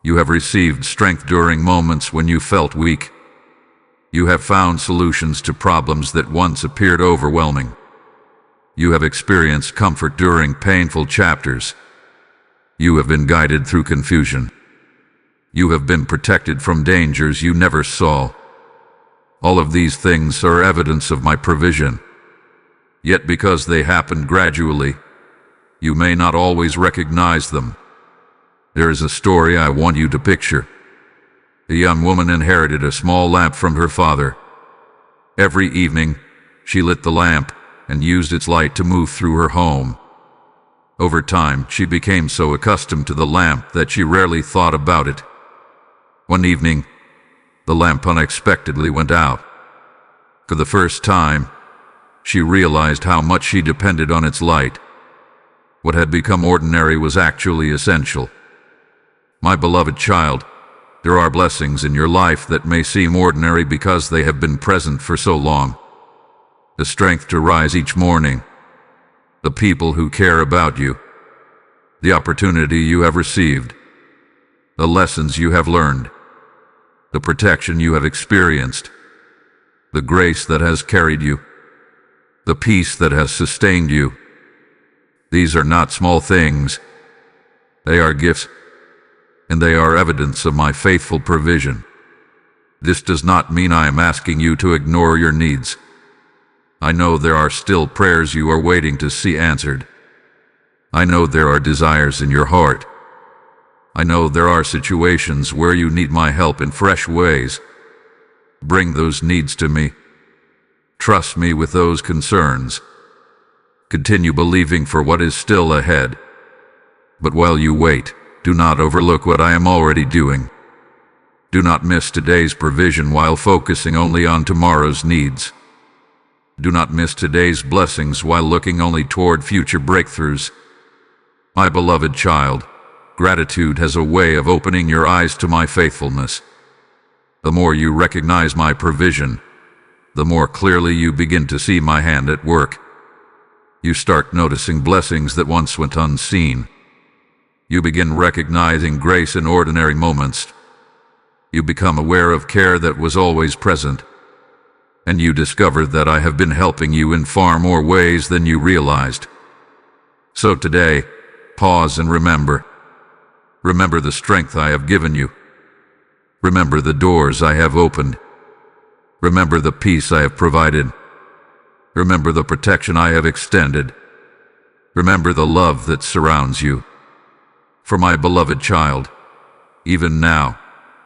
You have received strength during moments when you felt weak. You have found solutions to problems that once appeared overwhelming. You have experienced comfort during painful chapters. You have been guided through confusion. You have been protected from dangers you never saw. All of these things are evidence of my provision. Yet because they happened gradually, you may not always recognize them. There is a story I want you to picture. A young woman inherited a small lamp from her father. Every evening, she lit the lamp and used its light to move through her home. Over time, she became so accustomed to the lamp that she rarely thought about it. One evening, the lamp unexpectedly went out. For the first time, she realized how much she depended on its light. What had become ordinary was actually essential. My beloved child, there are blessings in your life that may seem ordinary because they have been present for so long. The strength to rise each morning, the people who care about you, the opportunity you have received, the lessons you have learned, the protection you have experienced, the grace that has carried you, the peace that has sustained you. These are not small things. They are gifts, and they are evidence of my faithful provision. This does not mean I am asking you to ignore your needs. I know there are still prayers you are waiting to see answered. I know there are desires in your heart. I know there are situations where you need my help in fresh ways. Bring those needs to me. Trust me with those concerns. Continue believing for what is still ahead. But while you wait, do not overlook what I am already doing. Do not miss today's provision while focusing only on tomorrow's needs. Do not miss today's blessings while looking only toward future breakthroughs. My beloved child, gratitude has a way of opening your eyes to my faithfulness. The more you recognize my provision, the more clearly you begin to see my hand at work. You start noticing blessings that once went unseen. You begin recognizing grace in ordinary moments. You become aware of care that was always present. And you discover that I have been helping you in far more ways than you realized. So today, pause and remember. Remember the strength I have given you. Remember the doors I have opened. Remember the peace I have provided. Remember the protection I have extended. Remember the love that surrounds you. For my beloved child, even now,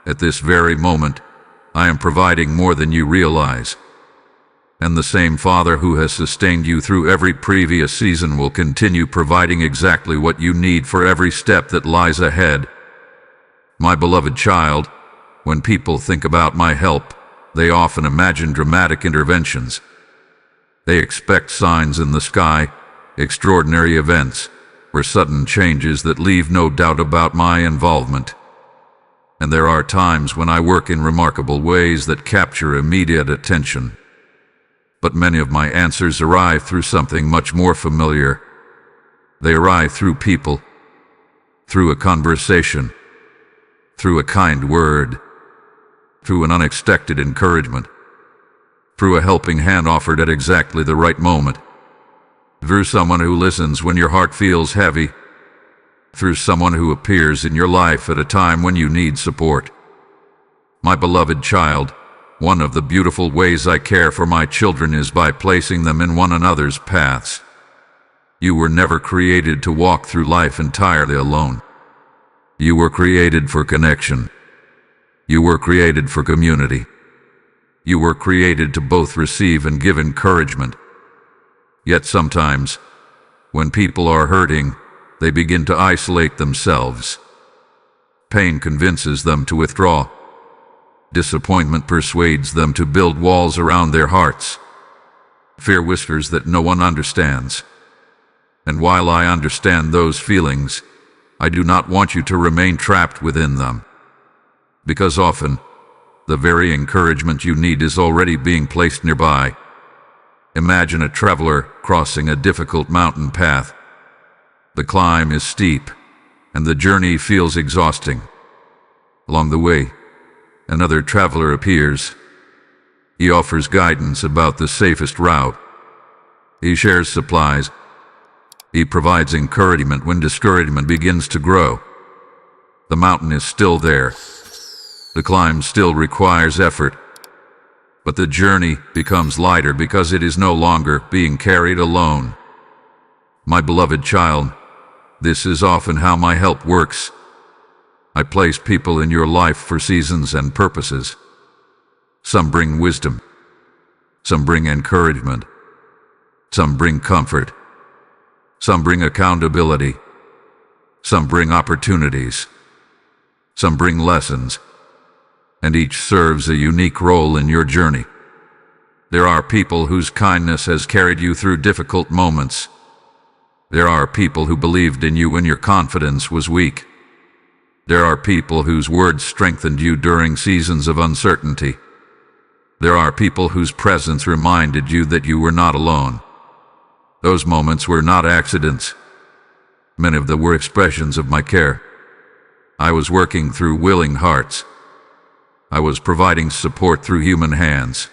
at this very moment, I am providing more than you realize. And the same Father who has sustained you through every previous season will continue providing exactly what you need for every step that lies ahead. My beloved child, when people think about my help, they often imagine dramatic interventions. They expect signs in the sky, extraordinary events, or sudden changes that leave no doubt about my involvement. And there are times when I work in remarkable ways that capture immediate attention. But many of my answers arrive through something much more familiar. They arrive through people, through a conversation, through a kind word, through an unexpected encouragement, through a helping hand offered at exactly the right moment, through someone who listens when your heart feels heavy, through someone who appears in your life at a time when you need support. My beloved child, one of the beautiful ways I care for my children is by placing them in one another's paths. You were never created to walk through life entirely alone. You were created for connection. You were created for community. You were created to both receive and give encouragement. Yet sometimes, when people are hurting, they begin to isolate themselves. Pain convinces them to withdraw. Disappointment persuades them to build walls around their hearts. Fear whispers that no one understands. And while I understand those feelings, I do not want you to remain trapped within them. Because often, the very encouragement you need is already being placed nearby. Imagine a traveler crossing a difficult mountain path. The climb is steep, and the journey feels exhausting. Along the way, another traveler appears. He offers guidance about the safest route. He shares supplies. He provides encouragement when discouragement begins to grow. The mountain is still there. The climb still requires effort. But the journey becomes lighter because it is no longer being carried alone. My beloved child, this is often how my help works. I place people in your life for seasons and purposes. Some bring wisdom. Some bring encouragement. Some bring comfort. Some bring accountability. Some bring opportunities. Some bring lessons. And each serves a unique role in your journey. There are people whose kindness has carried you through difficult moments. There are people who believed in you when your confidence was weak. There are people whose words strengthened you during seasons of uncertainty. There are people whose presence reminded you that you were not alone. Those moments were not accidents. Many of them were expressions of my care. I was working through willing hearts. I was providing support through human hands.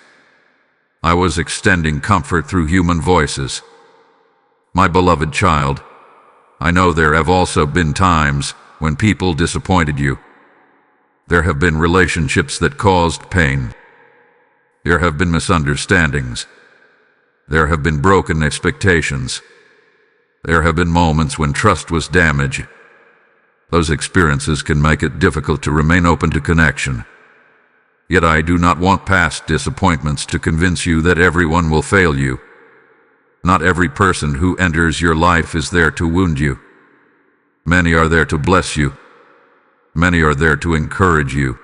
I was extending comfort through human voices. My beloved child, I know there have also been times when people disappointed you. There have been relationships that caused pain. There have been misunderstandings. There have been broken expectations. There have been moments when trust was damaged. Those experiences can make it difficult to remain open to connection. Yet I do not want past disappointments to convince you that everyone will fail you. Not every person who enters your life is there to wound you. Many are there to bless you. Many are there to encourage you.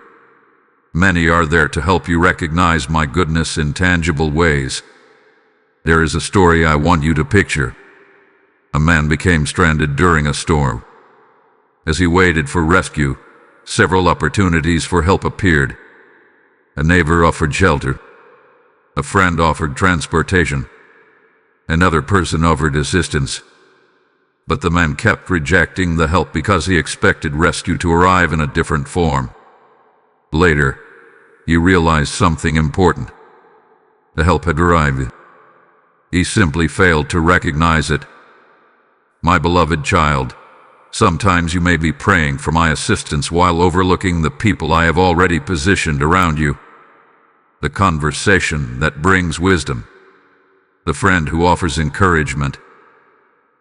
Many are there to help you recognize my goodness in tangible ways. There is a story I want you to picture. A man became stranded during a storm. As he waited for rescue, several opportunities for help appeared. A neighbor offered shelter. A friend offered transportation. Another person offered assistance. But the man kept rejecting the help because he expected rescue to arrive in a different form. Later, he realized something important. The help had arrived. He simply failed to recognize it. My beloved child, sometimes you may be praying for my assistance while overlooking the people I have already positioned around you. The conversation that brings wisdom. The friend who offers encouragement.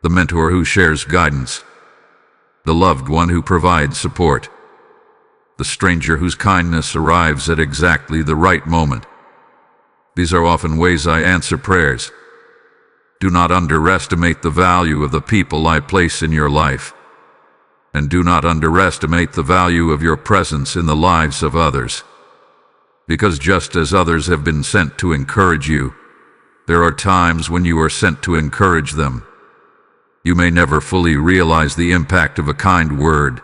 The mentor who shares guidance. The loved one who provides support. The stranger whose kindness arrives at exactly the right moment. These are often ways I answer prayers. Do not underestimate the value of the people I place in your life. And do not underestimate the value of your presence in the lives of others. Because just as others have been sent to encourage you, there are times when you are sent to encourage them. You may never fully realize the impact of a kind word.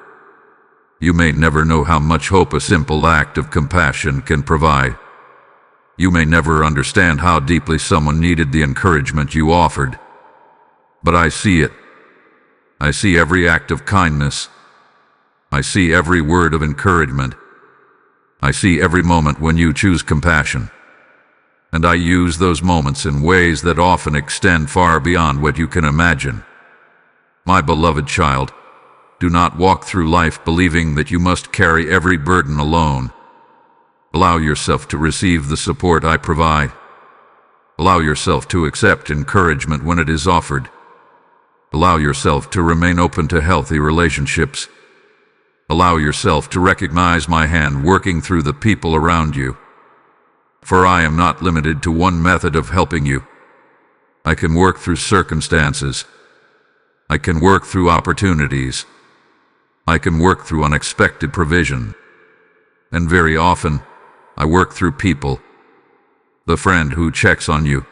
You may never know how much hope a simple act of compassion can provide. You may never understand how deeply someone needed the encouragement you offered. But I see it. I see every act of kindness. I see every word of encouragement. I see every moment when you choose compassion. And I use those moments in ways that often extend far beyond what you can imagine. My beloved child, do not walk through life believing that you must carry every burden alone. Allow yourself to receive the support I provide. Allow yourself to accept encouragement when it is offered. Allow yourself to remain open to healthy relationships. Allow yourself to recognize my hand working through the people around you. For I am not limited to one method of helping you. I can work through circumstances. I can work through opportunities. I can work through unexpected provision. And very often, I work through people. The friend who checks on you.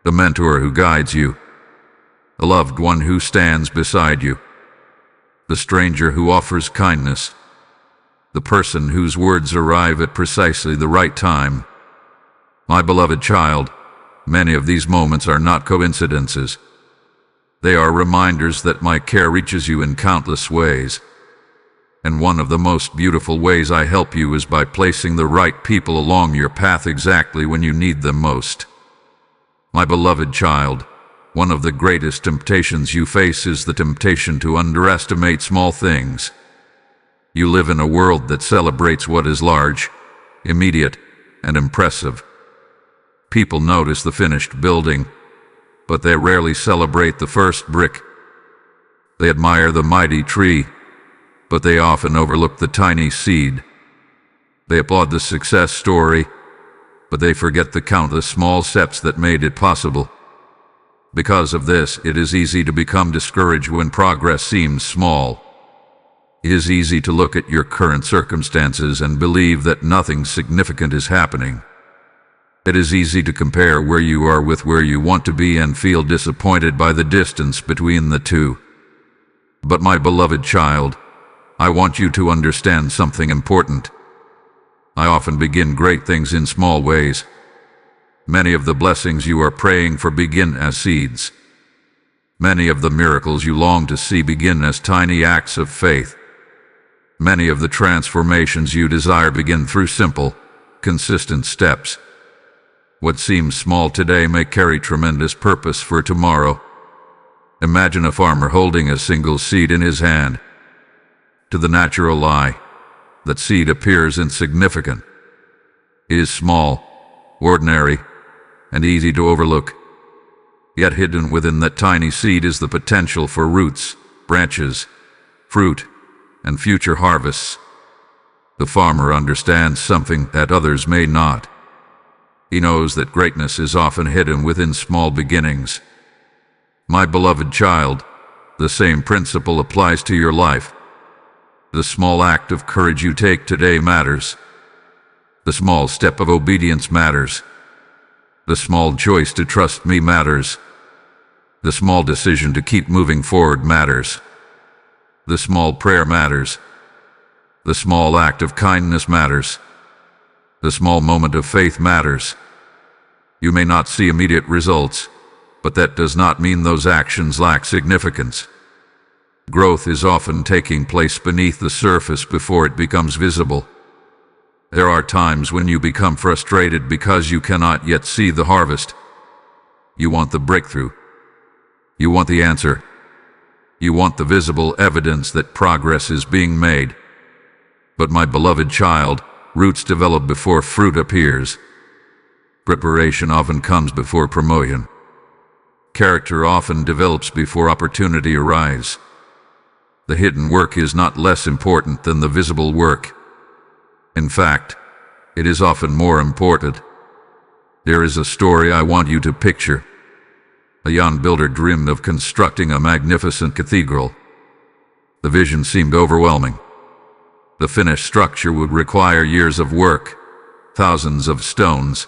The mentor who guides you. The loved one who stands beside you. the stranger who offers kindness, the person whose words arrive at precisely the right time. My beloved child, many of these moments are not coincidences. They are reminders that my care reaches you in countless ways. And one of the most beautiful ways I help you is by placing the right people along your path exactly when you need them most. My beloved child, one of the greatest temptations you face is the temptation to underestimate small things. You live in a world that celebrates what is large, immediate, and impressive. People notice the finished building, but they rarely celebrate the first brick. They admire the mighty tree, but they often overlook the tiny seed. They applaud the success story, but they forget the countless small steps that made it possible. Because of this, it is easy to become discouraged when progress seems small. It is easy to look at your current circumstances and believe that nothing significant is happening. It is easy to compare where you are with where you want to be and feel disappointed by the distance between the two. But my beloved child, I want you to understand something important. I often begin great things in small ways. Many of the blessings you are praying for begin as seeds. Many of the miracles you long to see begin as tiny acts of faith. Many of the transformations you desire begin through simple, consistent steps. What seems small today may carry tremendous purpose for tomorrow. Imagine a farmer holding a single seed in his hand. To the natural eye, that seed appears insignificant. It is small, ordinary, and easy to overlook. Yet hidden within that tiny seed is the potential for roots, branches, fruit, and future harvests. The farmer understands something that others may not. He knows that greatness is often hidden within small beginnings. My beloved child, the same principle applies to your life. The small act of courage you take today matters. The small step of obedience matters. The small choice to trust me matters. The small decision to keep moving forward matters. The small prayer matters. The small act of kindness matters. The small moment of faith matters. You may not see immediate results, but that does not mean those actions lack significance. Growth is often taking place beneath the surface before it becomes visible. There are times when you become frustrated because you cannot yet see the harvest. You want the breakthrough. You want the answer. You want the visible evidence that progress is being made. But my beloved child, roots develop before fruit appears. Preparation often comes before promotion. Character often develops before opportunity arrives. The hidden work is not less important than the visible work. In fact, it is often more important. There is a story I want you to picture. A young builder dreamed of constructing a magnificent cathedral. The vision seemed overwhelming. The finished structure would require years of work, thousands of stones,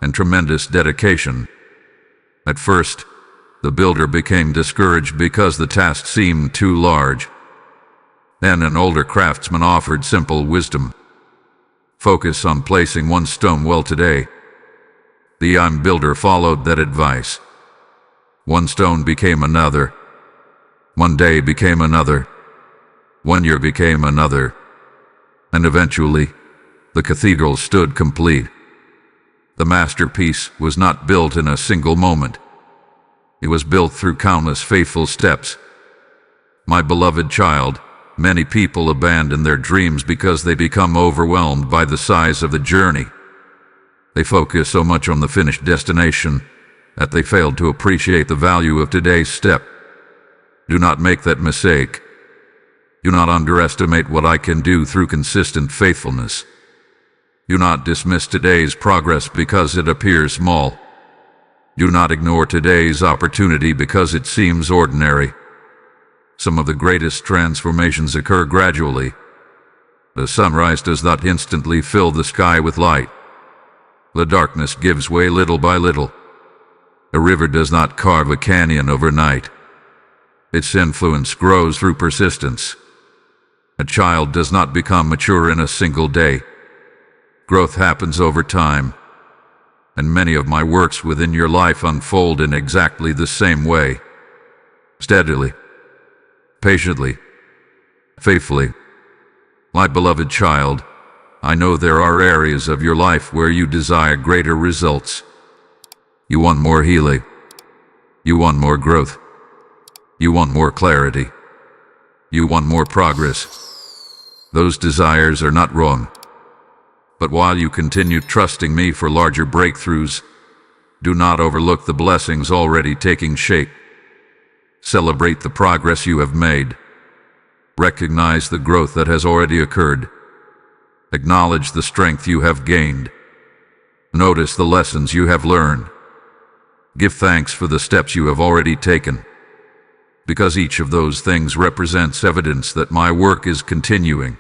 and tremendous dedication. At first, the builder became discouraged because the task seemed too large. Then an older craftsman offered simple wisdom. Focus on placing one stone well today. The young builder followed that advice. One stone became another. One day became another. 1 year became another. And eventually, the cathedral stood complete. The masterpiece was not built in a single moment. It was built through countless faithful steps. My beloved child, many people abandon their dreams because they become overwhelmed by the size of the journey. They focus so much on the finished destination that they fail to appreciate the value of today's step. Do not make that mistake. Do not underestimate what I can do through consistent faithfulness. Do not dismiss today's progress because it appears small. Do not ignore today's opportunity because it seems ordinary. Some of the greatest transformations occur gradually. The sunrise does not instantly fill the sky with light. The darkness gives way little by little. A river does not carve a canyon overnight. Its influence grows through persistence. A child does not become mature in a single day. Growth happens over time, and many of my works within your life unfold in exactly the same way. Steadily, patiently, faithfully. My beloved child, I know there are areas of your life where you desire greater results. You want more healing. You want more growth. You want more clarity. You want more progress. Those desires are not wrong. But while you continue trusting me for larger breakthroughs, do not overlook the blessings already taking shape. Celebrate the progress you have made. Recognize the growth that has already occurred. Acknowledge the strength you have gained. Notice the lessons you have learned. Give thanks for the steps you have already taken, because each of those things represents evidence that my work is continuing.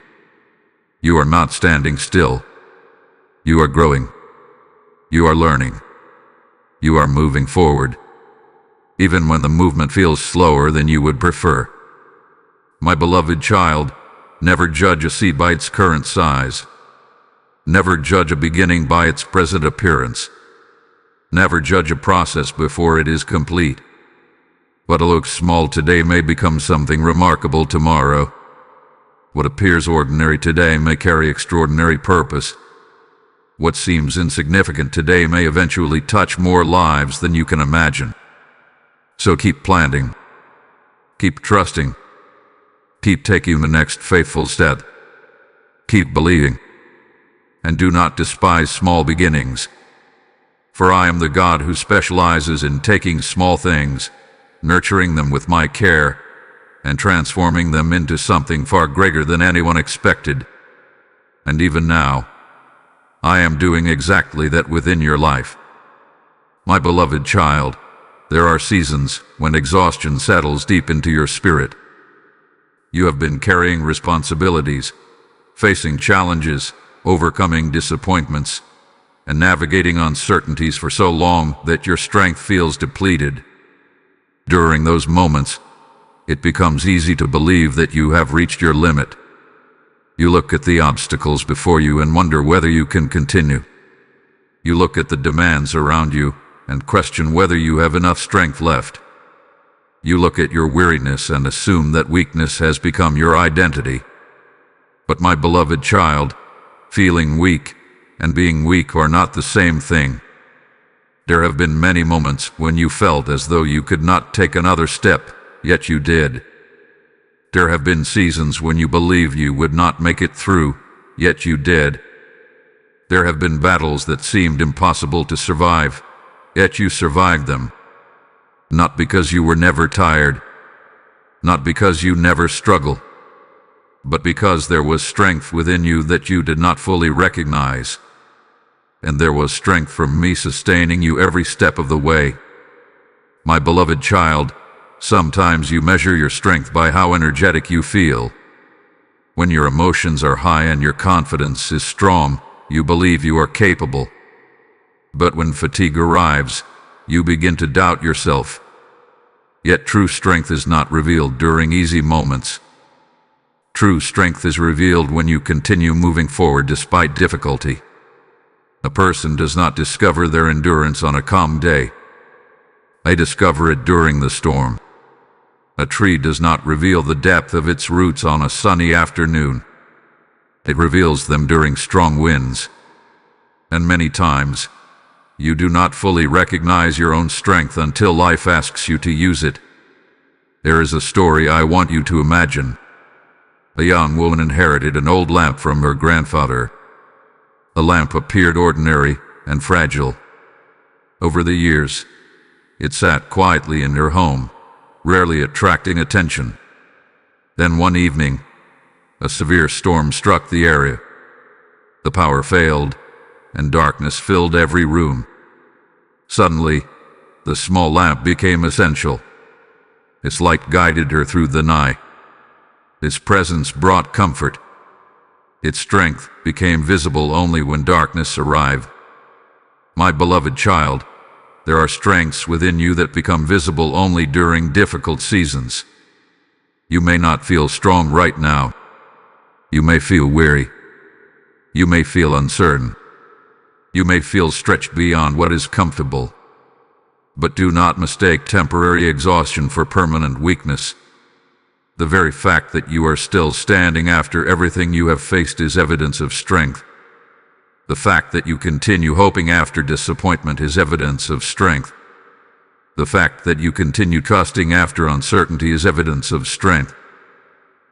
You are not standing still. You are growing. You are learning. You are moving forward, even when the movement feels slower than you would prefer. My beloved child, never judge a seed by its current size. Never judge a beginning by its present appearance. Never judge a process before it is complete. What looks small today may become something remarkable tomorrow. What appears ordinary today may carry extraordinary purpose. What seems insignificant today may eventually touch more lives than you can imagine. So keep planting. Keep trusting. Keep taking the next faithful step. Keep believing. And do not despise small beginnings. For I am the God who specializes in taking small things, nurturing them with my care, and transforming them into something far greater than anyone expected. And even now, I am doing exactly that within your life. My beloved child, there are seasons when exhaustion settles deep into your spirit. You have been carrying responsibilities, facing challenges, overcoming disappointments, and navigating uncertainties for so long that your strength feels depleted. During those moments, it becomes easy to believe that you have reached your limit. You look at the obstacles before you and wonder whether you can continue. You look at the demands around you and question whether you have enough strength left. You look at your weariness and assume that weakness has become your identity. But my beloved child, feeling weak and being weak are not the same thing. There have been many moments when you felt as though you could not take another step, yet you did. There have been seasons when you believed you would not make it through, yet you did. There have been battles that seemed impossible to survive, yet you survived them. Not because you were never tired, not because you never struggled, but because there was strength within you that you did not fully recognize. And there was strength from me sustaining you every step of the way. My beloved child, sometimes you measure your strength by how energetic you feel. When your emotions are high and your confidence is strong, you believe you are capable. But when fatigue arrives, you begin to doubt yourself. Yet true strength is not revealed during easy moments. True strength is revealed when you continue moving forward despite difficulty. A person does not discover their endurance on a calm day. They discover it during the storm. A tree does not reveal the depth of its roots on a sunny afternoon. It reveals them during strong winds. And many times, you do not fully recognize your own strength until life asks you to use it. There is a story I want you to imagine. A young woman inherited an old lamp from her grandfather. The lamp appeared ordinary and fragile. Over the years, it sat quietly in her home, rarely attracting attention. Then one evening, a severe storm struck the area. The power failed, and darkness filled every room. Suddenly, the small lamp became essential. Its light guided her through the night. Its presence brought comfort. Its strength became visible only when darkness arrived. My beloved child, there are strengths within you that become visible only during difficult seasons. You may not feel strong right now, You may feel weary. You may feel uncertain. You may feel stretched beyond what is comfortable. But do not mistake temporary exhaustion for permanent weakness. The very fact that you are still standing after everything you have faced is evidence of strength. The fact that you continue hoping after disappointment is evidence of strength. The fact that you continue trusting after uncertainty is evidence of strength.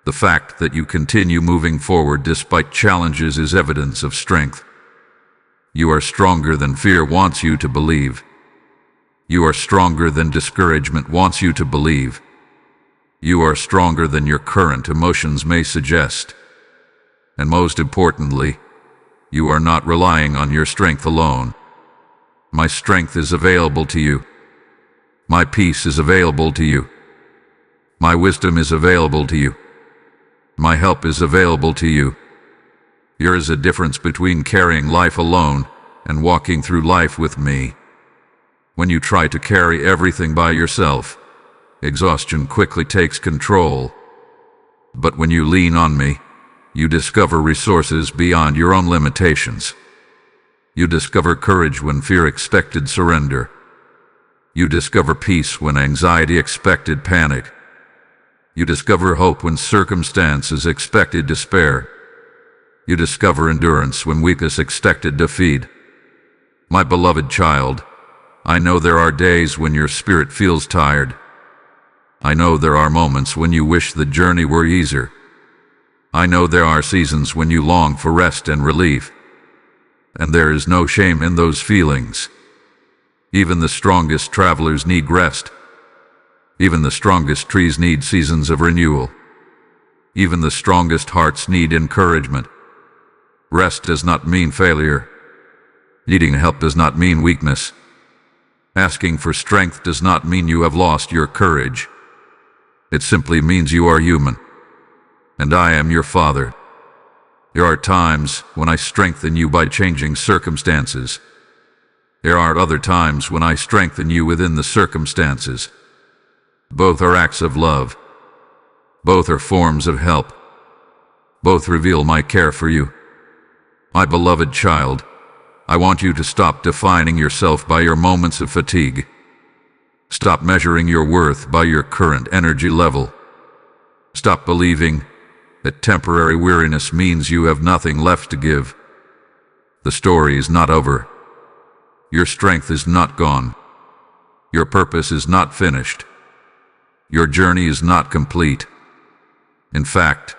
The fact that you continue moving forward despite challenges is evidence of strength. You are stronger than fear wants you to believe. You are stronger than discouragement wants you to believe. You are stronger than your current emotions may suggest. And most importantly, you are not relying on your strength alone. My strength is available to you. My peace is available to you. My wisdom is available to you. My help is available to you. There is a difference between carrying life alone and walking through life with me. When you try to carry everything by yourself, exhaustion quickly takes control. But when you lean on me, you discover resources beyond your own limitations. You discover courage when fear expected surrender. You discover peace when anxiety expected panic. You discover hope when circumstances expected despair. You discover endurance when weakness expected defeat. My beloved child, I know there are days when your spirit feels tired. I know there are moments when you wish the journey were easier. I know there are seasons when you long for rest and relief. And there is no shame in those feelings. Even the strongest travelers need rest. Even the strongest trees need seasons of renewal. Even the strongest hearts need encouragement. Rest does not mean failure. Needing help does not mean weakness. Asking for strength does not mean you have lost your courage. It simply means you are human. And I am your Father. There are times when I strengthen you by changing circumstances. There are other times when I strengthen you within the circumstances. Both are acts of love. Both are forms of help. Both reveal my care for you. My beloved child, I want you to stop defining yourself by your moments of fatigue. Stop measuring your worth by your current energy level. Stop believing that temporary weariness means you have nothing left to give. The story is not over. Your strength is not gone. Your purpose is not finished. Your journey is not complete. In fact,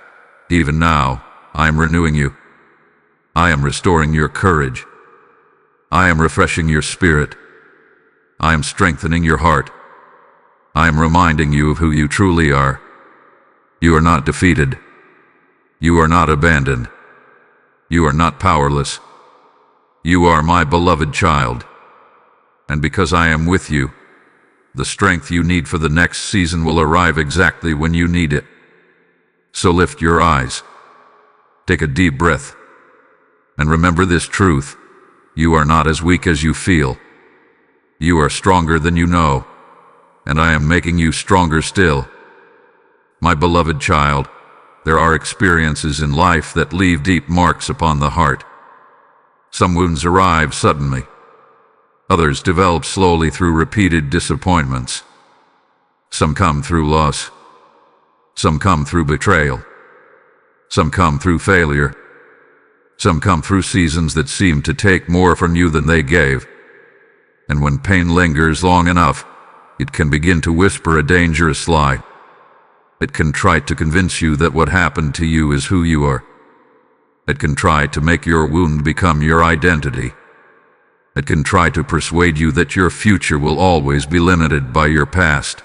even now, I am renewing you. I am restoring your courage. I am refreshing your spirit. I am strengthening your heart. I am reminding you of who you truly are. You are not defeated. You are not abandoned. You are not powerless. You are my beloved child. And because I am with you, the strength you need for the next season will arrive exactly when you need it. So lift your eyes. Take a deep breath. And remember this truth. You are not as weak as you feel. You are stronger than you know. And I am making you stronger still. My beloved child, there are experiences in life that leave deep marks upon the heart. Some wounds arrive suddenly. Others develop slowly through repeated disappointments. Some come through loss. Some come through betrayal. Some come through failure. Some come through seasons that seem to take more from you than they gave. And when pain lingers long enough, it can begin to whisper a dangerous lie. It can try to convince you that what happened to you is who you are. It can try to make your wound become your identity. It can try to persuade you that your future will always be limited by your past.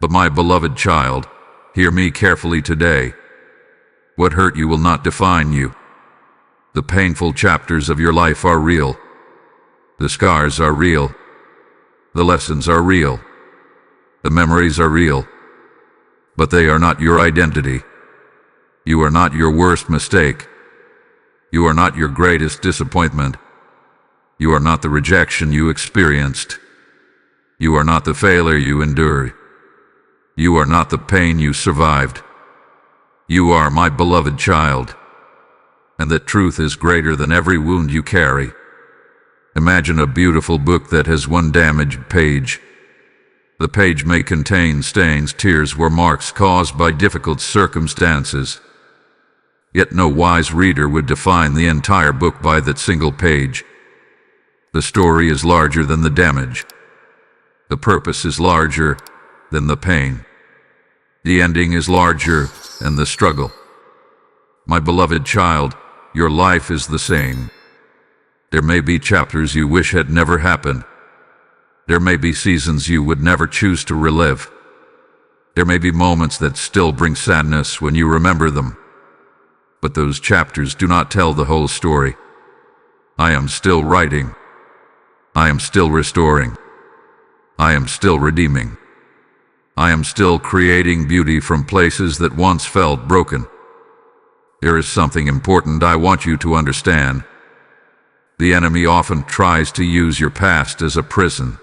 But my beloved child, hear me carefully today. What hurt you will not define you. The painful chapters of your life are real. The scars are real. The lessons are real. The memories are real. But they are not your identity. You are not your worst mistake. You are not your greatest disappointment. You are not the rejection you experienced. You are not the failure you endured. You are not the pain you survived. You are my beloved child, and that truth is greater than every wound you carry. Imagine a beautiful book that has one damaged page. The page may contain stains, tears, or marks caused by difficult circumstances. Yet no wise reader would define the entire book by that single page. The story is larger than the damage. The purpose is larger than the pain. The ending is larger than the struggle. My beloved child, your life is the same. There may be chapters you wish had never happened. There may be seasons you would never choose to relive. There may be moments that still bring sadness when you remember them. But those chapters do not tell the whole story. I am still writing. I am still restoring. I am still redeeming. I am still creating beauty from places that once felt broken. There is something important I want you to understand. The enemy often tries to use your past as a prison.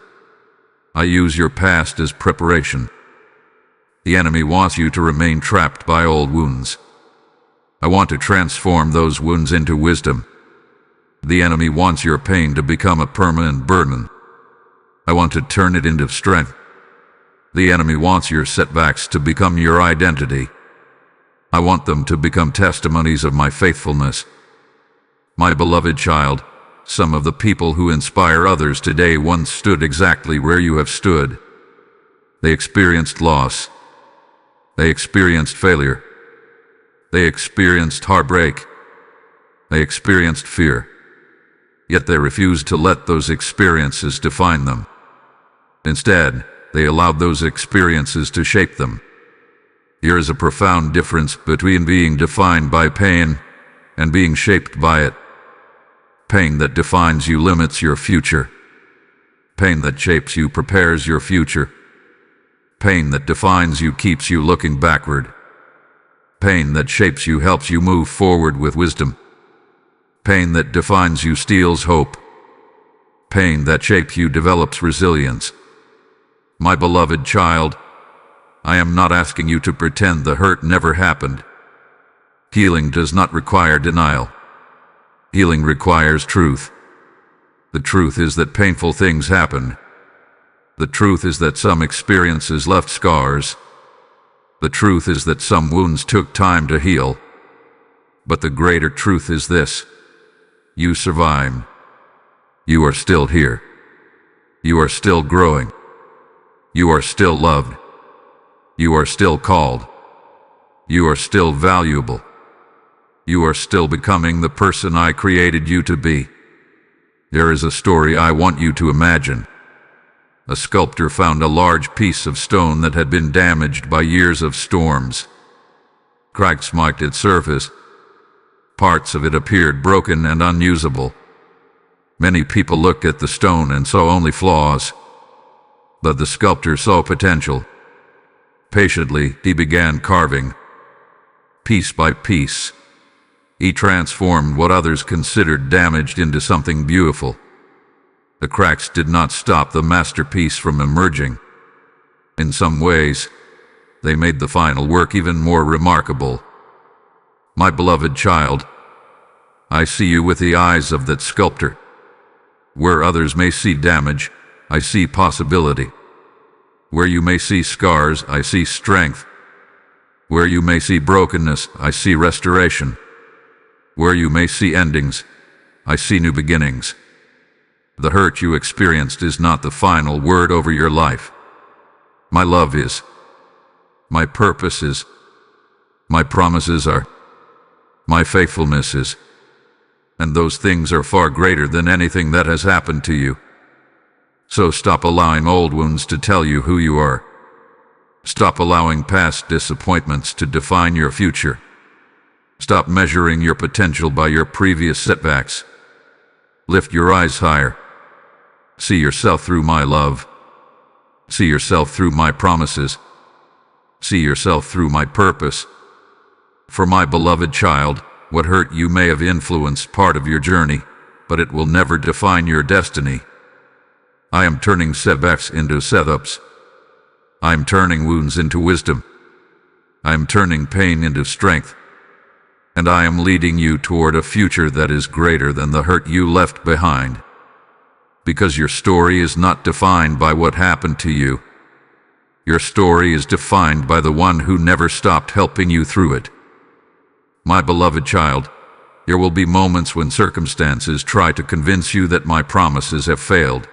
I use your past as preparation. The enemy wants you to remain trapped by old wounds. I want to transform those wounds into wisdom. The enemy wants your pain to become a permanent burden. I want to turn it into strength. The enemy wants your setbacks to become your identity. I want them to become testimonies of my faithfulness. My beloved child, some of the people who inspire others today once stood exactly where you have stood. They experienced loss. They experienced failure. They experienced heartbreak. They experienced fear. Yet they refused to let those experiences define them. Instead, they allowed those experiences to shape them. Here is a profound difference between being defined by pain and being shaped by it. Pain that defines you limits your future. Pain that shapes you prepares your future. Pain that defines you keeps you looking backward. Pain that shapes you helps you move forward with wisdom. Pain that defines you steals hope. Pain that shapes you develops resilience. My beloved child, I am not asking you to pretend the hurt never happened. Healing does not require denial. Healing requires truth. The truth is that painful things happen. The truth is that some experiences left scars. The truth is that some wounds took time to heal. But the greater truth is this: you survived. You are still here. You are still growing. You are still loved. You are still called. You are still valuable. You are still becoming the person I created you to be. There is a story I want you to imagine. A sculptor found a large piece of stone that had been damaged by years of storms. Cracks marked its surface. Parts of it appeared broken and unusable. Many people looked at the stone and saw only flaws. But the sculptor saw potential. Patiently, he began carving. Piece by piece, he transformed what others considered damaged into something beautiful. The cracks did not stop the masterpiece from emerging. In some ways, they made the final work even more remarkable. My beloved child, I see you with the eyes of that sculptor. Where others may see damage, I see possibility. Where you may see scars, I see strength. Where you may see brokenness, I see restoration. Where you may see endings, I see new beginnings. The hurt you experienced is not the final word over your life. My love is. My purpose is. My promises are. My faithfulness is. And those things are far greater than anything that has happened to you. So stop allowing old wounds to tell you who you are. Stop allowing past disappointments to define your future. Stop measuring your potential by your previous setbacks. Lift your eyes higher. See yourself through my love. See yourself through my promises. See yourself through my purpose. For my beloved child, what hurt you may have influenced part of your journey, but it will never define your destiny. I am turning setbacks into setups. I am turning wounds into wisdom. I am turning pain into strength, and I am leading you toward a future that is greater than the hurt you left behind. Because your story is not defined by what happened to you. Your story is defined by the one who never stopped helping you through it. My beloved child, there will be moments when circumstances try to convince you that my promises have failed.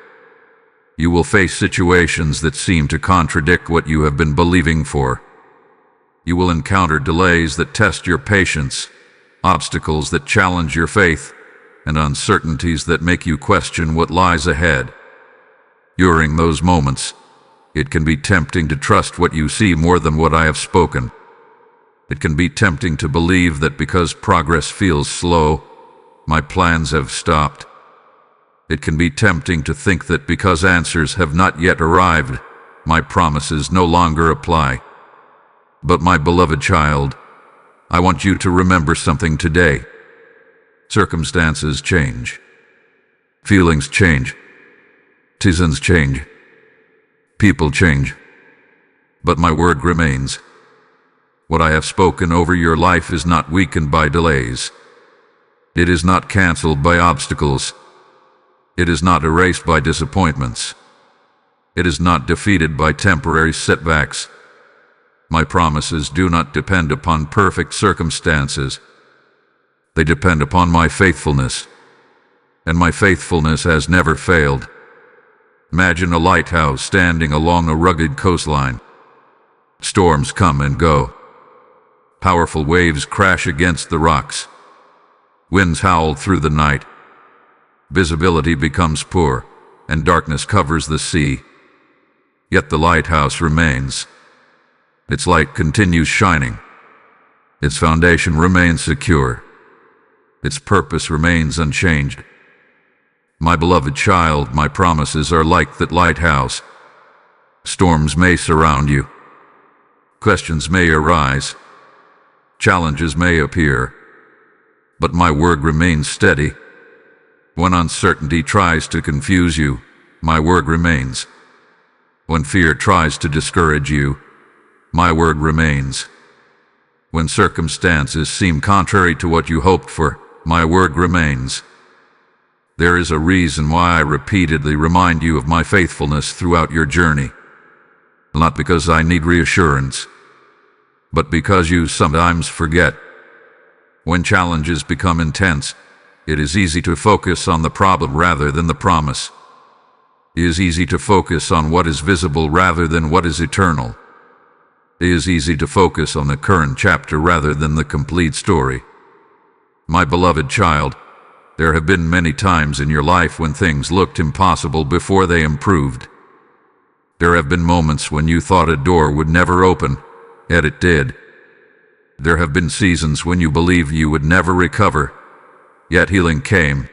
You will face situations that seem to contradict what you have been believing for. You will encounter delays that test your patience, obstacles that challenge your faith, and uncertainties that make you question what lies ahead. During those moments, it can be tempting to trust what you see more than what I have spoken. It can be tempting to believe that because progress feels slow, my plans have stopped. It can be tempting to think that because answers have not yet arrived, my promises no longer apply. But my beloved child, I want you to remember something today. Circumstances change. Feelings change. Seasons change. People change. But my word remains. What I have spoken over your life is not weakened by delays. It is not canceled by obstacles. It is not erased by disappointments. It is not defeated by temporary setbacks. My promises do not depend upon perfect circumstances. They depend upon my faithfulness, and my faithfulness has never failed. Imagine a lighthouse standing along a rugged coastline. Storms come and go. Powerful waves crash against the rocks. Winds howl through the night. Visibility becomes poor, and darkness covers the sea. Yet the lighthouse remains. Its light continues shining. Its foundation remains secure. Its purpose remains unchanged. My beloved child, my promises are like that lighthouse. Storms may surround you. Questions may arise. Challenges may appear. But my word remains steady. When uncertainty tries to confuse you, my word remains. When fear tries to discourage you, my word remains. When circumstances seem contrary to what you hoped for, my word remains. There is a reason why I repeatedly remind you of my faithfulness throughout your journey. Not because I need reassurance, but because you sometimes forget. When challenges become intense, it is easy to focus on the problem rather than the promise. It is easy to focus on what is visible rather than what is eternal. It is easy to focus on the current chapter rather than the complete story. My beloved child, there have been many times in your life when things looked impossible before they improved. There have been moments when you thought a door would never open, yet it did. There have been seasons when you believed you would never recover, yet healing came.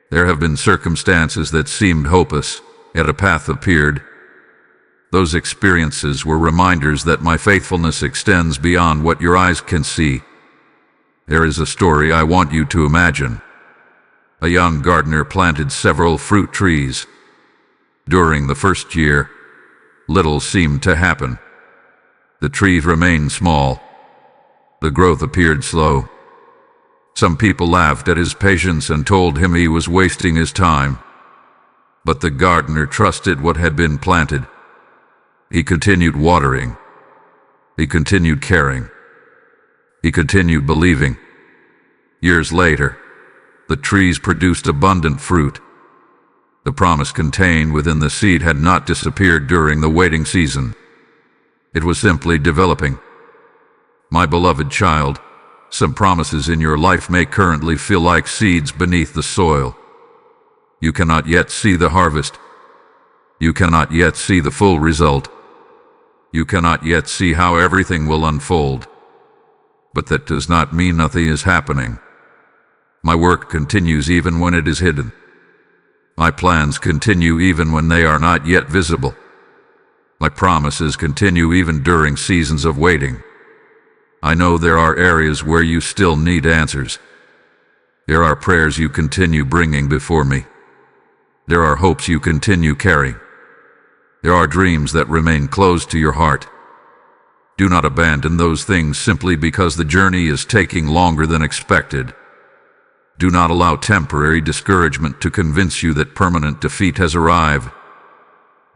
There have been circumstances that seemed hopeless, yet a path appeared. Those experiences were reminders that my faithfulness extends beyond what your eyes can see. There is a story I want you to imagine. A young gardener planted several fruit trees. During the first year, little seemed to happen. The trees remained small. The growth appeared slow. Some people laughed at his patience and told him he was wasting his time. But the gardener trusted what had been planted. He continued watering. He continued caring. He continued believing. Years later, the trees produced abundant fruit. The promise contained within the seed had not disappeared during the waiting season. It was simply developing. My beloved child, some promises in your life may currently feel like seeds beneath the soil. You cannot yet see the harvest. You cannot yet see the full result. You cannot yet see how everything will unfold. But that does not mean nothing is happening. My work continues even when it is hidden. My plans continue even when they are not yet visible. My promises continue even during seasons of waiting. I know there are areas where you still need answers. There are prayers you continue bringing before me. There are hopes you continue carrying. There are dreams that remain close to your heart. Do not abandon those things simply because the journey is taking longer than expected. Do not allow temporary discouragement to convince you that permanent defeat has arrived.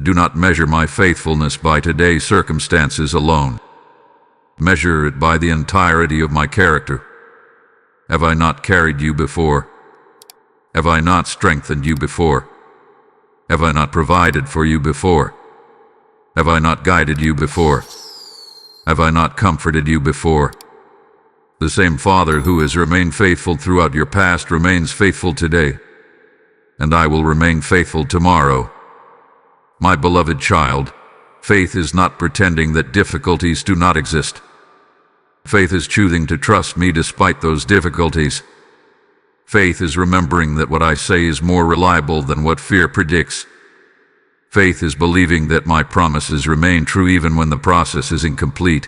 Do not measure my faithfulness by today's circumstances alone. Measure it by the entirety of my character. Have I not carried you before? Have I not strengthened you before? Have I not provided for you before? Have I not guided you before? Have I not comforted you before? The same Father who has remained faithful throughout your past remains faithful today, and I will remain faithful tomorrow. My beloved child, faith is not pretending that difficulties do not exist. Faith is choosing to trust me despite those difficulties. Faith is remembering that what I say is more reliable than what fear predicts. Faith is believing that my promises remain true even when the process is incomplete.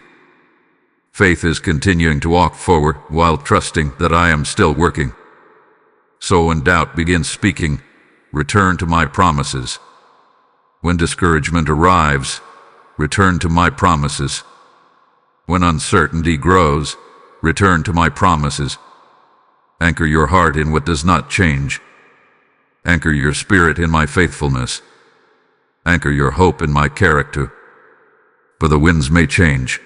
Faith is continuing to walk forward while trusting that I am still working. So when doubt begins speaking, return to my promises. When discouragement arrives, return to my promises. When uncertainty grows, return to my promises. Anchor your heart in what does not change. Anchor your spirit in my faithfulness. Anchor your hope in my character. For the winds may change.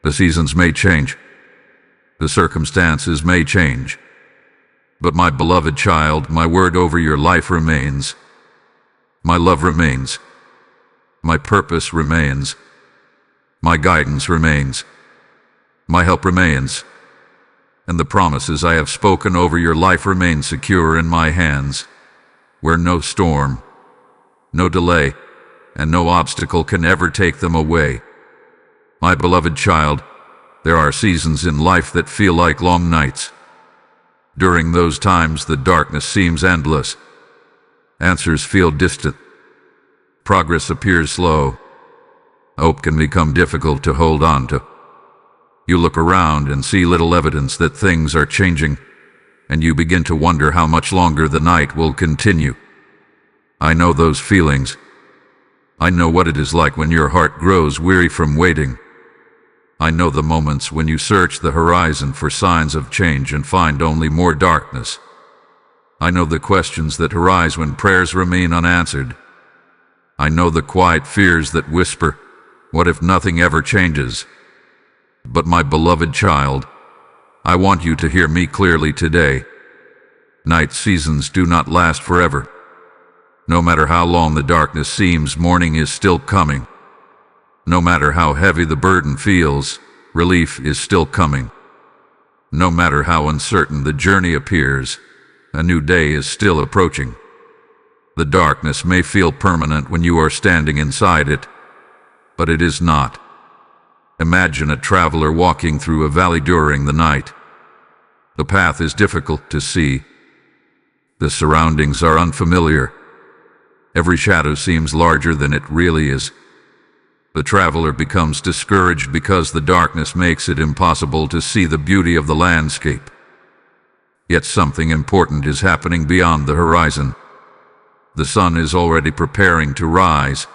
The seasons may change. The circumstances may change. But my beloved child, my word over your life remains. My love remains. My purpose remains. My guidance remains. My help remains. And the promises I have spoken over your life remain secure in my hands, where no storm, no delay, and no obstacle can ever take them away. My beloved child, there are seasons in life that feel like long nights. During those times, the darkness seems endless. Answers feel distant. Progress appears slow. Hope can become difficult to hold on to. You look around and see little evidence that things are changing, and you begin to wonder how much longer the night will continue. I know those feelings. I know what it is like when your heart grows weary from waiting. I know the moments when you search the horizon for signs of change and find only more darkness. I know the questions that arise when prayers remain unanswered. I know the quiet fears that whisper, "What if nothing ever changes?" But my beloved child, I want you to hear me clearly today. Night seasons do not last forever. No matter how long the darkness seems, morning is still coming. No matter how heavy the burden feels, relief is still coming. No matter how uncertain the journey appears, a new day is still approaching. The darkness may feel permanent when you are standing inside it, but it is not. Imagine a traveler walking through a valley during the night. The path is difficult to see. The surroundings are unfamiliar. Every shadow seems larger than it really is. The traveler becomes discouraged because the darkness makes it impossible to see the beauty of the landscape. Yet something important is happening beyond the horizon. The sun is already preparing to rise.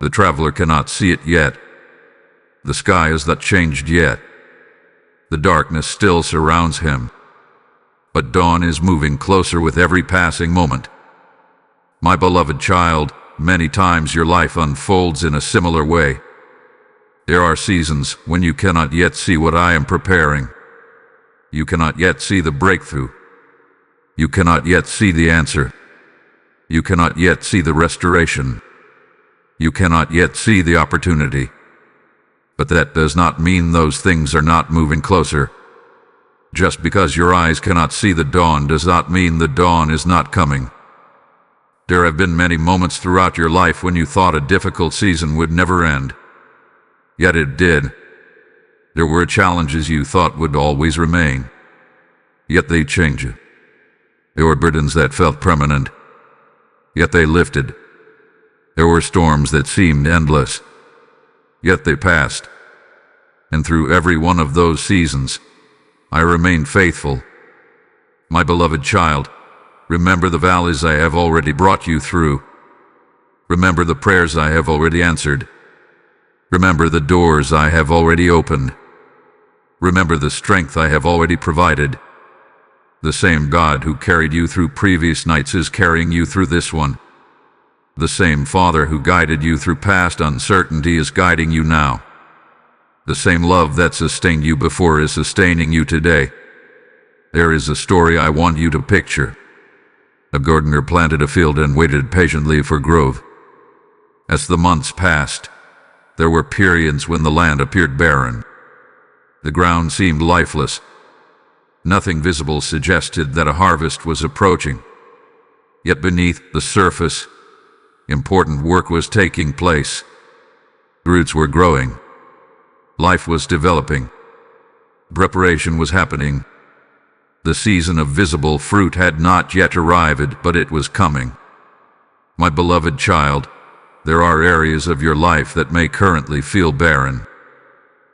The traveler cannot see it yet. The sky has not changed yet. The darkness still surrounds him. But dawn is moving closer with every passing moment. My beloved child, many times your life unfolds in a similar way. There are seasons when you cannot yet see what I am preparing. You cannot yet see the breakthrough. You cannot yet see the answer. You cannot yet see the restoration. You cannot yet see the opportunity. But that does not mean those things are not moving closer. Just because your eyes cannot see the dawn does not mean the dawn is not coming. There have been many moments throughout your life when you thought a difficult season would never end. Yet it did. There were challenges you thought would always remain. Yet they changed. There were burdens that felt permanent. Yet they lifted. There were storms that seemed endless. Yet they passed. And through every one of those seasons, I remained faithful. My beloved child, remember the valleys I have already brought you through. Remember the prayers I have already answered. Remember the doors I have already opened. Remember the strength I have already provided. The same God who carried you through previous nights is carrying you through this one. The same Father who guided you through past uncertainty is guiding you now. The same love that sustained you before is sustaining you today. There is a story I want you to picture. A gardener planted a field and waited patiently for growth. As the months passed, there were periods when the land appeared barren. The ground seemed lifeless. Nothing visible suggested that a harvest was approaching. Yet beneath the surface, important work was taking place. Roots were growing. Life was developing. Preparation was happening. The season of visible fruit had not yet arrived, but it was coming. My beloved child, there are areas of your life that may currently feel barren.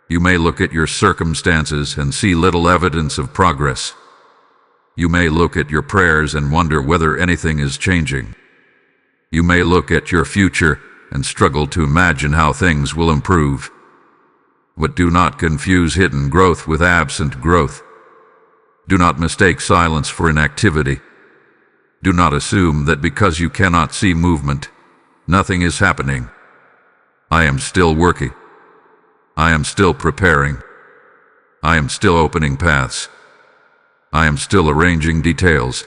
You may look at your circumstances and see little evidence of progress. You may look at your prayers and wonder whether anything is changing. You may look at your future and struggle to imagine how things will improve. But do not confuse hidden growth with absent growth. Do not mistake silence for inactivity. Do not assume that because you cannot see movement, nothing is happening. I am still working. I am still preparing. I am still opening paths. I am still arranging details.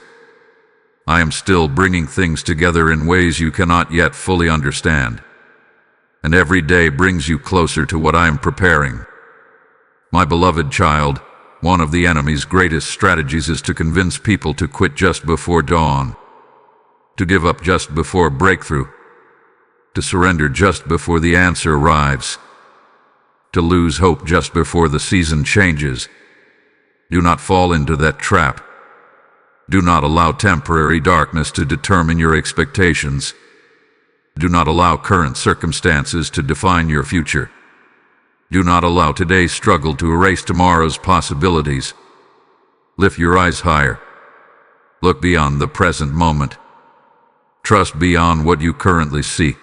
I am still bringing things together in ways you cannot yet fully understand. And every day brings you closer to what I am preparing. My beloved child, one of the enemy's greatest strategies is to convince people to quit just before dawn, to give up just before breakthrough, to surrender just before the answer arrives, to lose hope just before the season changes. Do not fall into that trap. Do not allow temporary darkness to determine your expectations. Do not allow current circumstances to define your future. Do not allow today's struggle to erase tomorrow's possibilities. Lift your eyes higher. Look beyond the present moment. Trust beyond what you currently see.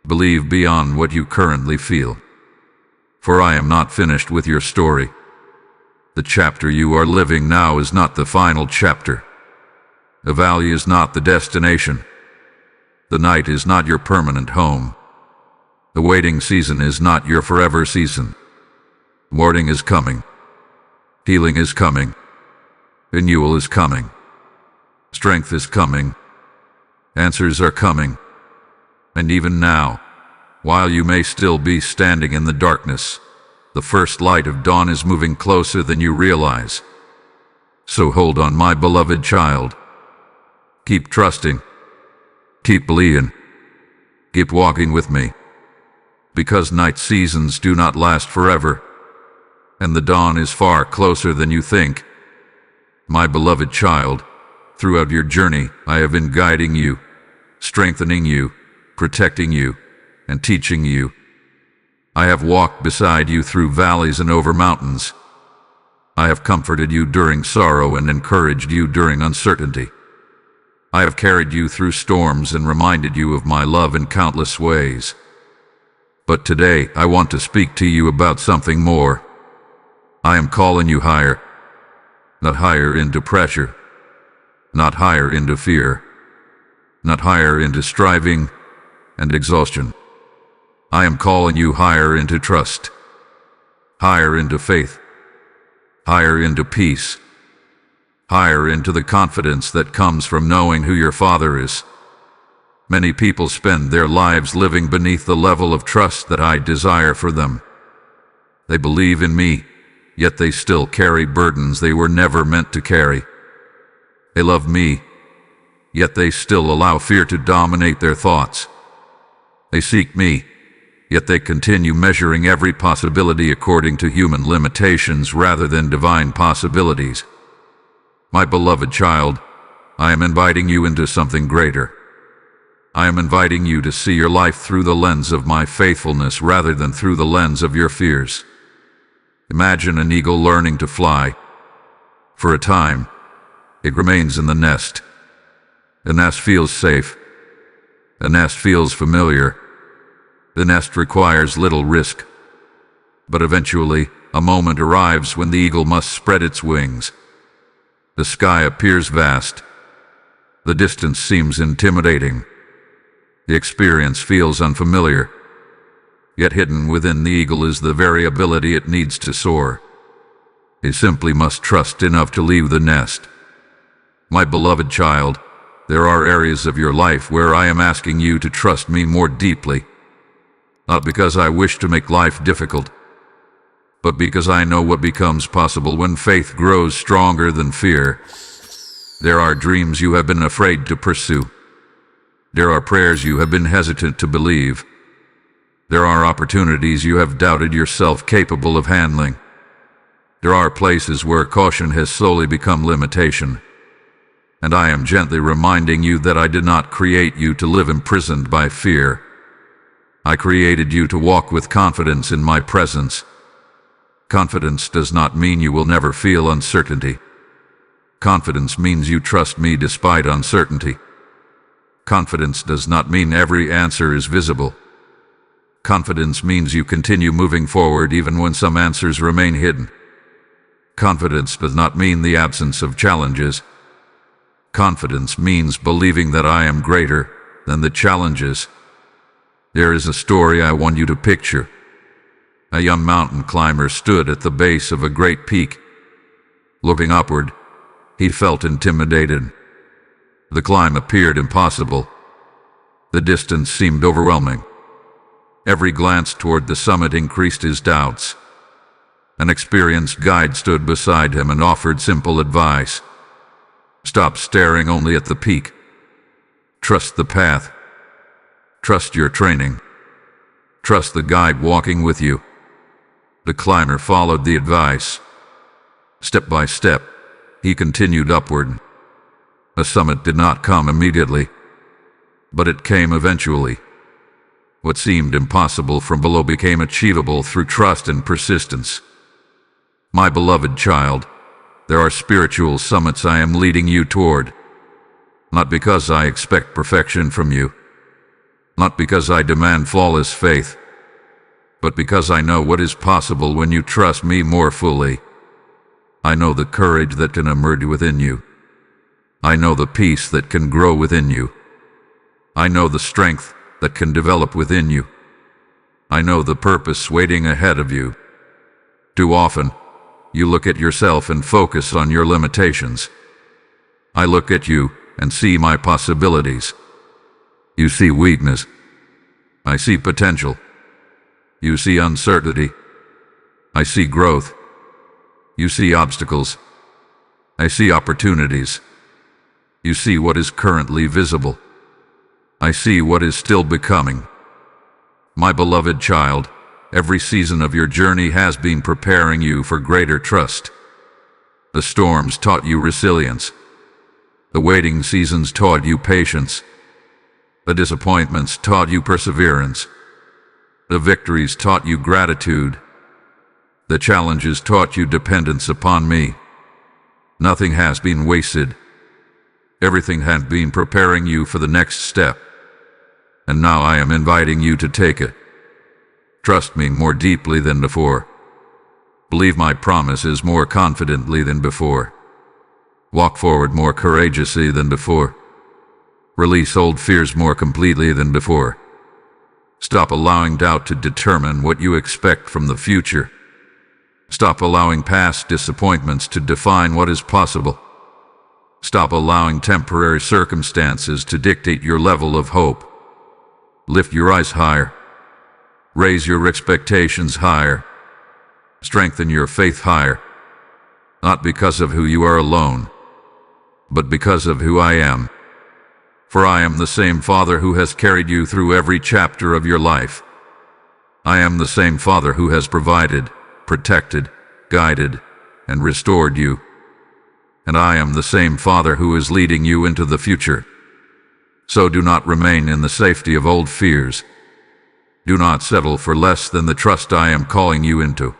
Believe beyond what you currently feel. For I am not finished with your story. The chapter you are living now is not the final chapter. The valley is not the destination. The night is not your permanent home. The waiting season is not your forever season. Morning is coming. Healing is coming. Renewal is coming. Strength is coming. Answers are coming. And even now, while you may still be standing in the darkness, the first light of dawn is moving closer than you realize. So hold on, my beloved child. Keep trusting. Keep believing. Keep walking with me. Because night seasons do not last forever, and the dawn is far closer than you think. My beloved child, throughout your journey, I have been guiding you, strengthening you, protecting you, and teaching you. I have walked beside you through valleys and over mountains. I have comforted you during sorrow and encouraged you during uncertainty. I have carried you through storms and reminded you of my love in countless ways. But today I want to speak to you about something more. I am calling you higher. Not higher into pressure. Not higher into fear. Not higher into striving and exhaustion. I am calling you higher into trust, higher into faith, higher into peace, higher into the confidence that comes from knowing who your Father is. Many people spend their lives living beneath the level of trust that I desire for them. They believe in me, yet they still carry burdens they were never meant to carry. They love me, yet they still allow fear to dominate their thoughts. They seek me, yet they continue measuring every possibility according to human limitations rather than divine possibilities. My beloved child, I am inviting you into something greater. I am inviting you to see your life through the lens of my faithfulness rather than through the lens of your fears. Imagine an eagle learning to fly. For a time, it remains in the nest. The nest feels safe. The nest feels familiar. The nest requires little risk. But eventually, a moment arrives when the eagle must spread its wings. The sky appears vast. The distance seems intimidating. The experience feels unfamiliar. Yet hidden within the eagle is the very ability it needs to soar. It simply must trust enough to leave the nest. My beloved child, there are areas of your life where I am asking you to trust me more deeply. Not because I wish to make life difficult, but because I know what becomes possible when faith grows stronger than fear. There are dreams you have been afraid to pursue. There are prayers you have been hesitant to believe. There are opportunities you have doubted yourself capable of handling. There are places where caution has slowly become limitation. And I am gently reminding you that I did not create you to live imprisoned by fear. I created you to walk with confidence in my presence. Confidence does not mean you will never feel uncertainty. Confidence means you trust me despite uncertainty. Confidence does not mean every answer is visible. Confidence means you continue moving forward even when some answers remain hidden. Confidence does not mean the absence of challenges. Confidence means believing that I am greater than the challenges. There is a story I want you to picture. A young mountain climber stood at the base of a great peak. Looking upward, he felt intimidated. The climb appeared impossible. The distance seemed overwhelming. Every glance toward the summit increased his doubts. An experienced guide stood beside him and offered simple advice. Stop staring only at the peak. Trust the path. Trust your training. Trust the guide walking with you. The climber followed the advice. Step by step, he continued upward. The summit did not come immediately, but it came eventually. What seemed impossible from below became achievable through trust and persistence. My beloved child, there are spiritual summits I am leading you toward. Not because I expect perfection from you. Not because I demand flawless faith. But because I know what is possible when you trust me more fully. I know the courage that can emerge within you. I know the peace that can grow within you. I know the strength that can develop within you. I know the purpose waiting ahead of you. Too often, you look at yourself and focus on your limitations. I look at you and see my possibilities. You see weakness. I see potential. You see uncertainty. I see growth. You see obstacles. I see opportunities. You see what is currently visible. I see what is still becoming. My beloved child, every season of your journey has been preparing you for greater trust. The storms taught you resilience. The waiting seasons taught you patience. The disappointments taught you perseverance. The victories taught you gratitude. The challenges taught you dependence upon me. Nothing has been wasted. Everything has been preparing you for the next step. And now I am inviting you to take it. Trust me more deeply than before. Believe my promises more confidently than before. Walk forward more courageously than before. Release old fears more completely than before. Stop allowing doubt to determine what you expect from the future. Stop allowing past disappointments to define what is possible. Stop allowing temporary circumstances to dictate your level of hope. Lift your eyes higher. Raise your expectations higher. Strengthen your faith higher. Not because of who you are alone, but because of who I am. For I am the same Father who has carried you through every chapter of your life. I am the same Father who has provided, protected, guided, and restored you. And I am the same Father who is leading you into the future. So do not remain in the safety of old fears. Do not settle for less than the trust I am calling you into.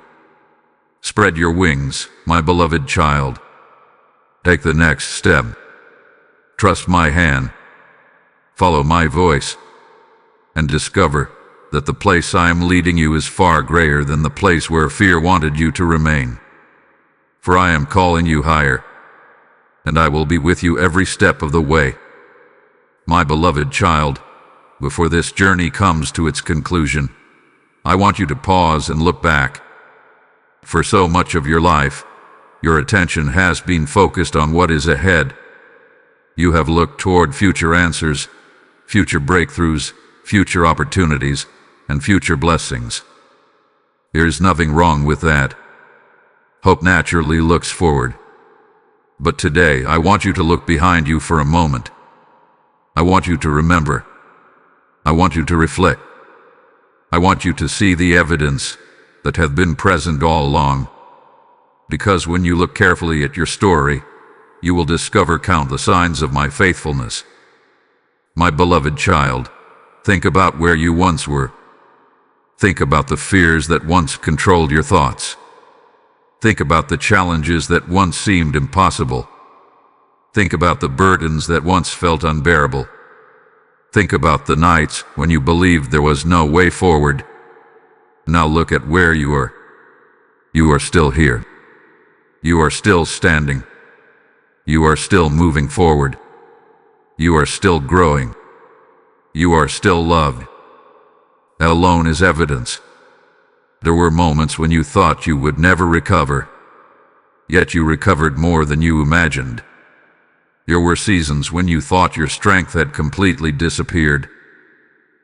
Spread your wings, my beloved child. Take the next step. Trust my hand. Follow my voice. And discover that the place I am leading you is far greater than the place where fear wanted you to remain. For I am calling you higher, and I will be with you every step of the way. My beloved child, before this journey comes to its conclusion, I want you to pause and look back. For so much of your life, your attention has been focused on what is ahead. You have looked toward future answers, future breakthroughs, future opportunities, and future blessings. There is nothing wrong with that. Hope naturally looks forward. But today, I want you to look behind you for a moment. I want you to remember. I want you to reflect. I want you to see the evidence that hath been present all along. Because when you look carefully at your story, you will discover countless signs of my faithfulness. My beloved child, think about where you once were. Think about the fears that once controlled your thoughts. Think about the challenges that once seemed impossible. Think about the burdens that once felt unbearable. Think about the nights when you believed there was no way forward. Now look at where you are. You are still here. You are still standing. You are still moving forward. You are still growing. You are still loved. That alone is evidence. There were moments when you thought you would never recover, yet you recovered more than you imagined. There were seasons when you thought your strength had completely disappeared,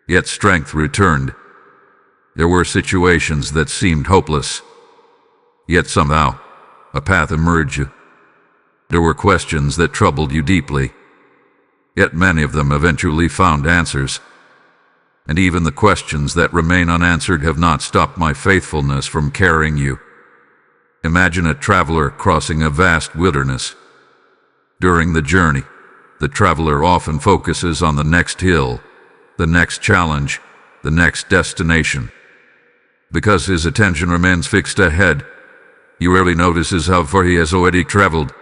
yet strength returned. There were situations that seemed hopeless, yet somehow a path emerged. There were questions that troubled you deeply, yet many of them eventually found answers. And even the questions that remain unanswered have not stopped my faithfulness from carrying you. Imagine a traveler crossing a vast wilderness. During the journey, the traveler often focuses on the next hill, the next challenge, the next destination. Because his attention remains fixed ahead, he rarely notices how far he has already traveled.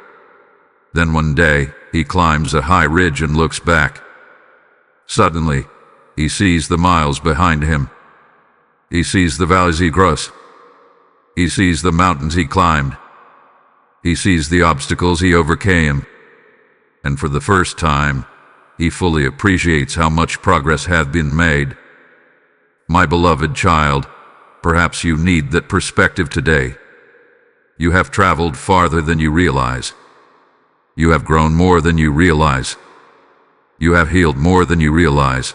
Then one day, he climbs a high ridge and looks back. Suddenly, he sees the miles behind him. He sees the valleys he crossed. He sees the mountains he climbed. He sees the obstacles he overcame. And for the first time, he fully appreciates how much progress hath been made. My beloved child, perhaps you need that perspective today. You have traveled farther than you realize. You have grown more than you realize. You have healed more than you realize.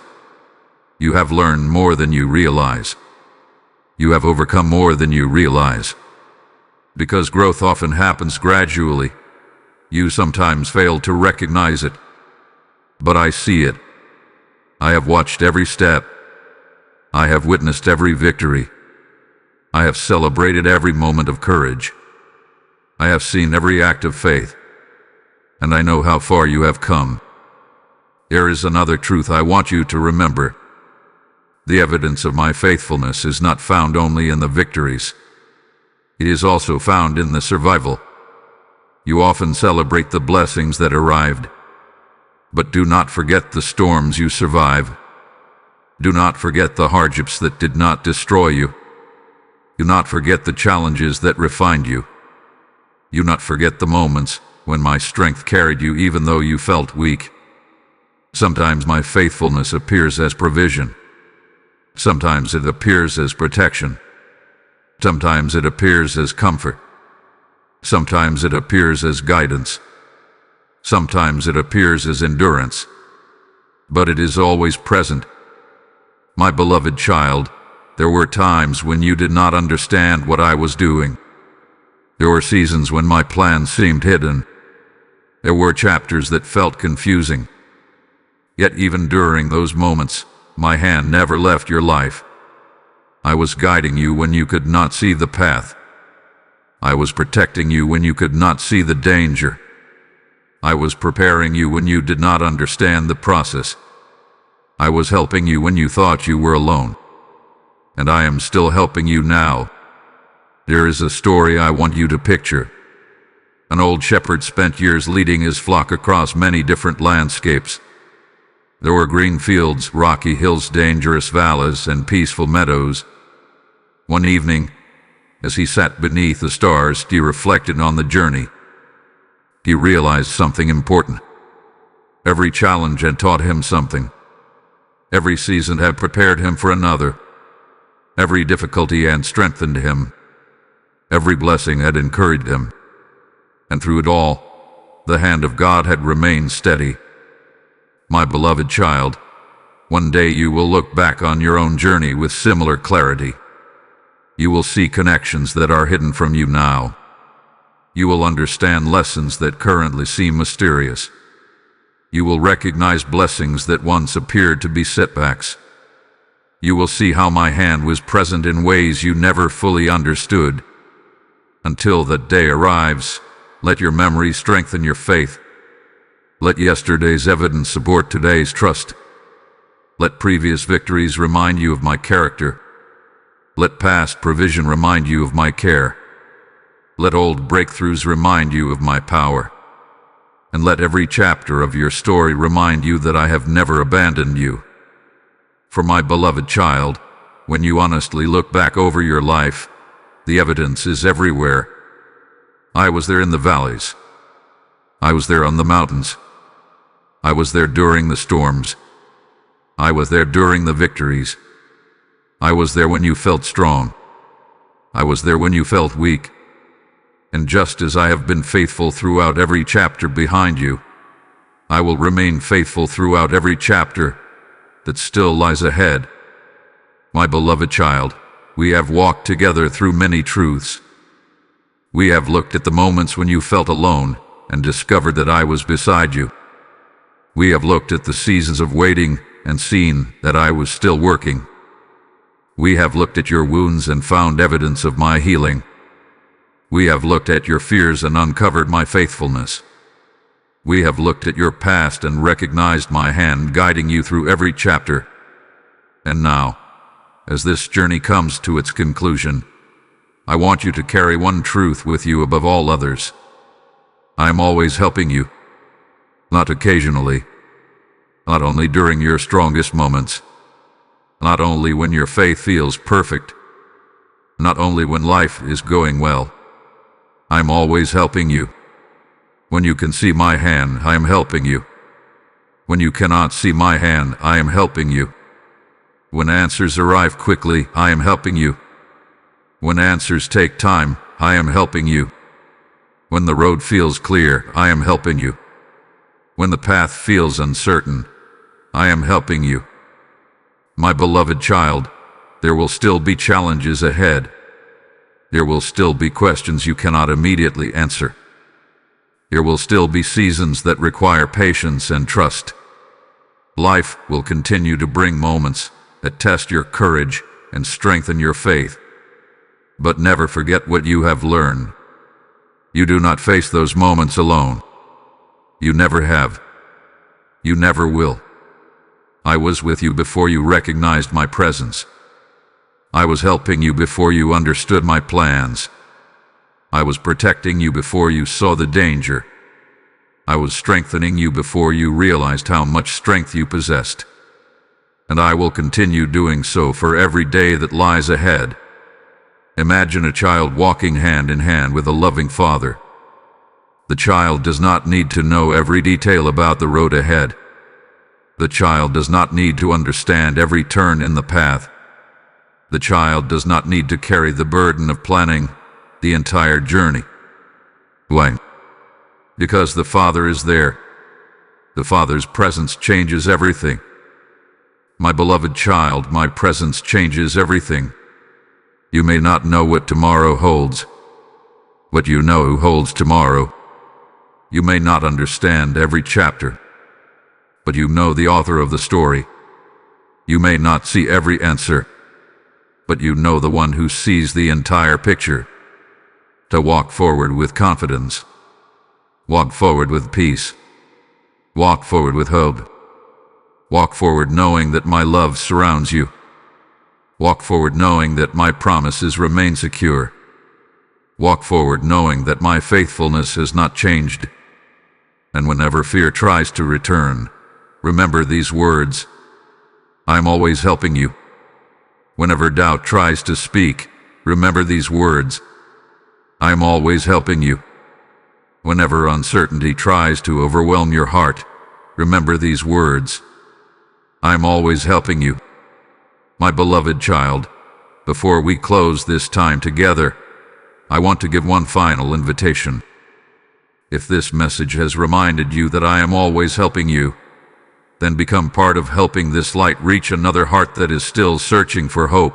You have learned more than you realize. You have overcome more than you realize. Because growth often happens gradually, you sometimes fail to recognize it. But I see it. I have watched every step. I have witnessed every victory. I have celebrated every moment of courage. I have seen every act of faith. And I know how far you have come. There is another truth I want you to remember. The evidence of my faithfulness is not found only in the victories. It is also found in the survival. You often celebrate the blessings that arrived, but do not forget the storms you survive. Do not forget the hardships that did not destroy you. Do not forget the challenges that refined you. Do not forget the moments when my strength carried you even though you felt weak. Sometimes my faithfulness appears as provision. Sometimes it appears as protection. Sometimes it appears as comfort. Sometimes it appears as guidance. Sometimes it appears as endurance. But it is always present. My beloved child, there were times when you did not understand what I was doing. There were seasons when my plans seemed hidden. There were chapters that felt confusing. Yet even during those moments, my hand never left your life. I was guiding you when you could not see the path. I was protecting you when you could not see the danger. I was preparing you when you did not understand the process. I was helping you when you thought you were alone. And I am still helping you now. There is a story I want you to picture. An old shepherd spent years leading his flock across many different landscapes. There were green fields, rocky hills, dangerous valleys, and peaceful meadows. One evening, as he sat beneath the stars, he reflected on the journey. He realized something important. Every challenge had taught him something. Every season had prepared him for another. Every difficulty had strengthened him. Every blessing had encouraged him. And through it all, the hand of God had remained steady. My beloved child, one day you will look back on your own journey with similar clarity. You will see connections that are hidden from you now. You will understand lessons that currently seem mysterious. You will recognize blessings that once appeared to be setbacks. You will see how my hand was present in ways you never fully understood. Until that day arrives, let your memory strengthen your faith. Let yesterday's evidence support today's trust. Let previous victories remind you of my character. Let past provision remind you of my care. Let old breakthroughs remind you of my power. And let every chapter of your story remind you that I have never abandoned you. For my beloved child, when you honestly look back over your life, the evidence is everywhere. I was there in the valleys. I was there on the mountains. I was there during the storms. I was there during the victories. I was there when you felt strong. I was there when you felt weak. And just as I have been faithful throughout every chapter behind you, I will remain faithful throughout every chapter that still lies ahead. My beloved child, we have walked together through many truths. We have looked at the moments when you felt alone and discovered that I was beside you. We have looked at the seasons of waiting and seen that I was still working. We have looked at your wounds and found evidence of my healing. We have looked at your fears and uncovered my faithfulness. We have looked at your past and recognized my hand guiding you through every chapter. And now, as this journey comes to its conclusion, I want you to carry one truth with you above all others. I am always helping you, not occasionally, not only during your strongest moments, not only when your faith feels perfect, not only when life is going well. I'm always helping you. When you can see my hand, I am helping you. When you cannot see my hand, I am helping you. When answers arrive quickly, I am helping you. When answers take time, I am helping you. When the road feels clear, I am helping you. When the path feels uncertain, I am helping you. My beloved child, there will still be challenges ahead. There will still be questions you cannot immediately answer. There will still be seasons that require patience and trust. Life will continue to bring moments that test your courage and strengthen your faith. But never forget what you have learned. You do not face those moments alone. You never have. You never will. I was with you before you recognized my presence. I was helping you before you understood my plans. I was protecting you before you saw the danger. I was strengthening you before you realized how much strength you possessed. And I will continue doing so for every day that lies ahead. Imagine a child walking hand in hand with a loving father. The child does not need to know every detail about the road ahead. The child does not need to understand every turn in the path. The child does not need to carry the burden of planning the entire journey. Why? Because the Father is there. The Father's presence changes everything. My beloved child, my presence changes everything. You may not know what tomorrow holds, but you know who holds tomorrow. You may not understand every chapter, but you know the author of the story. You may not see every answer, but you know the one who sees the entire picture. To walk forward with confidence. Walk forward with peace. Walk forward with hope. Walk forward knowing that my love surrounds you. Walk forward knowing that my promises remain secure. Walk forward knowing that my faithfulness has not changed. And whenever fear tries to return, remember these words. I am always helping you. Whenever doubt tries to speak, remember these words. I am always helping you. Whenever uncertainty tries to overwhelm your heart, remember these words. I am always helping you. My beloved child, before we close this time together, I want to give one final invitation. If this message has reminded you that I am always helping you, then become part of helping this light reach another heart that is still searching for hope.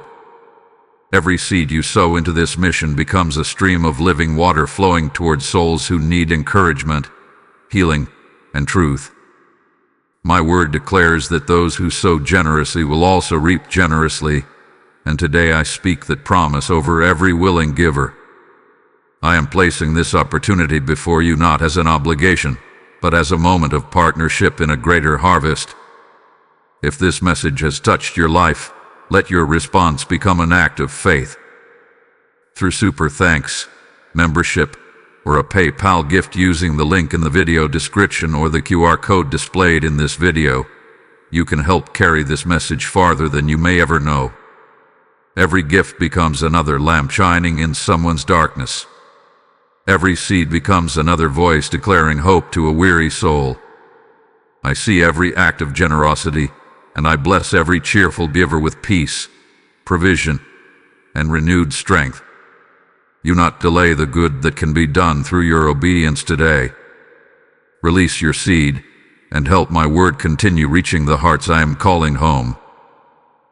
Every seed you sow into this mission becomes a stream of living water flowing towards souls who need encouragement, healing, and truth. My word declares that those who sow generously will also reap generously, and today I speak that promise over every willing giver. I am placing this opportunity before you not as an obligation, but as a moment of partnership in a greater harvest. If this message has touched your life, let your response become an act of faith. Through super thanks, membership, or a PayPal gift using the link in the video description or the QR code displayed in this video, you can help carry this message farther than you may ever know. Every gift becomes another lamp shining in someone's darkness. Every seed becomes another voice declaring hope to a weary soul. I see every act of generosity, and I bless every cheerful giver with peace, provision, and renewed strength. You not delay the good that can be done through your obedience today. Release your seed, and help my word continue reaching the hearts I am calling home.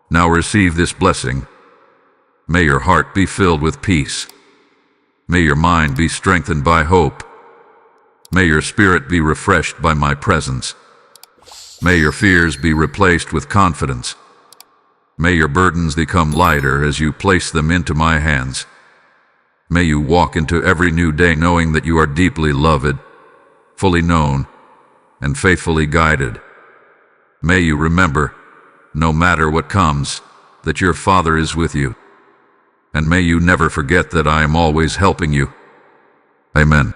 Now receive this blessing. May your heart be filled with peace. May your mind be strengthened by hope. May your spirit be refreshed by my presence. May your fears be replaced with confidence. May your burdens become lighter as you place them into my hands. May you walk into every new day knowing that you are deeply loved, fully known, and faithfully guided. May you remember, no matter what comes, that your Father is with you. And may you never forget that I am always helping you. Amen.